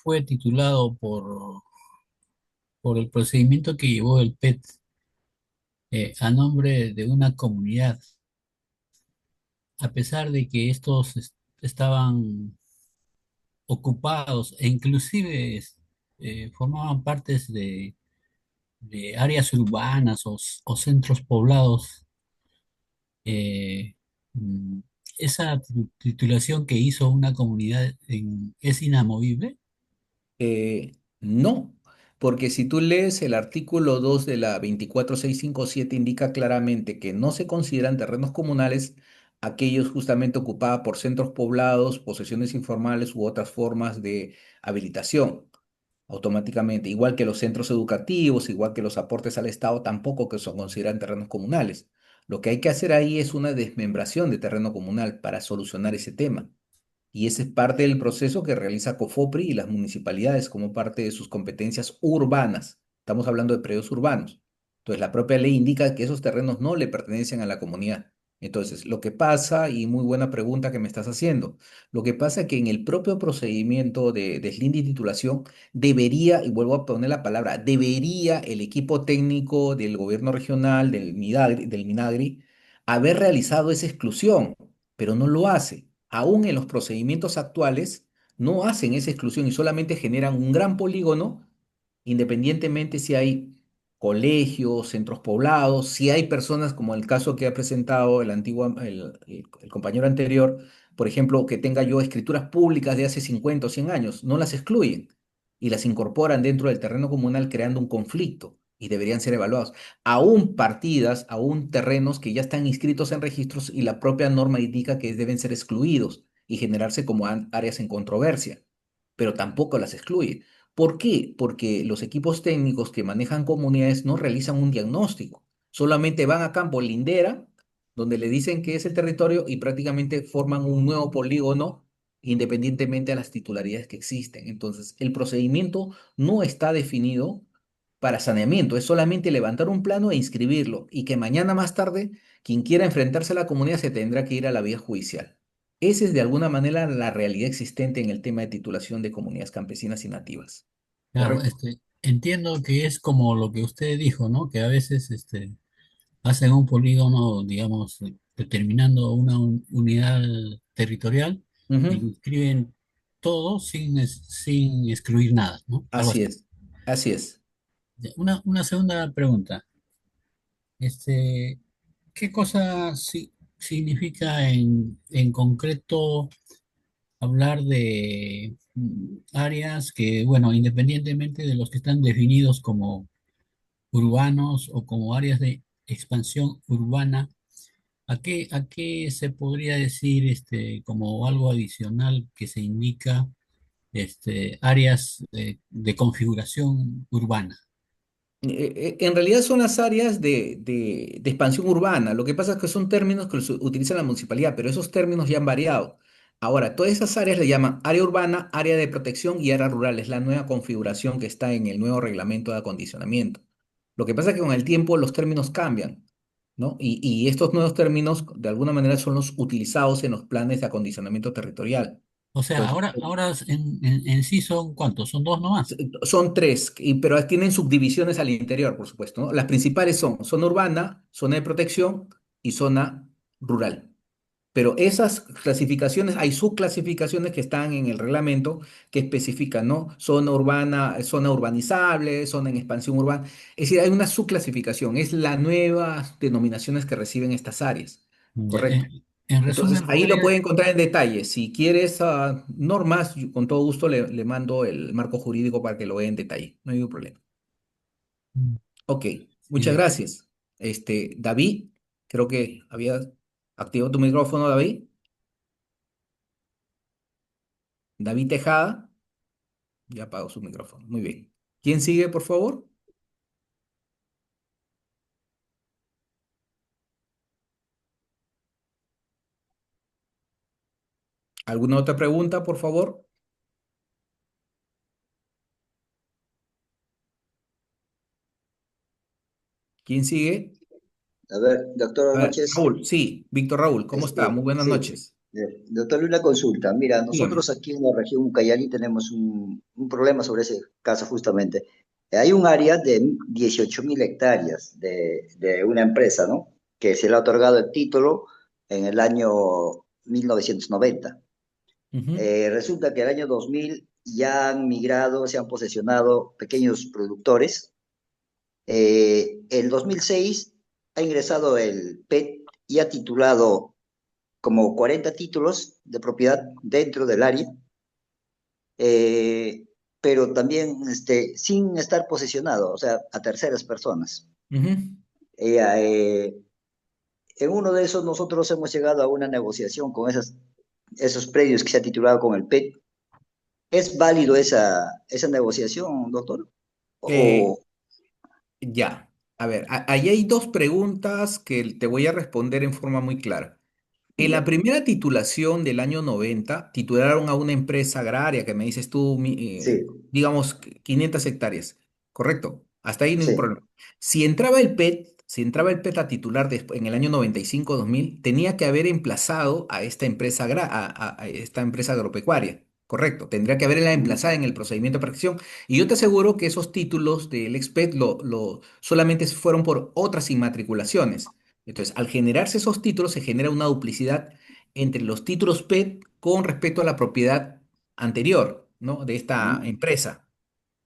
fue titulado por el procedimiento que llevó el PET a nombre de una comunidad, a pesar de que estos estaban ocupados e inclusive formaban partes de áreas urbanas o centros poblados, eh, mm, esa titulación que hizo una comunidad es inamovible. No, porque si tú lees el artículo 2 de la 24657 indica claramente que no se consideran terrenos comunales aquellos justamente ocupados por centros poblados, posesiones informales u otras formas de habilitación automáticamente, igual que los centros educativos, igual que los aportes al Estado, tampoco que se consideran terrenos comunales. Lo que hay que hacer ahí es una desmembración de terreno comunal para solucionar ese tema. Y ese es parte del proceso que realiza COFOPRI y las municipalidades como parte de sus competencias urbanas. Estamos hablando de predios urbanos. Entonces, la propia ley indica que esos terrenos no le pertenecen a la comunidad. Entonces, lo que pasa, y muy buena pregunta que me estás haciendo, lo que pasa es que en el propio procedimiento de deslinde y titulación debería, y vuelvo a poner la palabra, debería el equipo técnico del gobierno regional, del MINAGRI, haber realizado esa exclusión, pero no lo hace. Aún en los procedimientos actuales, no hacen esa exclusión y solamente generan un gran polígono, independientemente si hay colegios, centros poblados, si hay personas como el caso que ha presentado el compañero anterior, por ejemplo, que tenga yo escrituras públicas de hace 50 o 100 años, no las excluyen y las incorporan dentro del terreno comunal creando un conflicto. y deberían ser evaluados. Aún partidas, aún terrenos que ya están inscritos en registros y la propia norma indica que deben ser excluidos y generarse como áreas en controversia, pero tampoco las excluye. ¿Por qué? Porque los equipos técnicos que manejan comunidades no realizan un diagnóstico, solamente van a campo lindera, donde le dicen que es el territorio y prácticamente forman un nuevo polígono independientemente de las titularidades que existen. Entonces, el procedimiento no está definido para saneamiento, es solamente levantar un plano e inscribirlo y que mañana más tarde quien quiera enfrentarse a la comunidad se tendrá que ir a la vía judicial. Esa es de alguna manera la realidad existente en el tema de titulación de comunidades campesinas y nativas. Claro, ¿Correcto? entiendo que es como lo que usted dijo, ¿no? Que a veces hacen un polígono, digamos, determinando una unidad territorial y lo Ujú. inscriben todo sin excluir nada, ¿no? Algo Así así. es, así es. Ya, una segunda pregunta. Este, ¿Qué cosa significa en concreto hablar de áreas que, bueno, independientemente de los que están definidos como urbanos o como áreas de expansión urbana, a qué se podría decir como algo adicional que se indica áreas de configuración urbana? En realidad son las áreas de expansión urbana. Lo que pasa es que son términos que los utiliza la municipalidad, pero esos términos ya han variado. Ahora, todas esas áreas le llaman área urbana, área de protección y área rural. Es la nueva configuración que está en el nuevo reglamento de acondicionamiento. Lo que pasa es que con el tiempo los términos cambian, ¿no? Y estos nuevos términos, de alguna manera, son los utilizados en los planes de acondicionamiento territorial. O sea, Entonces, ahora en sí son ¿cuántos? Son dos nomás. son tres, pero tienen subdivisiones al interior, por supuesto, ¿no? Las principales son zona urbana, zona de protección y zona rural. Pero esas clasificaciones, hay subclasificaciones que están en el reglamento que especifican, ¿no? Zona urbana, zona urbanizable, zona en expansión urbana. Es decir, hay una subclasificación, es la nueva denominaciones que reciben estas áreas, Ya, ¿correcto? en Entonces, resumen, ahí lo podría... puede encontrar en detalle. Si quieres normas, yo con todo gusto le mando el marco jurídico para que lo vea en detalle. No hay ningún problema. Mm, Ok, muchas sí, gracias. David, creo que había activado tu micrófono, David. David Tejada, ya apagó su micrófono. Muy bien. ¿Quién sigue, por favor? ¿Alguna otra pregunta, por favor? ¿Quién sigue? A ver, doctor, A buenas ver, noches. Raúl, sí, Víctor Raúl, ¿cómo está? Muy buenas Sí, noches. doctor, una consulta. Mira, Dígame. nosotros aquí en la región Ucayali tenemos un problema sobre ese caso justamente. Hay un área de 18.000 hectáreas de una empresa, ¿no? Que se le ha otorgado el título en el año 1990. Ujú, Resulta que el año 2000 ya han migrado, se han posesionado pequeños productores. El 2006 ha ingresado el PET y ha titulado como 40 títulos de propiedad dentro del área, eh, pero también sin estar posesionado, o sea, a terceras personas. ujú. Ella, en uno de esos nosotros hemos llegado a una negociación con esos predios que se ha titulado con el PET. ¿Es válido esa negociación, doctor? Eh, O, ya. A ver, ahí hay dos preguntas que te voy a responder en forma muy clara. En la ya, primera titulación del año 90 titularon a una empresa agraria que me dices tú, sí, digamos, 500 hectáreas, ¿correcto? Hasta ahí no hay sí. problema. Si entraba el PET a titular en el año 95-2000, tenía que haber emplazado a esta empresa, a esta empresa agropecuaria, ¿correcto? Tendría que haberla emplazada en el procedimiento de protección. Y yo te aseguro que esos títulos del exped solamente fueron por otras inmatriculaciones. Entonces, al generarse esos títulos, se genera una duplicidad entre los títulos PET con respecto a la propiedad anterior, ¿no? De esta Ujú, empresa.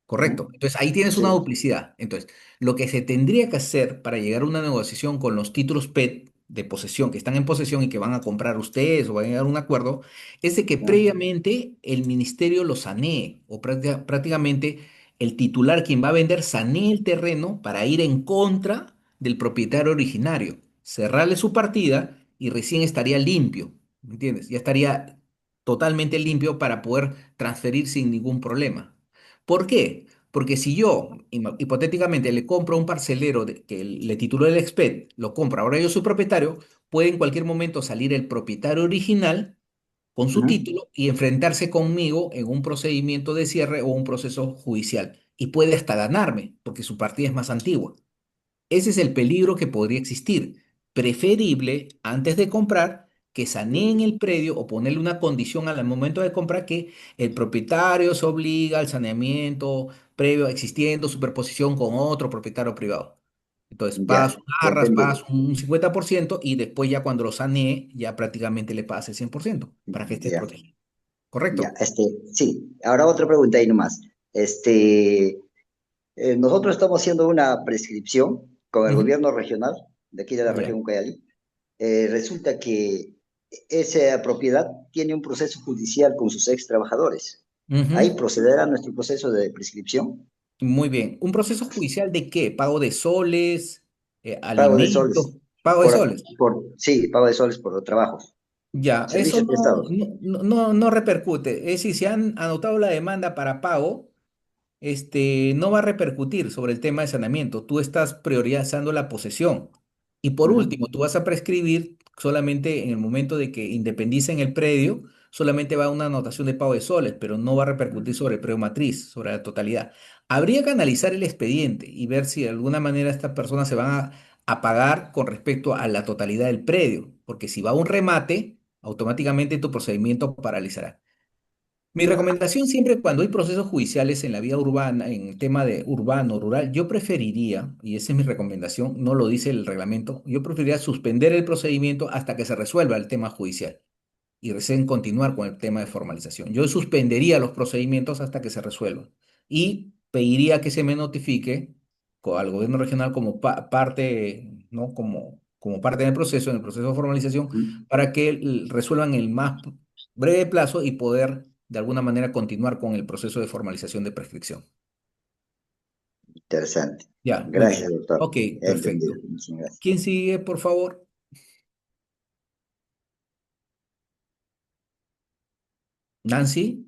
Correcto. ujú, Entonces, ahí tienes una sí, duplicidad. Entonces, lo que se tendría que hacer para llegar a una negociación con los títulos PET de posesión, que están en posesión y que van a comprar ustedes o van a llegar a un acuerdo, es de que ya, previamente el ministerio los sanee o prácticamente el titular, quien va a vender, sanee el terreno para ir en contra del propietario originario, cerrarle su partida y recién estaría limpio, ¿me entiendes? Ya estaría totalmente limpio para poder transferir sin ningún problema. ¿Por qué? Porque si yo, hipotéticamente, le compro a un parcelero que le tituló el exped, lo compra, ahora yo soy propietario, puede en cualquier momento salir el propietario original con su Ujú. título y enfrentarse conmigo en un procedimiento de cierre o un proceso judicial. Y puede hasta ganarme, porque su partida es más antigua. Ese es el peligro que podría existir. Preferible, antes de comprar, que saneen el predio o ponerle una condición al momento de comprar que el propietario se obliga al saneamiento previo existiendo superposición con otro propietario privado. Entonces, pagas Ya, un arras, entendido. pagas un 50% y después ya cuando lo sanee, ya prácticamente le pagas el 100% para que estés Ya, protegido. ya, ¿Correcto? sí. Ahora otra pregunta ahí nomás. Nosotros estamos haciendo una prescripción con el Ujú. gobierno regional de aquí de la Ya. región Ucayali. Resulta que esa propiedad tiene un proceso judicial con sus ex trabajadores. Ahí Ujú. procederá nuestro proceso de prescripción. Muy bien. ¿Un proceso judicial de qué? ¿Pago de soles? Pago de soles. ¿Alimentos? Pago de soles. Sí, pago de soles por los trabajos. Ya, eso Servicios prestados. no repercute. Es decir, si han anotado la demanda para pago, no va a repercutir sobre el tema de saneamiento. Tú estás priorizando la posesión. Y por Ujú. último, tú vas a prescribir solamente en el momento de que independicen el predio, solamente va una anotación de pago de soles, pero no va a repercutir sobre el predio matriz, sobre la totalidad. Habría que analizar el expediente y ver si de alguna manera estas personas se van a pagar con respecto a la totalidad del predio, porque si va a un remate, automáticamente tu procedimiento paralizará. Mi recomendación siempre cuando hay procesos judiciales en la vía urbana, en el tema de urbano, rural, yo preferiría, y esa es mi recomendación, no lo dice el reglamento, yo preferiría suspender el procedimiento hasta que se resuelva el tema judicial y recién continuar con el tema de formalización. Yo suspendería los procedimientos hasta que se resuelvan y pediría que se me notifique al gobierno regional como parte, ¿no? Como parte del proceso, en el proceso de formalización, para que resuelvan en el más breve plazo y poder de alguna manera continuar con el proceso de formalización de prescripción. Interesante. Ya, muy Gracias, bien. doctor. Ok, He entendido. perfecto. Muchas gracias. ¿Quién sigue, por favor? Nancy.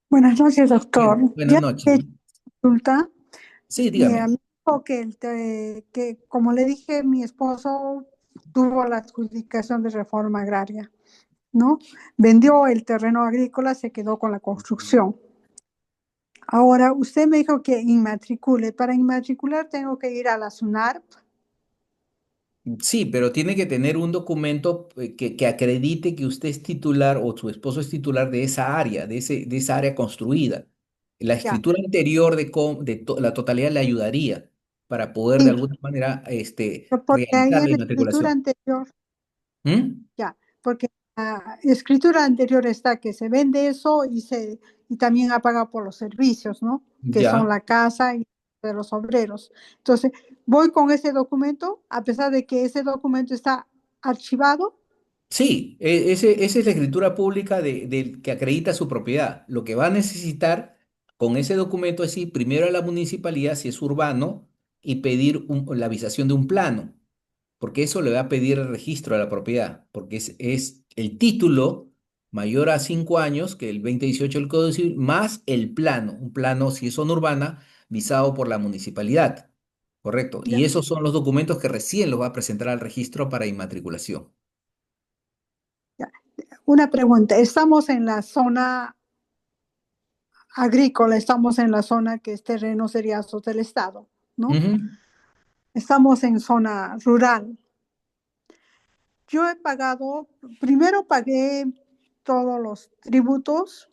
Buenas noches, doctor. Buenas Ya noches. he hecho consulta. Sí, Mira, dígame. me dijo que, como le dije, mi esposo tuvo la adjudicación de reforma agraria, ¿no? Vendió el terreno agrícola, se quedó con la construcción. Ahora, usted me dijo que inmatricule. Para inmatricular tengo que ir a la SUNARP. Sí, pero tiene que tener un documento que acredite que usted es titular o su esposo es titular de esa área, de esa área construida. La Ya, escritura anterior la totalidad le ayudaría para poder de sí, alguna manera porque ahí realizar la en la escritura inmatriculación. anterior, ¿Mm? ya, porque la escritura anterior está que se vende eso y también ha pagado por los servicios, ¿no? Que son Ya. la casa y de los obreros. Entonces, voy con ese documento, a pesar de que ese documento está archivado. Sí, esa es la escritura pública que acredita su propiedad. Lo que va a necesitar con ese documento es ir primero a la municipalidad, si es urbano, y pedir la avisación de un plano, porque eso le va a pedir el registro de la propiedad, porque es el título mayor a 5 años que el 2018 del Código Civil, más el plano, un plano, si es zona urbana, visado por la municipalidad. Correcto. Ya, Y esos son los documentos que recién los va a presentar al registro para inmatriculación. ya. Una pregunta, estamos en la zona agrícola, estamos en la zona que es terreno seriazos del Estado, ¿no? Ujú. Estamos en zona rural. Yo he pagado, primero pagué todos los tributos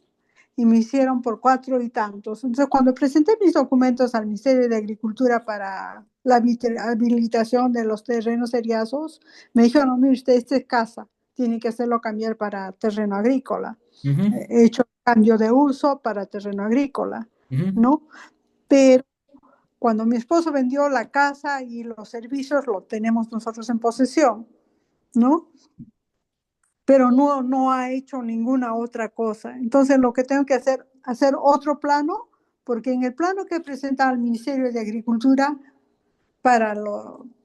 y me hicieron por 4 y tantos. Entonces, cuando presenté mis documentos al Ministerio de Agricultura para la habilitación de los terrenos seriazos, me dijeron, no, mire usted, esta es casa, tiene que hacerlo cambiar para terreno agrícola. Ujú. He hecho cambio de uso para terreno agrícola, Ujú. ¿no? Pero cuando mi esposo vendió la casa y los servicios, lo tenemos nosotros en posesión, ¿no? Pero no ha hecho ninguna otra cosa. Entonces lo que tengo que hacer otro plano porque en el plano que presenta el Ministerio de Agricultura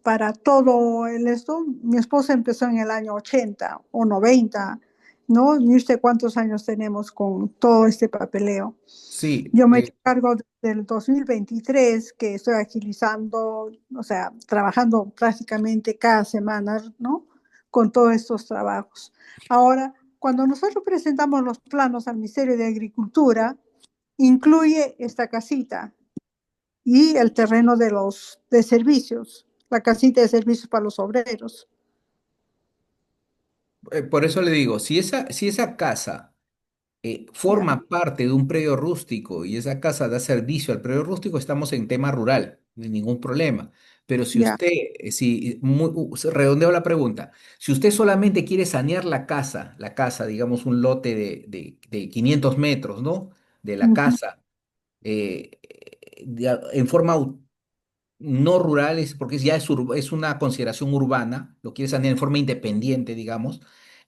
para todo esto, mi esposa empezó en el año 80 o 90, ¿no? Ni usted cuántos años tenemos con todo este papeleo. Sí, Yo me he hecho cargo del 2023, que estoy agilizando, o sea, trabajando prácticamente cada semana, ¿no? Con todos estos trabajos. Ahora, cuando nosotros presentamos los planos al Ministerio de Agricultura, incluye esta casita y el terreno de servicios, la casita de servicios para los obreros. por eso le digo, si esa casa Ya, forma parte de un predio rústico y esa casa da servicio al predio rústico, estamos en tema rural, no hay ningún problema. Pero si ya, usted, redondeo la pregunta, si usted solamente quiere sanear la casa, digamos un lote de 500 metros, ¿no? De la ujú, casa, en forma no rurales, porque ya es una consideración urbana, lo quiere sanear en forma independiente, digamos,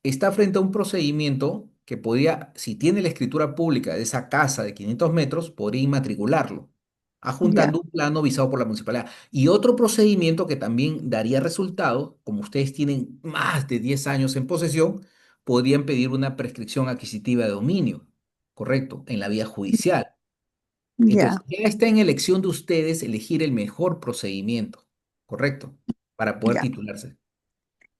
está frente a un procedimiento que podría, si tiene la escritura pública de esa casa de 500 metros, podría inmatricularlo, ya, adjuntando un plano visado por la municipalidad. Y otro procedimiento que también daría resultado, como ustedes tienen más de 10 años en posesión, podrían pedir una prescripción adquisitiva de dominio, correcto, en la vía judicial. Entonces, ya, ya está en elección de ustedes elegir el mejor procedimiento, ¿correcto? Para poder ya, titularse.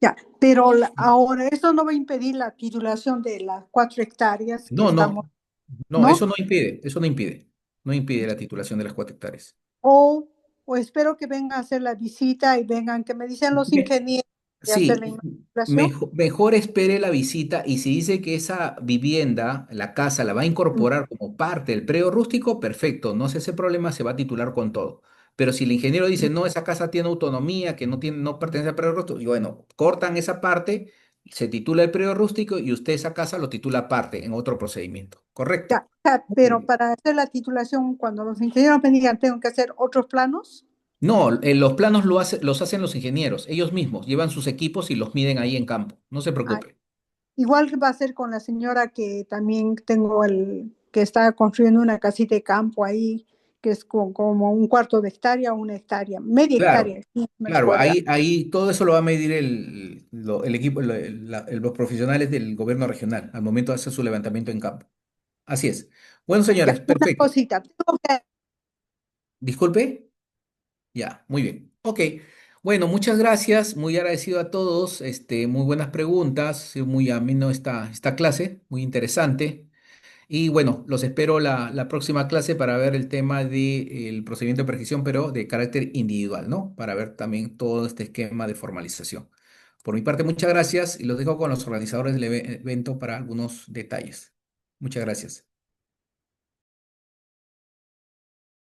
ya. Pero ahora, eso no va a impedir la titulación de las 4 hectáreas que No, estamos, no, no, ¿no? no impide la titulación de las 4 hectáreas. O, o espero que vengan a hacer la visita y vengan, que me dicen los Me- ingenieros de hacer la Sí, inmatriculación. mejor espere la visita y si dice que esa vivienda, la casa, la va a incorporar como parte del predio rústico, perfecto, no es ese problema, se va a titular con todo. Pero si el ingeniero dice, no, esa casa tiene autonomía, que no tiene, no pertenece al predio rústico, y bueno, cortan esa parte, se titula el predio rústico y usted esa casa lo titula aparte en otro procedimiento, ¿correcto? Ya, ya, Muy pero bien. para hacer la titulación, cuando los ingenieros me digan, tengo que hacer otros planos. No, los planos los hacen los ingenieros, ellos mismos, llevan sus equipos y los miden ahí en campo, no se Ah, preocupe. igual que va a ser con la señora que también tengo que está construyendo una casita de campo ahí, que es como un cuarto de hectárea o 1 hectárea, media Claro, hectárea, 100 metros claro, cuadrados. ahí todo eso lo va a medir el equipo, los profesionales del gobierno regional al momento de hacer su levantamiento en campo. Así es. Bueno, Ya, señores, una perfecto. cosita, Disculpe. Ya, muy bien. Ok. Bueno, muchas gracias. Muy agradecido a todos. Muy buenas preguntas. Ha sido muy ameno esta clase, muy interesante. Y bueno, los espero la próxima clase para ver el tema del procedimiento de prescripción, pero de carácter individual, ¿no? Para ver también todo este esquema de formalización. Por mi parte, muchas gracias y los dejo con los organizadores del evento para algunos detalles. Muchas gracias.